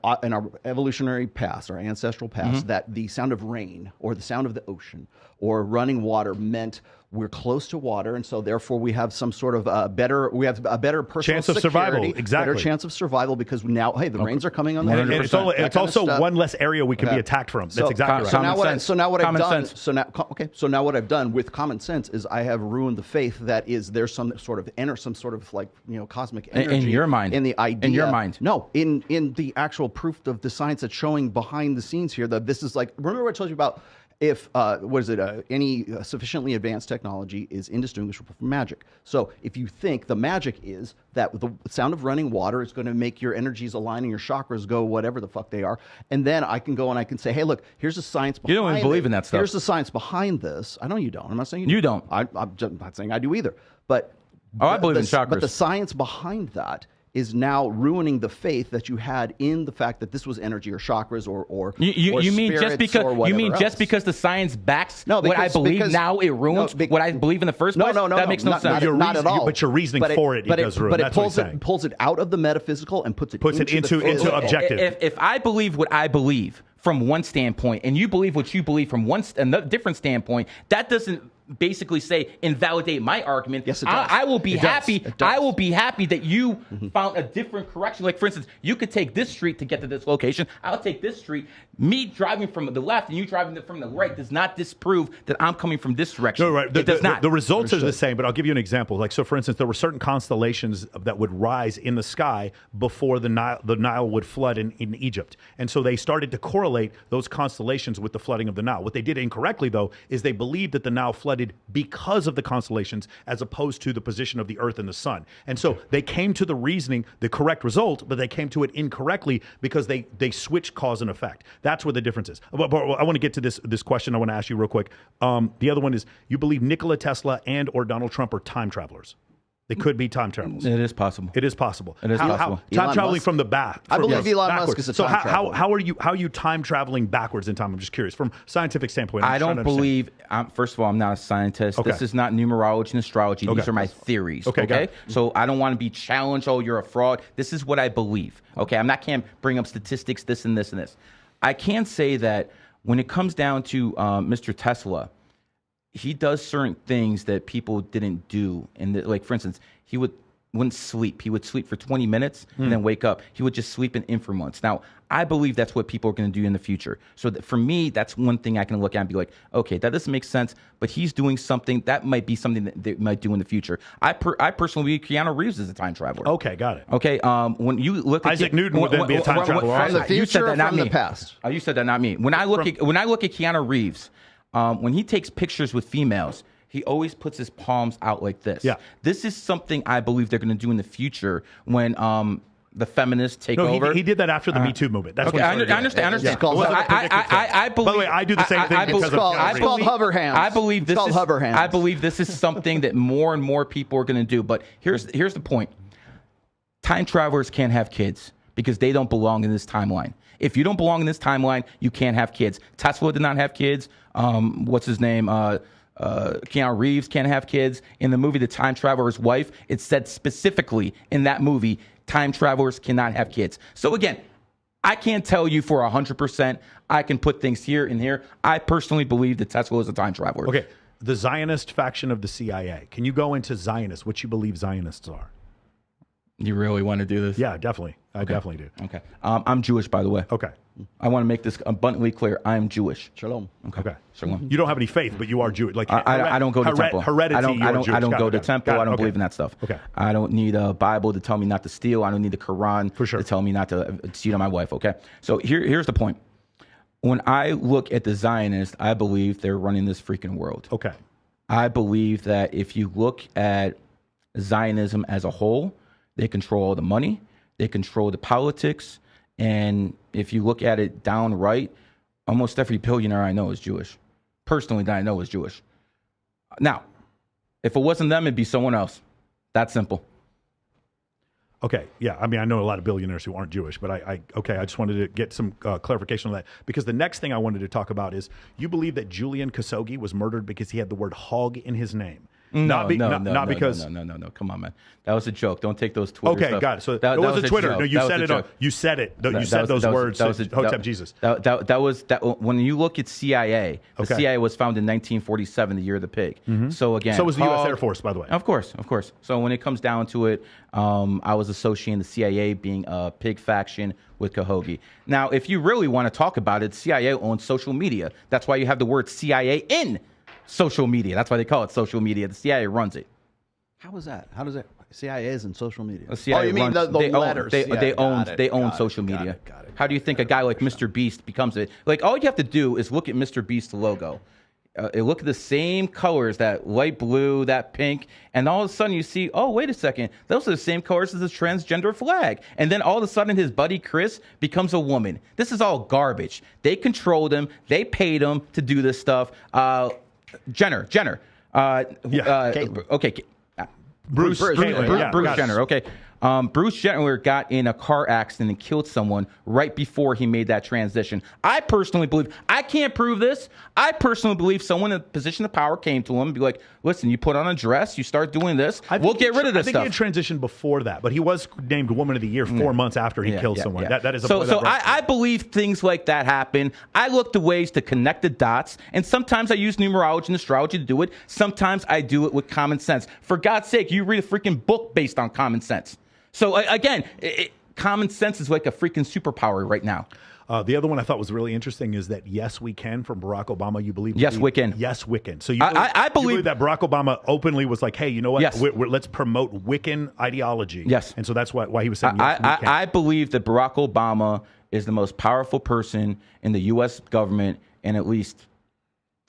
evolutionary past, our ancestral past, that the sound of rain or the sound of the ocean or running water meant we're close to water, and so therefore we have some sort of a better personal
chance of
security,
survival. Exactly,
better chance of survival because now, hey, the rains are coming on the
and it's also one less area we can be attacked from. That's exactly right.
So now what I've done with common sense is I have ruined the faith that there's some sort of like cosmic energy
in your mind,
in the idea.
In your mind,
no, in the actual proof of the science that's showing behind the scenes here that this is like. Remember what I told you about. If any sufficiently advanced technology is indistinguishable from magic. So if you think the magic is that the sound of running water is going to make your energies align and your chakras go whatever the fuck they are, and then I can go and I can say, hey, look, here's the science behind it.
You don't even believe in that stuff.
Here's the science behind this. I know you don't. I'm not saying
you don't.
I'm not saying I do either. But
I believe in chakras.
But the science behind that is now ruining the faith that you had in the fact that this was energy or chakras or
you mean just because
just
because the science backs what I believe now it ruins what I believe in the first place? That makes no sense.
Not at all.
But your reasoning for it does ruin.
But it pulls it out of the metaphysical and puts it
into objective.
If I believe what I believe from one standpoint and you believe what you believe from a different standpoint, that doesn't basically say invalidate my argument.
Yes, it does.
I will be happy. I will be happy that you found a different correction. Like for instance, you could take this street to get to this location. I'll take this street. Me driving from the left and you driving from the right does not disprove that I'm coming from this direction.
No, right.
It does not.
The results are the same, but I'll give you an example. Like so, for instance, there were certain constellations that would rise in the sky before the Nile would flood in Egypt, and so they started to correlate those constellations with the flooding of the Nile. What they did incorrectly, though, is they believed that the Nile flooded because of the constellations as opposed to the position of the earth and the sun. And so they came to the reasoning, the correct result, but they came to it incorrectly because they switched cause and effect. That's where the difference is. But I want to get to this question I want to ask you real quick. The other one is, you believe Nikola Tesla and or Donald Trump are time travelers? They could be time travelers.
It is possible.
It is possible.
It is possible.
Time traveling from the back.
I believe Elon Musk is a time traveler.
How are you time traveling backwards in time? I'm just curious from a scientific standpoint.
I don't believe. First of all, I'm not a scientist.
Okay.
This is not numerology and astrology. These are my theories. Okay. So I don't want to be challenged. Oh, you're a fraud. This is what I believe. Okay. Can't bring up statistics. This and this and this. I can say that when it comes down to Mr. Tesla, he does certain things that people didn't do. And like, for instance, he wouldn't sleep. He would sleep for 20 minutes and then wake up. He would just sleep in for months. Now, I believe that's what people are going to do in the future. So for me, that's one thing I can look at and be like, okay, that doesn't make sense, but he's doing something that might be something that they might do in the future. I personally believe Keanu Reeves is a time traveler.
Okay, got it.
Okay, when you look at
Isaac Newton would then be a time traveler.
From the future or from the past?
You said that, not me. When I look at Keanu Reeves, when he takes pictures with females, he always puts his palms out like this.
Yeah.
This is something I believe they're going to do in the future when the feminists take over.
He did that after the Me Too movement. That's what
I understand.
Yeah.
I believe.
By the way, I do the same thing.
It's called hover hands.
I believe this is
hover hands.
I believe this is something that more and more people are going to do. But here's the point: time travelers can't have kids because they don't belong in this timeline. If you don't belong in this timeline, you can't have kids. Tesla did not have kids. What's his name? Keanu Reeves can't have kids. In the movie The Time Traveler's Wife, it said specifically in that movie, time travelers cannot have kids. So again, I can't tell you for 100%. I can put things here and here. I personally believe that Tesla is a time traveler.
Okay, the Zionist faction of the CIA. Can you go into Zionists, what you believe Zionists are?
You really want to do this?
Yeah, definitely. I definitely do.
Okay. I'm Jewish, by the way.
Okay.
I want to make this abundantly clear. I am Jewish.
Shalom.
Okay.
Shalom.
You don't have any faith, but you are Jewish. Like
I don't go to temple.
Heredity.
I don't go to temple. I don't believe in that stuff.
Okay.
I don't need a Bible to tell me not to steal. I don't need the Quran
to
tell me not to cheat on my wife. Okay. So here's the point. When I look at the Zionists, I believe they're running this freaking world.
Okay.
I believe that if you look at Zionism as a whole, they control all the money, they control the politics, and if you look at it downright, almost every billionaire I know is Jewish. Personally, that I know is Jewish. Now, if it wasn't them, it'd be someone else. That simple.
Okay, yeah. I mean, I know a lot of billionaires who aren't Jewish, but I just wanted to get some clarification on that, because the next thing I wanted to talk about is, you believe that Julian Khashoggi was murdered because he had the word hog in his name. Not because.
No. Come on, man. That was a joke. Don't take those Twitter stuff.
Got it. So that was a Twitter. No, you said it. You said it. You said those words. Hotep Jesus.
That was when you look at CIA. The CIA was founded in 1947, the year of the pig. So again,
so was the U.S. Air Force, by the way.
Of course. So when it comes down to it, I was associating the CIA being a pig faction with Khashoggi. Now, if you really want to talk about it, CIA owns social media. That's why you have the word CIA in social media. That's why they call it social media. The CIA runs it.
How is that? How does it? CIA is in social media.
CIA
you mean the letters?
They own social media.
Got it.
How do you think a guy like Mr. Beast becomes it? Like, all you have to do is look at Mr. Beast's logo. Look at the same colors, that light blue, that pink, and all of a sudden you see, oh, wait a second, those are the same colors as the transgender flag. And then all of a sudden his buddy Chris becomes a woman. This is all garbage. They controlled him. They paid him to do this stuff. Jenner. Okay. Bruce Jenner. Okay. Bruce Jenner got in a car accident and killed someone right before he made that transition. I personally believe, I can't prove this. I personally believe someone in a position of power came to him and be like, listen, you put on a dress, you start doing this, we'll get rid of this stuff.
I think he had transitioned before that, but he was named Woman of the Year 4 months after he killed someone. That is a
So I believe things like that happen. I look to ways to connect the dots, and sometimes I use numerology and astrology to do it. Sometimes I do it with common sense. For God's sake, you read a freaking book based on common sense. So again, common sense is like a freaking superpower right now.
The other one I thought was really interesting is that Yes We Can from Barack Obama. You believe?
Yes, Wiccan.
Yes, Wiccan. So
I believe
that Barack Obama openly was like, hey, you know what?
Yes.
Let's promote Wiccan ideology.
Yes.
And so that's why he was saying yes, we can.
I believe that Barack Obama is the most powerful person in the U.S. government in at least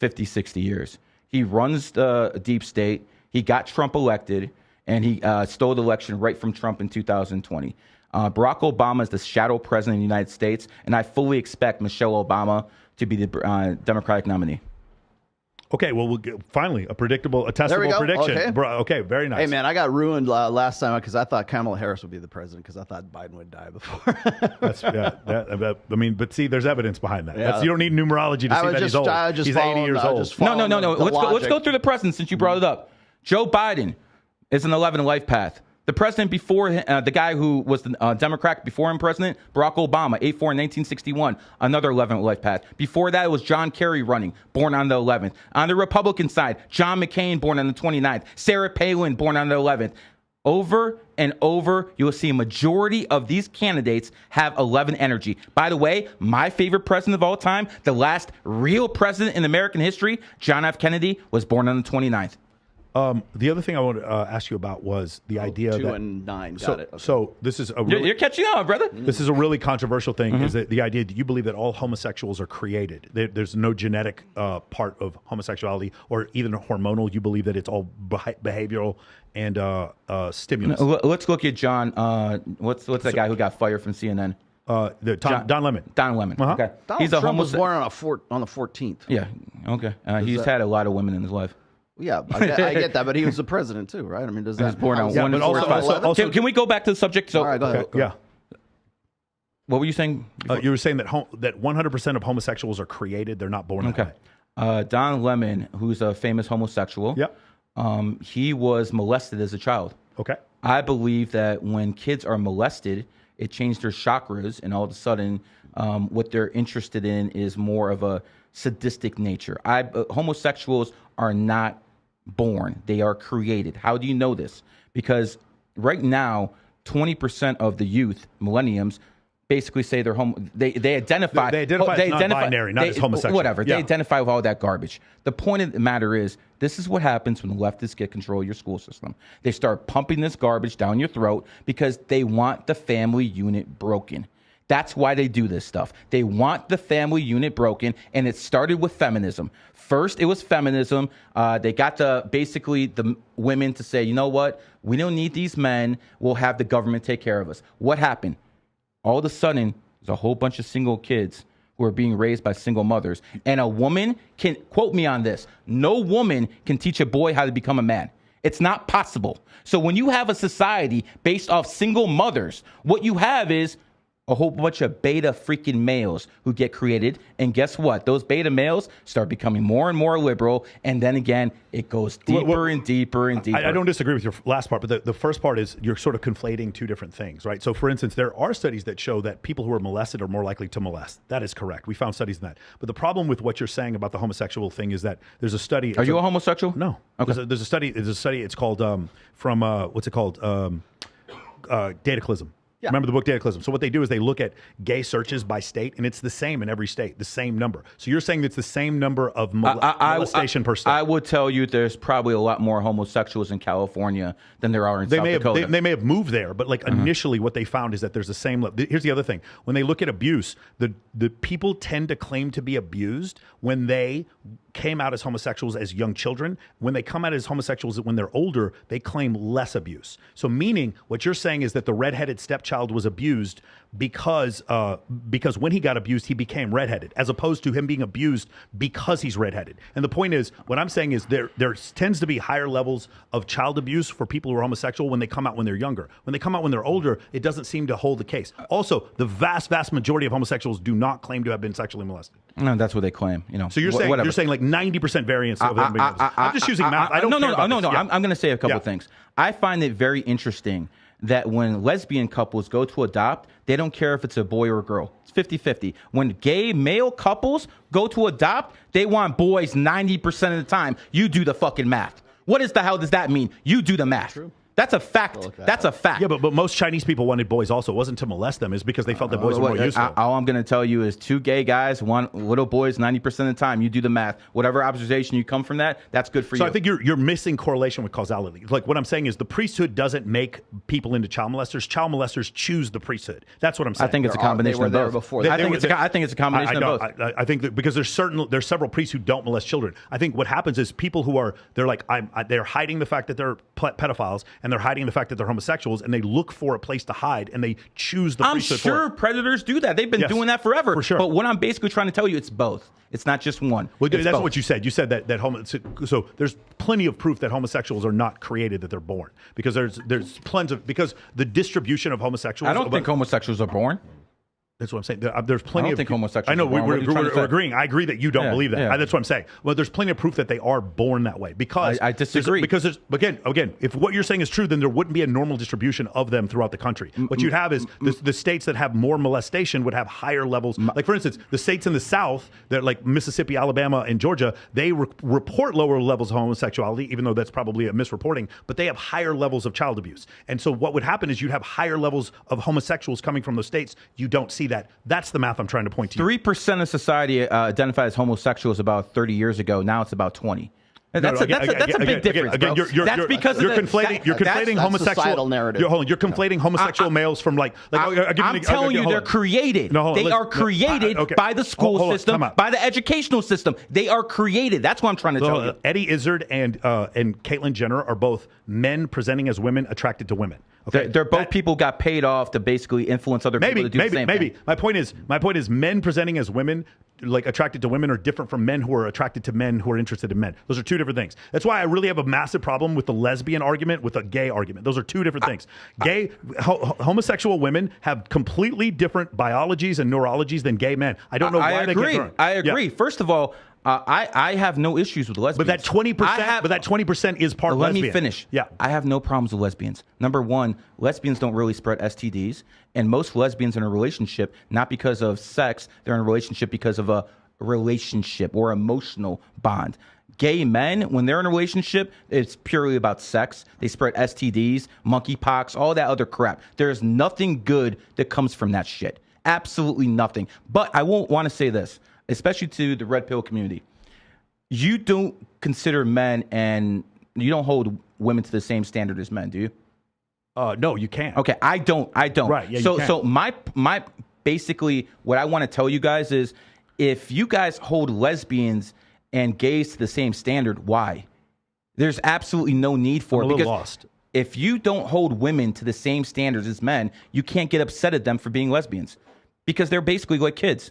50, 60 years. He runs the deep state. He got Trump elected. And he stole the election right from Trump in 2020. Barack Obama is the shadow president of the United States, and I fully expect Michelle Obama to be the Democratic nominee.
Okay, well, finally, a testable prediction. Okay, very nice.
Hey, man, I got ruined last time because I thought Kamala Harris would be the president because I thought Biden would die before.
But see, there's evidence behind that. You don't need numerology to see that he's old. He's 80 years old.
No. Let's go through the president since you brought it up. Joe Biden is an 11 life path. The president before the guy who was the Democrat before him president, Barack Obama, 8-4 in 1961, another 11th life path. Before that, it was John Kerry running, born on the 11th. On the Republican side, John McCain, born on the 29th. Sarah Palin, born on the 11th. Over and over, you will see a majority of these candidates have 11 energy. By the way, my favorite president of all time, the last real president in American history, John F. Kennedy, was born on the 29th.
The other thing I wanted to ask you about was the idea
2
that
and 9.
So,
Got it. Okay.
So this is a really,
you're catching on, brother.
This is a really controversial thing. Is that the idea that you believe that all homosexuals are created? There's no genetic part of homosexuality or even hormonal. You believe that it's all behavioral and stimulus.
Let's look at John. What's that guy who got fired from CNN?
Don Lemon.
Don Lemon. Okay.
Donald Trump was born on the 14th.
Yeah. Okay. He's had a lot of women in his life.
Yeah, I get that, but he was the president too, right? I mean, does that?
He was born on 1
but
4
also,
Can we go back to the subject? So,
all right, go ahead.
Yeah.
What were you saying?
You were saying that 100% of homosexuals are created; they're not born that way.
Don Lemon, who's a famous homosexual.
Yep.
He was molested as a child.
Okay.
I believe that when kids are molested, it changed their chakras, and all of a sudden, what they're interested in is more of a sadistic nature. Homosexuals are not born; they are created. How do you know this? Because right now, 20% of the youth, millenniums, basically say they're they identify.
They identify as non-binary, not as homosexual.
Whatever. Yeah. They identify with all that garbage. The point of the matter is, this is what happens when the leftists get control of your school system. They start pumping this garbage down your throat because they want the family unit broken. That's why they do this stuff. They want the family unit broken, and it started with feminism. First, it was feminism. They got basically the women to say, you know what? We don't need these men. We'll have the government take care of us. What happened? All of a sudden, there's a whole bunch of single kids who are being raised by single mothers. And a woman can, quote me on this, no woman can teach a boy how to become a man. It's not possible. So when you have a society based off single mothers, what you have is a whole bunch of beta freaking males who get created. And guess what? Those beta males start becoming more and more liberal. And then again, it goes deeper and deeper and deeper.
I don't disagree with your last part, but the first part is you're sort of conflating two different things, right? So, for instance, there are studies that show that people who are molested are more likely to molest. That is correct. We found studies in that. But the problem with what you're saying about the homosexual thing is that there's a study.
Are you a homosexual?
No.
Okay.
There's a study. It's called what's it called? Dataclysm. Yeah. Remember the book Dataclysm? So what they do is they look at gay searches by state, and it's the same in every state, the same number. So you're saying it's the same number of molestation per state?
I would tell you there's probably a lot more homosexuals in California than there are in South Dakota.
They may have moved there, but like initially what they found is that there's the same level. Here's the other thing. When they look at abuse, the people tend to claim to be abused when they came out as homosexuals as young children. When they come out as homosexuals when they're older, they claim less abuse. So meaning what you're saying is that the redheaded stepchild was abused because when he got abused, he became redheaded, as opposed to him being abused because he's redheaded. And the point is, what I'm saying is there tends to be higher levels of child abuse for people who are homosexual when they come out when they're younger. When they come out when they're older, it doesn't seem to hold the case. Also, the vast majority of homosexuals do not claim to have been sexually molested.
No, that's what they claim.
So you're saying like 90% variance of them being molested. I'm just using math. I don't care about this.
I'm going to say a couple things. I find it very interesting that when lesbian couples go to adopt, they don't care if it's a boy or a girl. It's 50-50. When gay male couples go to adopt, they want boys 90% of the time. You do the fucking math. What the hell does that mean? You do the math. True. That's a fact. That's a fact.
Yeah, but most Chinese people wanted boys also. It wasn't to molest them. It's because they felt that boys were more useful.
All I'm going to tell you is two gay guys want little boys 90% of the time. You do the math. Whatever observation you come from that's good for you.
So I think you're missing correlation with causality. Like what I'm saying is the priesthood doesn't make people into child molesters. Child molesters choose the priesthood. That's what I'm saying.
I think it's a combination of both. I think it's a combination of both.
I think that because there's several priests who don't molest children. I think what happens is people who they're hiding the fact that they're pedophiles, and they're hiding the fact that they're homosexuals, and they look for a place to hide, and they choose the priesthood.
I'm sure predators do that. They've been doing that forever.
For sure.
But what I'm basically trying to tell you, it's both. It's not just one.
Well, that's both. What you said. You said so there's plenty of proof that homosexuals are not created, that they're born, because there's plenty of, because the distribution of homosexuals.
I don't think homosexuals are born.
That's what I'm saying. There's plenty
I don't think homosexuals.
I know
we're
agreeing. I agree that you don't believe that.
Yeah.
That's what I'm saying. Well, there's plenty of proof that they are born that way. Because
I disagree.
Because there's again, if what you're saying is true, then there wouldn't be a normal distribution of them throughout the country. What you'd have is the states that have more molestation would have higher levels. Like for instance, the states in the South, that like Mississippi, Alabama, and Georgia, they report lower levels of homosexuality, even though that's probably a misreporting. But they have higher levels of child abuse. And so what would happen is you'd have higher levels of homosexuals coming from those states. You don't see that. That's the math I'm trying to point to.
3% of society identified as homosexuals about 30 years ago. Now it's about 20. That's a big difference, bro. That's because you're
conflating homosexual
narrative.
You're conflating homosexual males from
I'm telling you, they're created. They are created by the school system, by the educational system. They are created. That's what I'm trying to tell you.
Eddie Izzard and Caitlyn Jenner are both men presenting as women attracted to women.
Okay, they're both people got paid off to basically influence other people to do the same thing.
My point is men presenting as women, like attracted to women, are different from men who are attracted to men who are interested in men. Those are two different things. That's why I really have a massive problem with the lesbian argument with a gay argument. Those are two different things. Homosexual women have completely different biologies and neurologies than gay men. I don't know why they can't.
I agree. Yeah. First of all, I have no issues with lesbians.
But that 20%, is part lesbian.
Let me finish.
Yeah.
I have no problems with lesbians. Number one, lesbians don't really spread STDs. And most lesbians in a relationship, not because of sex, they're in a relationship because of a relationship or emotional bond. Gay men, when they're in a relationship, it's purely about sex. They spread STDs, monkeypox, all that other crap. There's nothing good that comes from that shit. Absolutely nothing. But I won't want to say this, especially to the red pill community. You don't consider men and you don't hold women to the same standard as men, do you?
No, you can't.
Okay, I don't.
Right, yeah, you can.
So my basically what I want to tell you guys is, if you guys hold lesbians and gays to the same standard, why? There's absolutely no need for it.
I'm a little lost.
If you don't hold women to the same standards as men, you can't get upset at them for being lesbians, because they're basically like kids.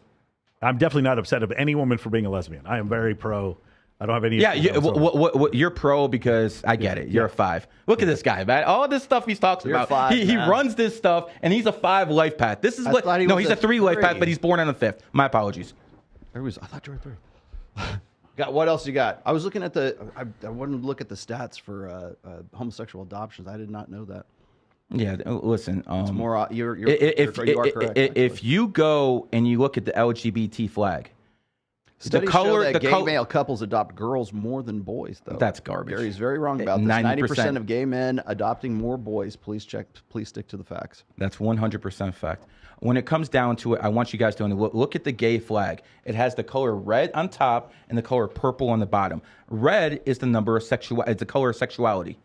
I'm definitely not upset of any woman for being a lesbian. I am very pro I don't have any.
Yeah, you're pro because I get it. You're a 5. Look at this guy, man. All this stuff he's talking about.
5,
he runs this stuff, and he's a 5 life path. This is what. No, he's a 3 life path, but he's born on the 5th. My apologies.
I thought you were 3. What else you got? I was looking at I wanted to look at the stats for homosexual adoptions. I did not know that.
Yeah, listen.
It's more. You are correct.
If you go and you look at the LGBT flag.
Studies show that gay male couples adopt girls more than boys, though.
That's garbage.
Gary's very wrong about this. 90% of gay men adopting more boys. Please stick to the facts.
That's 100% fact. When it comes down to it, I want you guys to look at the gay flag. It has the color red on top and the color purple on the bottom. Red is the number of it's the color of sexuality.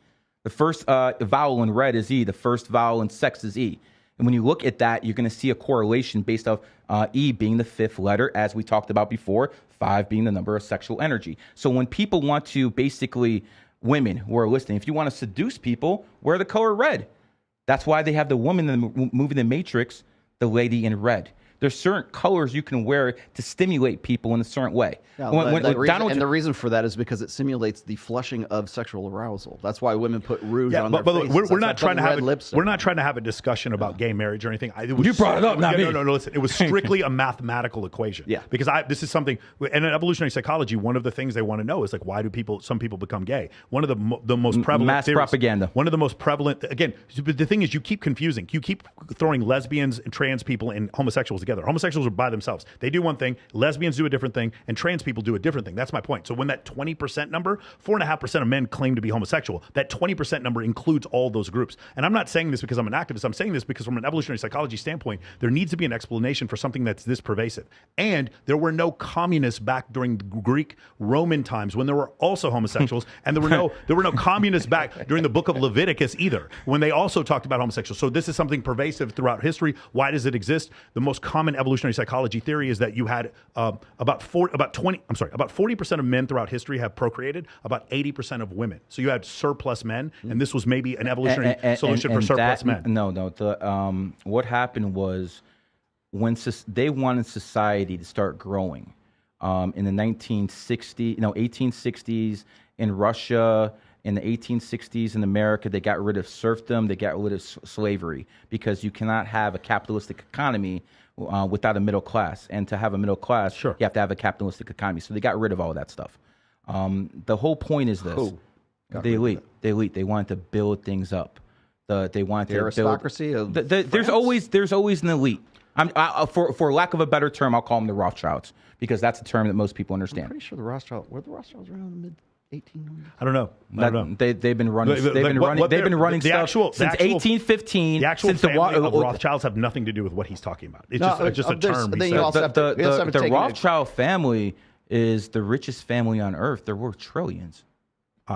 The first vowel in red is E. The first vowel in sex is E. And when you look at that, you're going to see a correlation based off E being the 5th letter, as we talked about before, 5 being the number of sexual energy. So when people want to basically, women who are listening, if you want to seduce people, wear the color red. That's why they have the woman in the movie The Matrix, the lady in red. There's certain colors you can wear to stimulate people in a certain way.
Yeah, the reason for that is because it simulates the flushing of sexual arousal. That's why women put rouge on their faces.
We're not trying to have a discussion about gay marriage or anything.
You brought it up, not me.
No, listen. It was strictly a mathematical equation.
Yeah.
Because this is something, and in evolutionary psychology, one of the things they want to know is like, why do some people become gay? One of the most prevalent
mass
theories,
propaganda.
One of the most prevalent. Again, the thing is, you keep confusing. You keep throwing lesbians and trans people and homosexuals together. Homosexuals are by themselves. They do one thing. Lesbians do a different thing, and trans people do a different thing. That's my point. So when that 20% number, 4.5% of men claim to be homosexual, that 20% number includes all those groups. And I'm not saying this because I'm an activist. I'm saying this because from an evolutionary psychology standpoint, there needs to be an explanation for something that's this pervasive. And there were no communists back during the Greek Roman times when there were also homosexuals, and there were no communists back during the book of Leviticus either, when they also talked about homosexuals. So this is something pervasive throughout history. Why does it exist? The most common evolutionary psychology theory is that you had about 40% of men throughout history have procreated, about 80% of women. So you had surplus men, and this was maybe an evolutionary solution for surplus men.
No. What happened was when they wanted society to start growing in the 1860s in Russia. In the 1860s in America, they got rid of serfdom, they got rid of slavery, because you cannot have a capitalistic economy without a middle class. And to have a middle class,
sure,
you have to have a capitalistic economy. So they got rid of all that stuff. The whole point is this. The elite, they wanted to build things up. They wanted
the aristocracy of
there's always an elite. For lack of a better term, I'll call them the Rothschilds, because that's a term that most people understand.
I'm pretty sure the Rothschilds around in the mid 1800s.
I don't know.
They've been running. They've been running stuff since 1815.
The actual family of Rothschilds have nothing to do with what he's talking about. It's just a term.
The Rothschild family is the richest family on earth. They're worth trillions.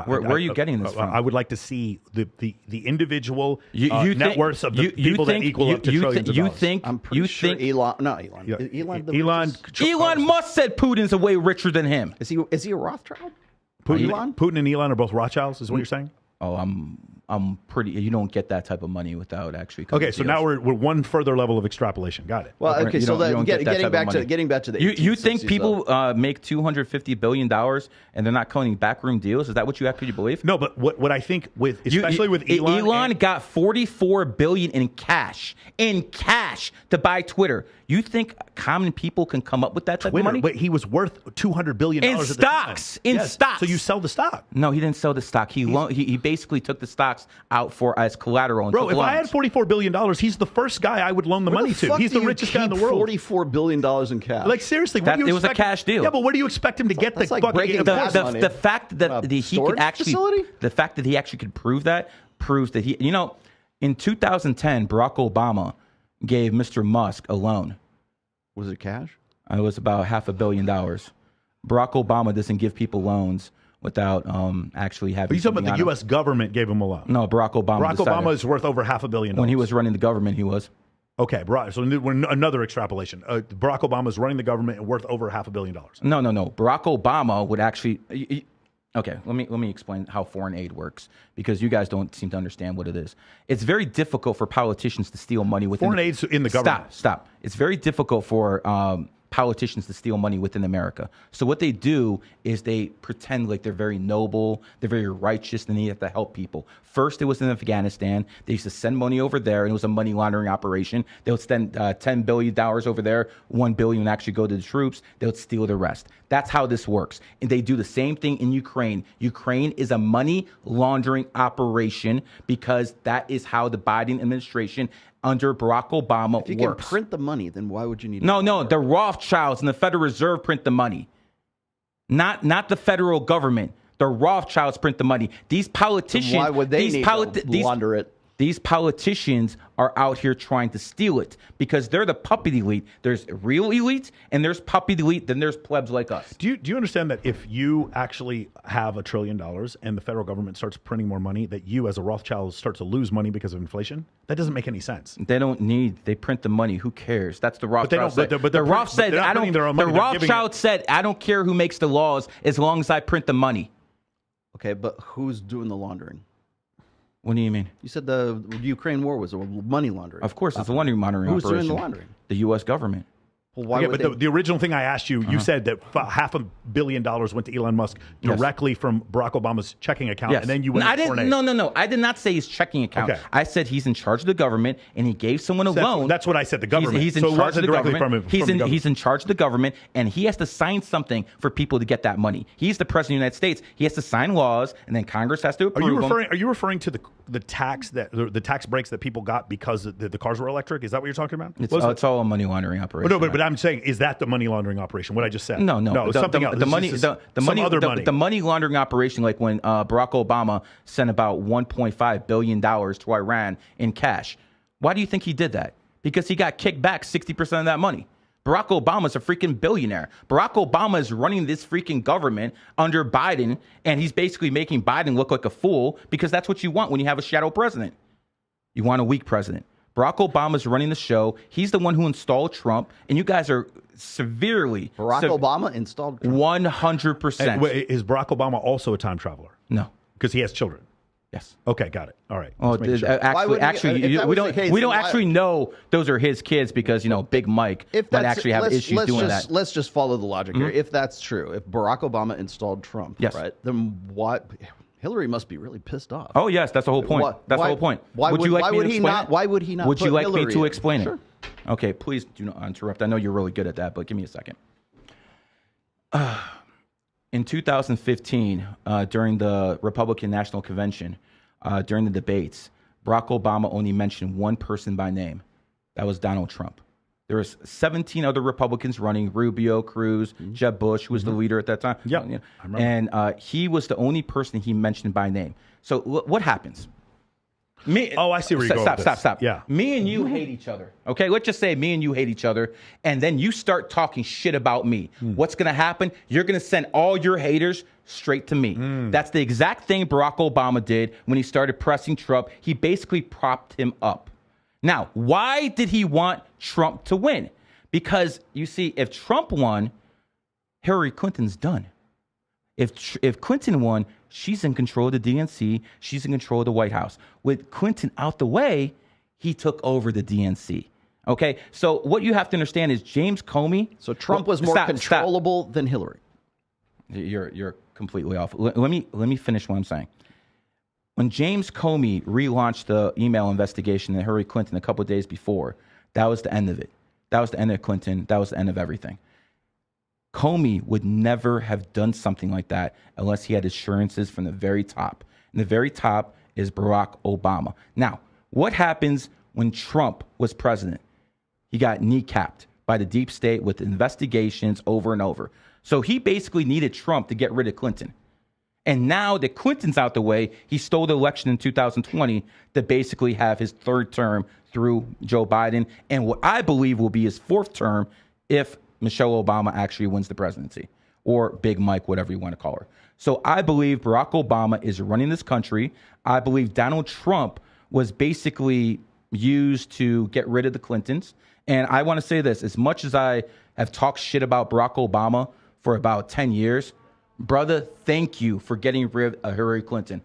Where are you getting this from?
I would like to see the individual net worths of the people that equal up to trillions of dollars.
I'm pretty sure Elon.
Elon Musk said Putin's way richer than him.
Is he a Rothschild?
Putin and Elon are both Rothschilds, is what you're saying?
Oh, I'm pretty. You don't get that type of money without actually.
Okay, so now we're one further level of extrapolation. Got it.
Well, okay. So getting back to the.
You think people make $250 billion and they're not counting backroom deals? Is that what you actually believe?
No, but what I think with especially with Elon,
Elon got $44 billion in cash to buy Twitter. You think common people can come up with that type of money?
But he was worth $200 billion
in stocks. In stocks.
So you sell the stock?
No, he didn't sell the stock. He basically took the stocks out as collateral.
Bro, if I had $44 billion, he's the first guy I would loan the money to. He's the richest guy in the world.
$44 billion in cash.
Like seriously, what do you expect?
It was a cash deal.
Yeah, but what do you expect him to get? The
fact that he actually could prove that proves that he. In 2010, Barack Obama gave Mr. Musk a loan.
Was it cash?
It was about $500 million. Barack Obama doesn't give people loans without actually having.
But you talking about the U.S. government gave him a loan?
No, Barack Obama.
Barack Obama is worth over $500 million.
When he was running the government, he was.
Okay, so another extrapolation. Barack Obama is running the government and worth over $500 million.
No. Barack Obama would actually. Okay, let me explain how foreign aid works, because you guys don't seem to understand what it is. It's very difficult for politicians to steal money within
foreign aid's in the government.
Stop. It's very difficult for politicians to steal money within America. So what they do is they pretend like they're very noble, they're very righteous, and they have to help people. First, it was in Afghanistan. They used to send money over there, and it was a money laundering operation. They would spend $10 billion over there, $1 billion would actually go to the troops. They would steal the rest. That's how this works. And they do the same thing in Ukraine. Ukraine is a money laundering operation because that is how the Biden administration under Barack Obama
if you
works.
can print the money, then why would you need?
No, the Rothschilds and the Federal Reserve print the money, not the federal government. The Rothschilds print the money. These politicians,
then why would they need to launder it?
These politicians are out here trying to steal it because they're the puppet elite. There's real elite and there's puppet elite. Then there's plebs like us.
Do you understand that if you actually have $1 trillion and the federal government starts printing more money, that you as a Rothschild start to lose money because of inflation? That doesn't make any sense.
They print the money. Who cares? That's the Rothschild.
The
Rothschild said, I don't care who makes the laws as long as I print the money.
Okay, but who's doing the laundering?
What do you mean?
You said the Ukraine war was a money laundering.
Of course, it's a money laundering operation.
Who's doing the laundering?
The U.S. government.
Well, why would
but the original thing I asked you, you said that $500 million went to Elon Musk directly from Barack Obama's checking account, and then you went.
No. I did not say his checking account.
Okay.
I said he's in charge of the government, and he gave someone a loan.
That's what I said. The government.
He's in charge of the government. He's in charge of the government, and he has to sign something for people to get that money. He's the president of the United States. He has to sign laws, and then Congress has to approve them.
Are you referring to the tax breaks that people got because the cars were electric? Is that what you're talking about?
It's all a money laundering operation.
But I'm saying, is that the money laundering operation? What I just said?
No.
Something else.
The money laundering operation, like when Barack Obama sent about $1.5 billion to Iran in cash. Why do you think he did that? Because he got kicked back 60% of that money. Barack Obama's a freaking billionaire. Barack Obama is running this freaking government under Biden, and he's basically making Biden look like a fool because that's what you want when you have a shadow president. You want a weak president. Barack Obama's running the show. He's the one who installed Trump, and you guys are severely...
Obama installed Trump?
100%.
Is Barack Obama also a time traveler?
No.
Because he has children?
Yes.
Okay, got it. All right.
Oh, actually, we don't actually know those are his kids because Big Mike might actually have issues doing that.
Let's just follow the logic here. If that's true, if Barack Obama installed Trump, right? Then what? Hillary must be really pissed off.
Oh yes, that's the whole point. That's the whole point.
Why would he not?
Would you like me to explain it?
Sure.
Okay, please do not interrupt. I know you're really good at that, but give me a second. In 2015, during the Republican National Convention, during the debates, Barack Obama only mentioned one person by name. That was Donald Trump. There was 17 other Republicans running: Rubio, Cruz, Jeb Bush, who was the leader at that time.
Yeah, I remember.
And he was the only person he mentioned by name. So what happens?
I see where you're going.
Stop. Yeah. Me and you hate each other. Okay, let's just say me and you hate each other, and then you start talking shit about me. What's going to happen? You're going to send all your haters straight to me. That's the exact thing Barack Obama did when he started pressing Trump. He basically propped him up. Now, why did he want Trump to win? Because, you see, if Trump won, Hillary Clinton's done. If Clinton won, she's in control of the DNC. She's in control of the White House. With Clinton out the way, he took over the DNC. Okay? So what you have to understand is James Comey...
So Trump was more controllable than Hillary.
You're completely off. Let me finish what I'm saying. When James Comey relaunched the email investigation of Hillary Clinton a couple of days before, that was the end of it. That was the end of Clinton. That was the end of everything. Comey would never have done something like that unless he had assurances from the very top. And the very top is Barack Obama. Now, what happens when Trump was president? He got kneecapped by the deep state with investigations over and over. So he basically needed Trump to get rid of Clinton. And now that Clinton's out the way, he stole the election in 2020 to basically have his third term through Joe Biden and what I believe will be his fourth term if Michelle Obama actually wins the presidency, or Big Mike, whatever you want to call her. So I believe Barack Obama is running this country. I believe Donald Trump was basically used to get rid of the Clintons. And I want to say this, as much as I have talked shit about Barack Obama for about 10 years, brother, thank you for getting rid of Hillary Clinton.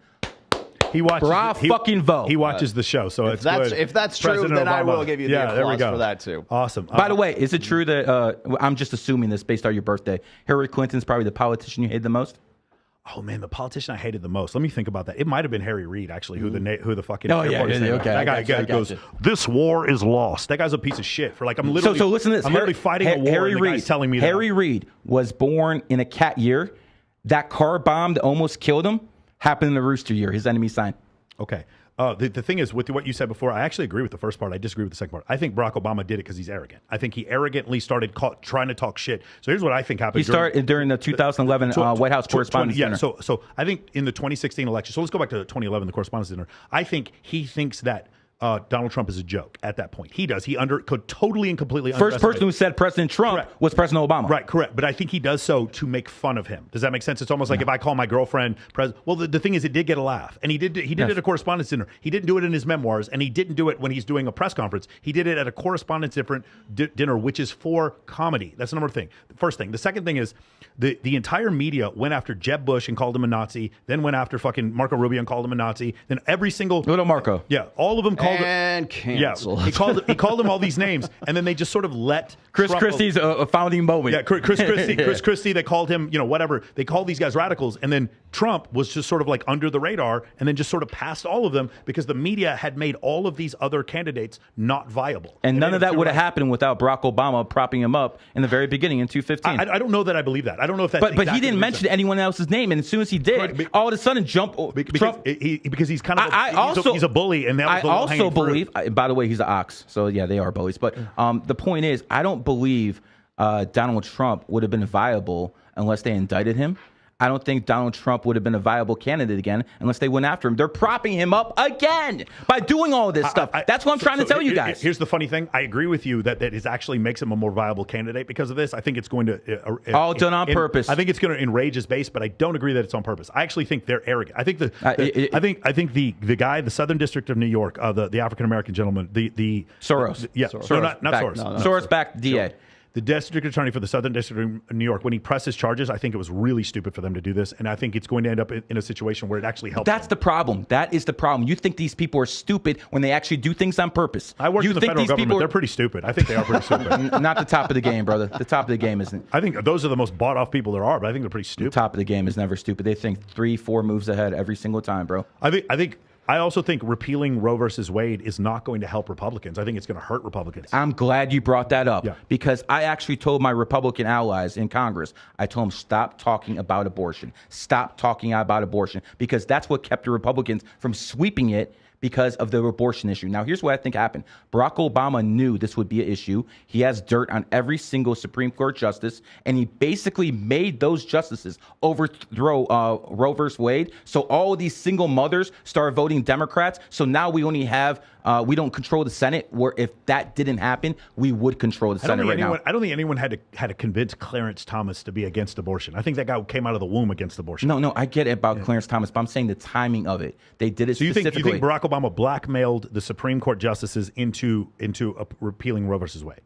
He watches.
Bravo.
He watches the show, so it's good.
If that's true,
President
then
Obama.
I will give you the applause for that too.
Awesome.
By the way, is it true that I'm just assuming this based on your birthday? Hillary Clinton's probably the politician you hate the most.
Oh man, the politician I hated the most. Let me think about that. It might have been Harry Reid, actually, who the fucking
okay.
That guy goes, "This war is lost." That guy's a piece of shit. For like, I'm literally
so listen to this.
I'm literally fighting a war.
Harry
and the guy's telling me
Harry Reid was born in a cat year. That car bomb that almost killed him happened in the rooster year. His enemy sign.
Okay. The thing is, with what you said before, I actually agree with the first part. I disagree with the second part. I think Barack Obama did it because he's arrogant. I think he arrogantly started trying to talk shit. So here's what I think happened.
He started during the 2011 White House Correspondents' Dinner.
So I think in the 2016 election, so let's go back to 2011, the Correspondents' Dinner. I think he thinks that Donald Trump is a joke at that point. He does. He could totally and completely
First person who said President Trump was President Obama.
Right, correct. But I think he does so to make fun of him. Does that make sense? It's almost like if I call my girlfriend well, the thing is, it did get a laugh. And he did it at a Correspondents' Dinner. He didn't do it in his memoirs, and he didn't do it when he's doing a press conference. He did it at a Correspondents' Dinner, which is for comedy. That's the number thing. The first thing. The second thing is the entire media went after Jeb Bush and called him a Nazi, then went after fucking Marco Rubio and called him a Nazi, then every single...
Little Marco.
Yeah, all of them called
him... Canceled.
Yeah, he called him all these names, and then they just sort of let
Chris
Trump,
Christie's a founding moment.
Yeah, Chris Christie. They called him, whatever. They called these guys radicals, and then Trump was just sort of like under the radar, and then just sort of passed all of them because the media had made all of these other candidates not viable.
And none of that would have happened without Barack Obama propping him up in the very beginning in 2015.
I don't know that I believe that. I don't know if that's
but he didn't mention anyone else's name, and as soon as he did, all of a sudden Trump.
Because he's kind of he's a bully, and that was the
I also believe. By the way, he's an ox, so yeah, they are bullies. But the point is, I don't believe Donald Trump would have been viable unless they indicted him. I don't think Donald Trump would have been a viable candidate again unless they went after him. They're propping him up again by doing all of this stuff. That's what I'm trying to tell you guys.
Here's the funny thing. I agree with you that it actually makes him a more viable candidate because of this. I think it's going to...
all done on purpose.
I think it's going to enrage his base, but I don't agree that it's on purpose. I actually think they're arrogant. I think I think the guy, the Southern District of New York, the African-American gentleman, the
Soros.
Soros.
No,
not Soros. No,
Soros-backed DA.
The district attorney for the Southern District of New York, when he presses charges, I think it was really stupid for them to do this, and I think it's going to end up in a situation where it actually helps.
That's the problem. That is the problem. You think these people are stupid when they actually do things on purpose.
I work in the federal government. They're pretty stupid. I think they are pretty stupid.
Not the top of the game, brother. The top of the game isn't.
I think those are the most bought-off people there are, but I think they're pretty stupid.
The top of the game is never stupid. They think 3-4 moves ahead every single time, bro.
I also think repealing Roe versus Wade is not going to help Republicans. I think it's going to hurt Republicans.
I'm glad you brought that up because I actually told my Republican allies in Congress, I told them, stop talking about abortion. Stop talking about abortion because that's what kept the Republicans from sweeping it because of the abortion issue. Now, here's what I think happened. Barack Obama knew this would be an issue. He has dirt on every single Supreme Court justice, and he basically made those justices overthrow Roe versus Wade. So all of these single mothers started voting Democrats. So now we only have, we don't control the Senate, where if that didn't happen, we would control the Senate right now.
I don't think anyone had to convince Clarence Thomas to be against abortion. I think that guy came out of the womb against abortion.
No, I get it about Clarence Thomas, but I'm saying the timing of it. They did it specifically.
You think Barack Obama blackmailed the Supreme Court justices into repealing Roe versus Wade?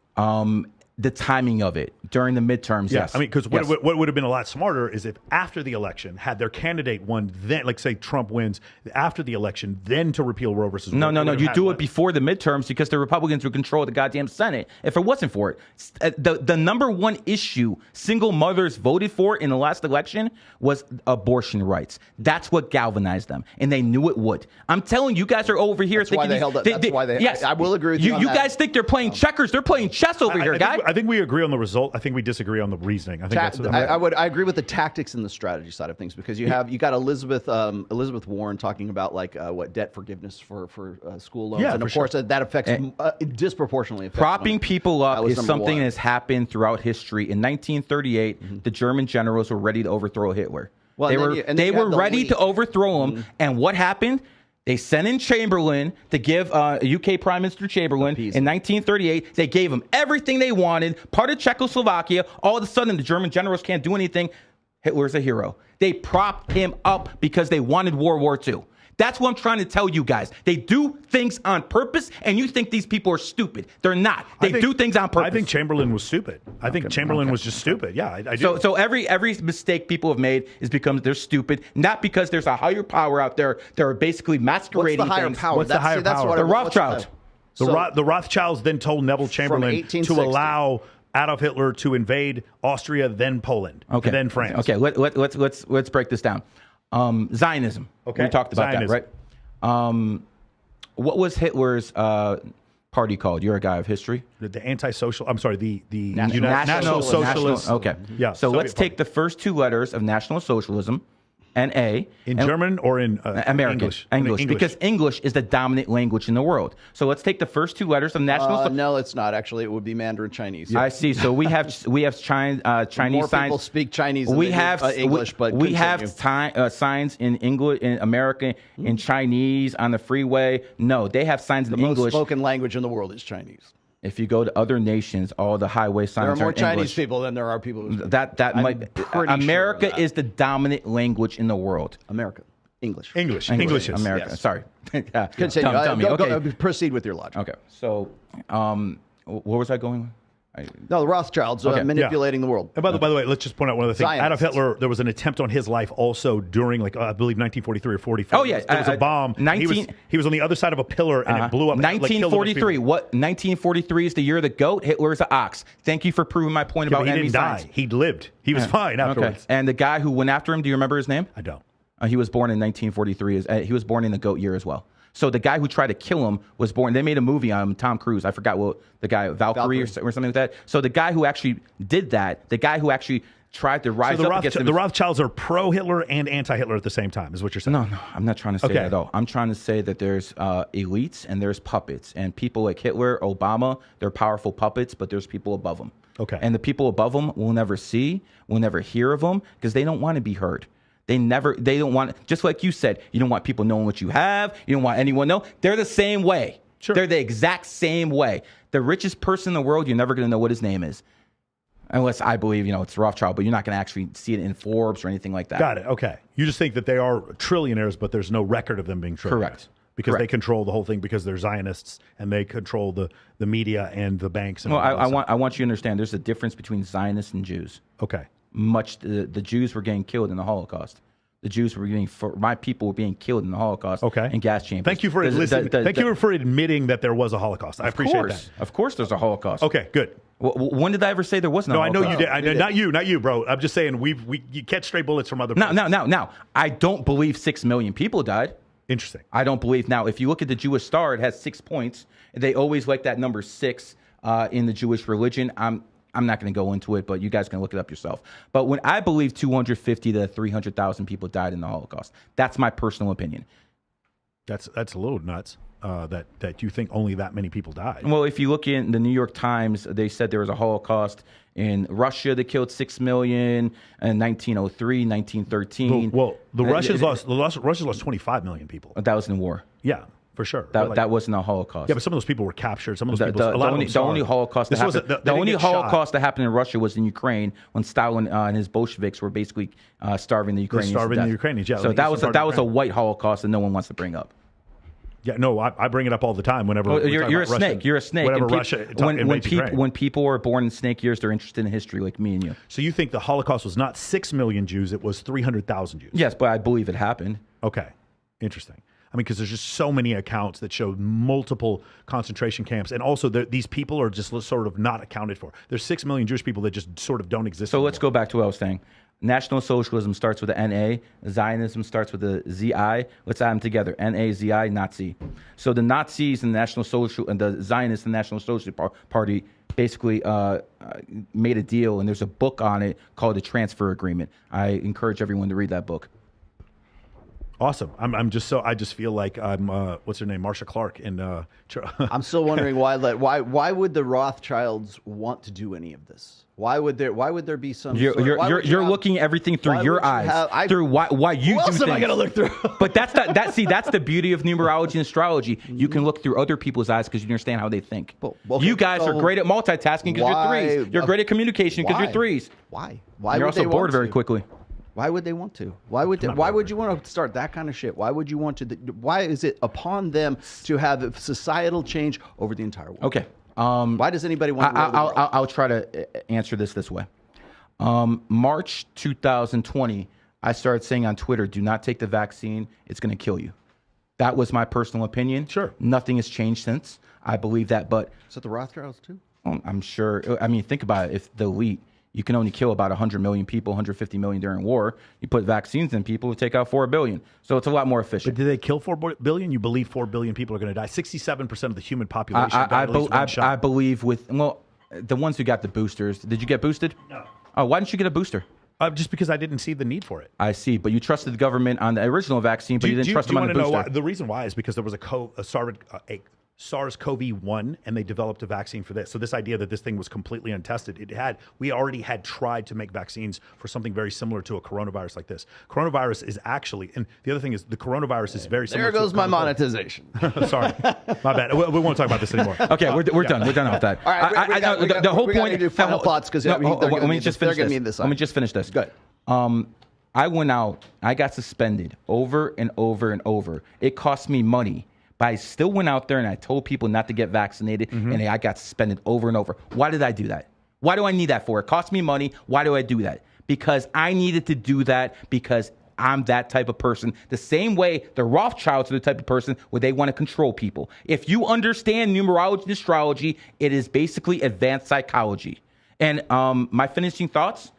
The timing of it during the midterms, yes.
I mean, because what would have been a lot smarter is if after the election, had their candidate won, then, like say Trump wins after the election, then to repeal Roe versus Wade.
No. You do it before the midterms because the Republicans would control the goddamn Senate. If it wasn't for it, the number one issue single mothers voted for in the last election was abortion rights. That's what galvanized them, and they knew it would. I'm telling you, guys are over here thinking
that's why they. Yes, I will agree with you.
You guys think they're playing checkers? They're playing chess over here, guys.
I think we agree on the result. I think we disagree on the reasoning. I think
I agree with the tactics and the strategy side of things because you got Elizabeth Warren talking about what debt forgiveness for school loans, and of course that affects disproportionately.
Propping people up is something that has happened throughout history. In 1938, the German generals were ready to overthrow Hitler. Well, they were ready to overthrow him, and what happened? They sent in Chamberlain to give UK Prime Minister Chamberlain in 1938. They gave him everything they wanted, part of Czechoslovakia. All of a sudden, the German generals can't do anything. Hitler's a hero. They propped him up because they wanted World War II. That's what I'm trying to tell you guys. They do things on purpose, and you think these people are stupid. They're not. They do things on purpose.
I think Chamberlain was stupid. I think Chamberlain was just stupid. Yeah, I do.
So every mistake people have made is because they're stupid, not because there's a higher power out there that are basically masquerading.
What's the higher
things.
power?
What's the higher power?
The Rothschilds.
The Rothschilds then told Neville Chamberlain to allow Adolf Hitler to invade Austria, then Poland, and then France.
Okay, let's break this down. Zionism.
Okay,
we talked about that, right? What was Hitler's party called? You're a guy of history.
The anti-social. I'm sorry. The
National
Socialist.
Okay.
Yeah.
So let's take the first two letters of National Socialism. NA.
In German or in
American? English. Because English is the dominant language in the world. So let's take the first two letters of National
No, it's not. Actually, it would be Mandarin Chinese.
I see. So we have Chinese
More
signs.
people speak Chinese
We
than
have
English, but
we have signs in English, in American, in Chinese on the freeway. No, they have signs in
the
English.
most spoken language in the world is Chinese.
If you go to other nations, all the highway signs
there are more
in
Chinese
English.
people than there are people who speak.
That might. America is the dominant language in the world.
America. English.
English.
America.
Yes.
Sorry.
Continue. Go, proceed with your logic.
Okay. So, where was I going?
No, the Rothschilds manipulating the world.
And by the way, let's just point out one other thing.
Zionists.
Adolf Hitler, there was an attempt on his life also during, I believe, 1943 or 44.
Oh, yeah.
There was a bomb. He was on the other side of a pillar, and it blew up.
1943. What? 1943 is the year of the goat. Hitler is an ox. Thank you for proving my point about
he
enemy
didn't
signs.
die. He lived. He was fine afterwards.
Okay. And the guy who went after him, do you remember his name?
I don't.
He was born in 1943. He was born in the goat year as well. So the guy who tried to kill him was born. They made a movie on him, Tom Cruise. I forgot what the guy, Valkyrie. Or something like that. So the guy who actually did that, the guy who actually tried to rise up against
the Rothschilds are pro-Hitler and anti-Hitler at the same time, is what you're saying.
No, I'm not trying to say that at all. I'm trying to say that there's elites and there's puppets. And people like Hitler, Obama, they're powerful puppets, but there's people above them.
Okay.
And the people above them will never see, will never hear of them because they don't want to be heard. They don't want, just like you said, you don't want people knowing what you have. You don't want anyone to know. They're the same way.
Sure.
They're the exact same way. The richest person in the world, you're never going to know what his name is. Unless I believe, it's Rothschild, but you're not going to actually see it in Forbes or anything like that.
Got it. Okay. You just think that they are trillionaires, but there's no record of them being trillionaires.
Correct.
Because they control the whole thing because they're Zionists and they control the media and the banks. And
I want you to understand there's a difference between Zionists and Jews.
Okay.
The Jews were getting killed in the Holocaust. The Jews were my people were being killed in the Holocaust.
Okay.
In gas chambers.
Thank you for listening. Thank you for admitting that there was a Holocaust. I appreciate that.
Of course, there's a Holocaust.
Okay, good.
When did I ever say there wasn't?
No,
a Holocaust?
I know you did. Not you, bro. I'm just saying you catch stray bullets from other.
Now. I don't believe 6 million people died.
Interesting.
I don't believe. Now, if you look at the Jewish Star, it has 6 points. They always like that number 6 in the Jewish religion. I'm not going to go into it, but you guys can look it up yourself. But when I believe 250 to 300,000 people died in the Holocaust, that's my personal opinion.
That's a little nuts. That you think only that many people died.
Well, if you look in the New York Times, they said there was a Holocaust in Russia that killed 6 million in 1903, 1913.
Well, the Russians lost 25 million people.
That was in war.
Yeah. For sure.
That wasn't a Holocaust.
Yeah, but some of those people were captured. Some of those people.
The only Holocaust that happened in Russia was in Ukraine when Stalin and his Bolsheviks were basically starving the Ukrainians.
Starving the Ukrainians. Yeah.
So that was a white Holocaust that no one wants to bring up.
Yeah, no, I bring it up all the time whenever
you're a snake. You're a snake.
Whenever Russia
when people are born in snake years, they're interested in history, like me and you.
So you think the Holocaust was not 6 million Jews; it was 300,000 Jews?
Yes, but I believe it happened.
Okay, interesting. I mean, because there's just so many accounts that show multiple concentration camps, and also these people are just sort of not accounted for. There's 6 million Jewish people that just sort of don't exist.
So let's go back to what I was saying. National Socialism starts with the N-A. Zionism starts with the Z-I. Let's add them together. N-A-Z-I, Nazi. So the Nazis and the National Social and the Zionists and the National Socialist Party basically made a deal, and there's a book on it called the Transfer Agreement. I encourage everyone to read that book.
Awesome. I just feel like I'm what's her name, Marsha Clark, and
I'm still wondering why would the Rothschilds want to do any of this? Why would there be some?
You're looking everything through your eyes, through why you do things.
What else am I going to look through?
But that's the beauty of numerology and astrology. You can look through other people's eyes because you understand how they think. You guys are great at multitasking because you're threes. You're great at communication because you're threes.
Why?
You're also bored very quickly.
Why would they want to? Why would you want to start that kind of shit? Why would you want to? Why is it upon them to have societal change over the entire world?
Okay.
Why does anybody want to?
I'll try to answer this way. March 2020, I started saying on Twitter, "Do not take the vaccine; it's going to kill you." That was my personal opinion.
Sure.
Nothing has changed since. I believe that, but
is it the Rothschilds too?
I'm sure. I mean, think about it. If the elite, you can only kill about 100 million people, 150 million during war. You put vaccines in people, take out 4 billion. So it's a lot more efficient.
But did they kill 4 billion? You believe 4 billion people are going to die? 67% of the human population died at least one shot.
I believe the ones who got the boosters. Did you get boosted?
No.
Oh, why didn't you get a booster?
Just because I didn't see the need for it.
I see, but you trusted the government on the original vaccine, but you didn't trust them on the booster.
Know why? The reason why is because there was a SARS-CoV-1, and they developed a vaccine for this. So this idea that this thing was completely untested, we already had tried to make vaccines for something very similar to a coronavirus like this. Coronavirus is actually, and the other thing is the coronavirus is very similar.
There goes my monetization.
Sorry, my bad. We won't talk about this anymore.
Okay, we're done. We're done with that.
All right, the whole point. Do final thoughts because
let me just finish this.
Good.
I went out. I got suspended over and over and over. It cost me money. But I still went out there and I told people not to get vaccinated, and I got suspended over and over. Why did I do that? Why do I need that for? It cost me money. Why do I do that? Because I needed to do that because I'm that type of person. The same way the Rothschilds are the type of person where they want to control people. If you understand numerology and astrology, it is basically advanced psychology. And my finishing thoughts.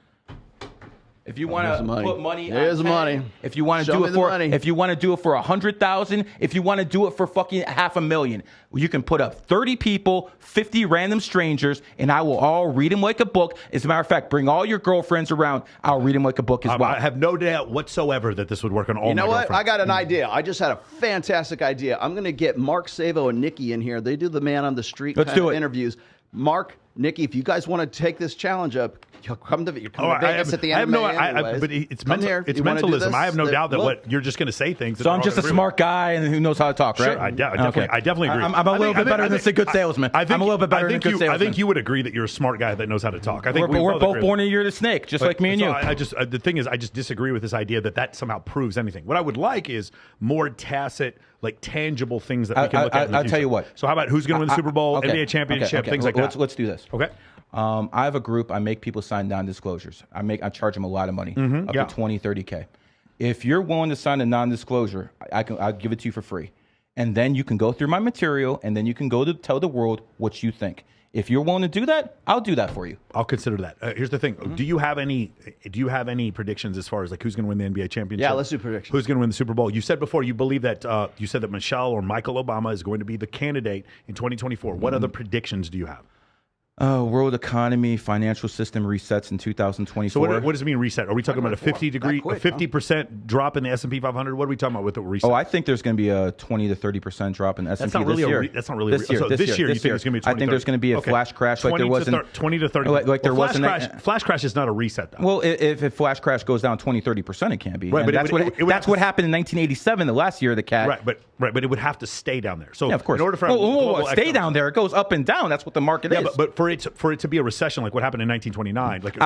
If you want to put money,
there's money.
If you want to do it for, if you want to do it for 100,000, if you want to do it for fucking 500,000, you can put up 30 people, 50 random strangers, and I will all read them like a book. As a matter of fact, bring all your girlfriends around. I'll read them like a book as well.
I have no doubt whatsoever that this would work on all. You know what?
I got an idea. I just had a fantastic idea. I'm going to get Mark Savo and Nikki in here. They do the man on the street interviews. Mark, Nikki, if you guys want to take this challenge up, you're coming to Vegas at the end of May.
But it's mentalism. I have no doubt that you're just going to say things.
So I'm just a smart guy and who knows how to talk, right?
Sure, I definitely agree.
I'm a little bit better than a good salesman. I'm a little bit better than a good salesman.
I think you would agree that you're a smart guy that knows how to talk. I think
we're both born in the year of the snake, just like me and you.
The thing is, I just disagree with this idea that somehow proves anything. What I would like is more tacit, like tangible things that we can look at.
I'll tell you what.
So how about who's going to win the Super Bowl, NBA championship, things like that?
Let's do this.
Okay.
I have a group. I make people sign non-disclosures. I charge them a lot of money, up to 20, 30K. If you're willing to sign a non-disclosure, I'll give it to you for free. And then you can go through my material, and then you can go to tell the world what you think. If you're willing to do that, I'll do that for you.
I'll consider that. Here's the thing: Do you have any predictions as far as like who's going to win the NBA championship?
Yeah, let's do predictions.
Who's going to win the Super Bowl? You said before you believe that you said that Michelle or Michael Obama is going to be the candidate in 2024. What other predictions do you have?
World economy, financial system resets in 2024.
So what does it mean reset? Are we talking about a 50% drop in the S&P 500? What are we talking about with the reset?
Oh, I think there's going to be a 20 to 30% drop in the S&P this year.
That's not really this year. So this year, you think it's going to be 20,
I think there's going to be a flash crash like there was in
20 to 30.
Like there was
Flash crash is not a reset, though.
Well, if flash crash goes down 20, 30%, it can't be. Right, but that's what happened in 1987, the last year of the cat.
Right, but it would have to stay down there. So
yeah, of course.
In order for
stay down there, it goes up and down. That's what the market is.
Yeah, but for it to be a recession like what happened in 1929, like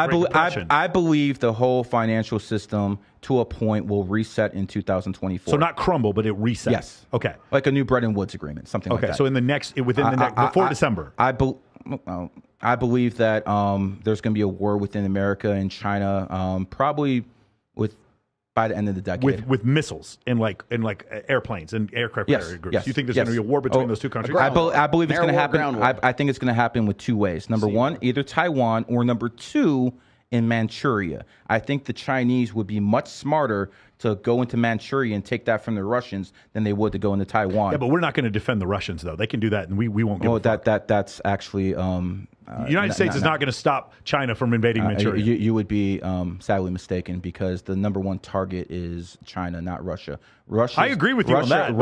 I believe the whole financial system to a point will reset in 2024.
So not crumble, but it resets.
Yes.
Okay.
Like a new Bretton Woods agreement, something like that.
Okay. So before December.
I believe that there's going to be a war within America and China, probably by the end of the decade,
with missiles and like airplanes and aircraft carrier groups.
Yes,
you think there's going to be a war between those two countries?
I believe it's going to happen. I think it's going to happen with two ways. Number one, either Taiwan, or number two, in Manchuria. I think the Chinese would be much smarter to go into Manchuria and take that from the Russians than they would to go into Taiwan.
Yeah, but we're not going to defend the Russians, though. They can do that, and we won't give a fuck.
That's actually...
the United States is not going to stop China from invading Manchuria.
You would be sadly mistaken, because the number one target is China, not Russia.
I agree with you on that.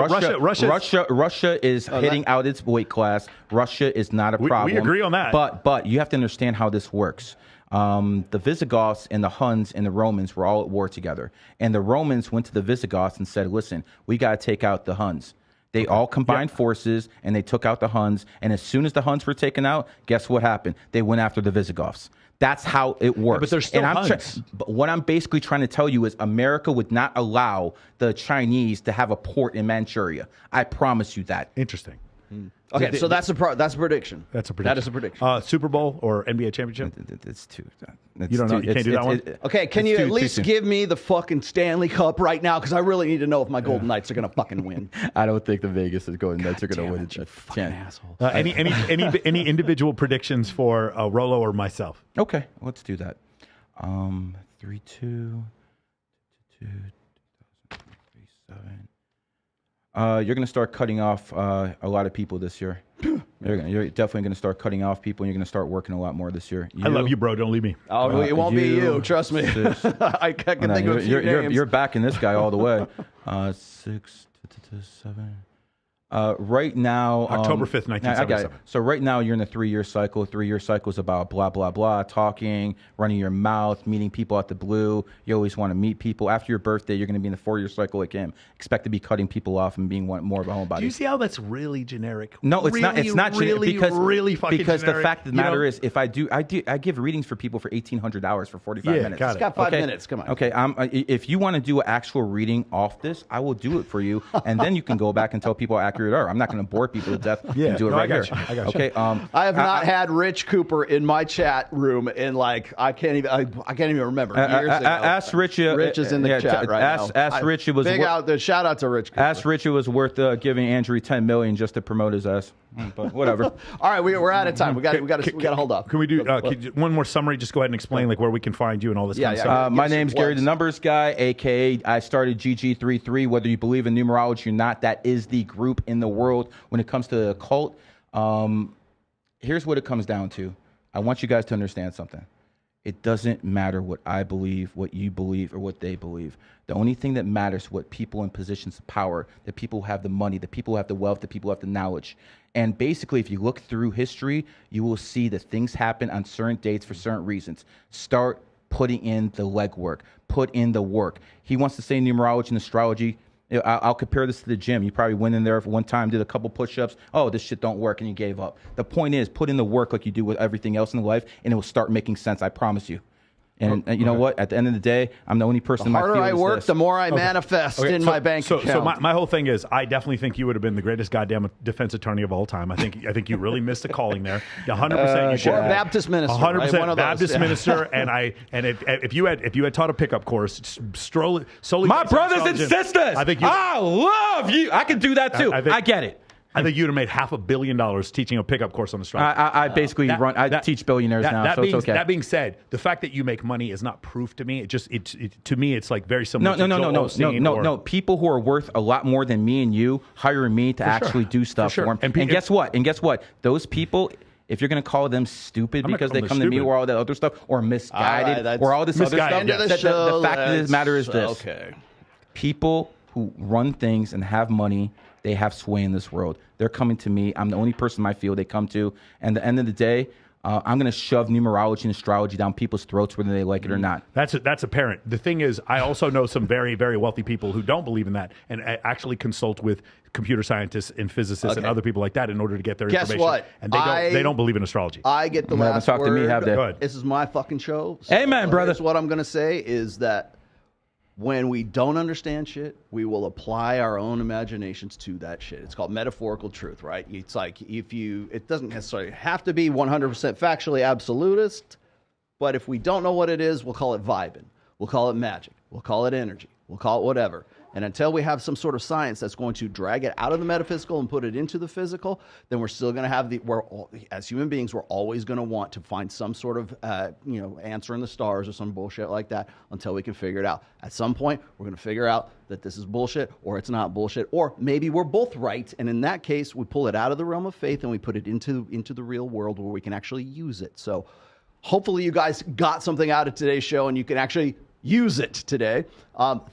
Russia is hitting out its weight class. Russia is not a problem.
We agree on that.
But you have to understand how this works. The Visigoths and the Huns and the Romans were all at war together. And the Romans went to the Visigoths and said, listen, we got to take out the Huns. They all combined forces, and they took out the Huns. And as soon as the Huns were taken out, guess what happened? They went after the Visigoths. That's how it works.
But there's still
but what I'm basically trying to tell you is America would not allow the Chinese to have a port in Manchuria. I promise you that.
Interesting.
Okay, so that's a prediction.
That's a prediction.
That is a prediction.
Super Bowl or NBA championship?
It's too.
You don't know. You can't do that one.
Okay, can you at least give me the fucking Stanley Cup right now? Because I really need to know if my Golden Knights are gonna fucking win.
I don't think the Vegas is Golden Knights are gonna win.
You fucking asshole.
Any individual predictions for Rolo or myself?
Okay, let's do that. 3-2, 2037. You're going to start cutting off a lot of people this year. You're definitely going to start cutting off people, and you're going to start working a lot more this year.
I love you, bro. Don't leave me.
Oh, it won't be you. Trust me. I can think of a few names.
You're backing this guy all the way. 6 to 7. Right now,
October 5th, 1977.
I got it. So right now you're in a 3-year cycle. 3-year cycle is about blah, blah, blah, talking, running your mouth, meeting people out the blue. You always want to meet people. After your birthday, you're going to be in the 4-year cycle like him. Expect to be cutting people off and being more of a homebody.
Do you see how that's really generic?
No, it's not. It's not
really,
because
really fucking
because
generic.
The fact of the matter is, if I give readings for people for $1,800 for 45 minutes.
Got it.
It's got 5 minutes. Come on.
Okay. If you want to do an actual reading off this, I will do it for you, and then you can go back and tell people how accurate are. I'm not going to bore people to death and do it right here.
I got you.
Okay.
I have not had Rich Cooper in my chat room in like I can't even remember years ago.
Ask Rich.
Rich is in the chat right now.
Ask Rich. It was
shout out to Rich Cooper.
Ask Rich. It was worth giving Andrew $10 million just to promote his ass. But whatever.
All right, we're out of time. We got to hold up.
Can we do one more summary? Just go ahead and explain like where we can find you and all this kind of stuff.
My name's Gary the Numbers Guy, aka I started GG33. Whether you believe in numerology or not, that is the group in the world when it comes to the occult. Here's what it comes down to. I want you guys to understand something. It doesn't matter what I believe, what you believe, or what they believe. The only thing that matters is what people in positions of power, the people who have the money, the people who have the wealth, the people who have the knowledge. And basically, if you look through history, you will see that things happen on certain dates for certain reasons. Start putting in the legwork. Put in the work. He wants to say numerology and astrology. I'll compare this to the gym. You probably went in there for one time, did a couple push-ups. Oh, this shit don't work, and you gave up. The point is, put in the work like you do with everything else in life, and it will start making sense. I promise you. And you know what? At the end of the day, I'm the only person in my field.
The harder I work, the more I manifest in my bank account.
So my whole thing is, I definitely think you would have been the greatest goddamn defense attorney of all time. I think you really missed a calling there. 100%. You should.
Or a Baptist minister.
100% Baptist minister. And if you had taught a pickup course, solely
my brothers and sisters. I love you. I can do that too. I get it.
I think you'd have made $500 million teaching a pickup course on astrology.
I basically teach billionaires now, so it's okay.
That being said, the fact that you make money is not proof to me. To me, it's like very similar. No.
People who are worth a lot more than me and you hire me to actually do stuff for them. And guess what? Those people. If you're going to call them stupid because they come to me or all that other stuff, or misguided, or all this other stuff, the fact of the matter is this.
Okay.
People who run things and have money, they have sway in this world. They're coming to me. I'm the only person in my field they come to. And at the end of the day, I'm going to shove numerology and astrology down people's throats whether they like it or not.
That's apparent. The thing is, I also know some very, very wealthy people who don't believe in that and actually consult with computer scientists and physicists and other people like that in order to get their information.
Guess what?
And they don't believe in astrology.
I get the last word.
To me, have they?
This is my fucking show. So
amen, brother.
What I'm going to say is that when we don't understand shit, we will apply our own imaginations to that shit. It's called metaphorical truth, right? It's like it doesn't necessarily have to be 100% factually absolutist, but if we don't know what it is, we'll call it vibing. We'll call it magic. We'll call it energy. We'll call it whatever. And until we have some sort of science that's going to drag it out of the metaphysical and put it into the physical, then we're still going to have as human beings, we're always going to want to find some sort of, answer in the stars or some bullshit like that until we can figure it out. At some point, we're going to figure out that this is bullshit or it's not bullshit, or maybe we're both right. And in that case, we pull it out of the realm of faith and we put it into the real world where we can actually use it. So hopefully you guys got something out of today's show and you can actually use it today.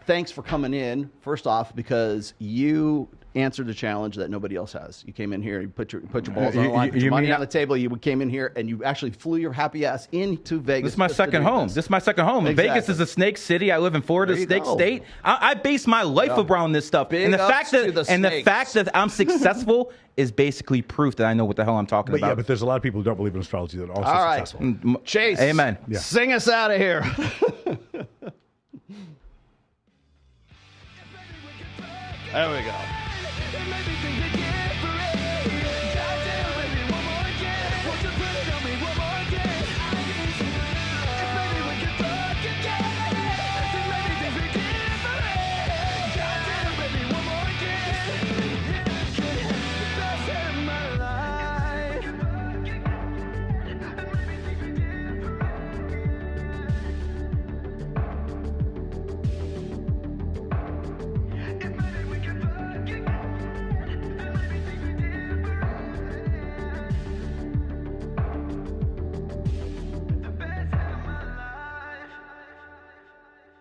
Thanks for coming in, first off, because you answered the challenge that nobody else has. You came in here, you put your balls on the line, put your money on the table. You came in here and you actually flew your happy ass into Vegas.
This is my second home. This is my second home. Exactly. Vegas is a snake city. I live in Florida, snake state. I base my life around this stuff.
Big
and the
ups
the fact that I'm successful is basically proof that I know what the hell I'm talking about.
Yeah, but there's a lot of people who don't believe in astrology that are also successful.
Chase.
Amen.
Yeah. Sing us out of here. There we go.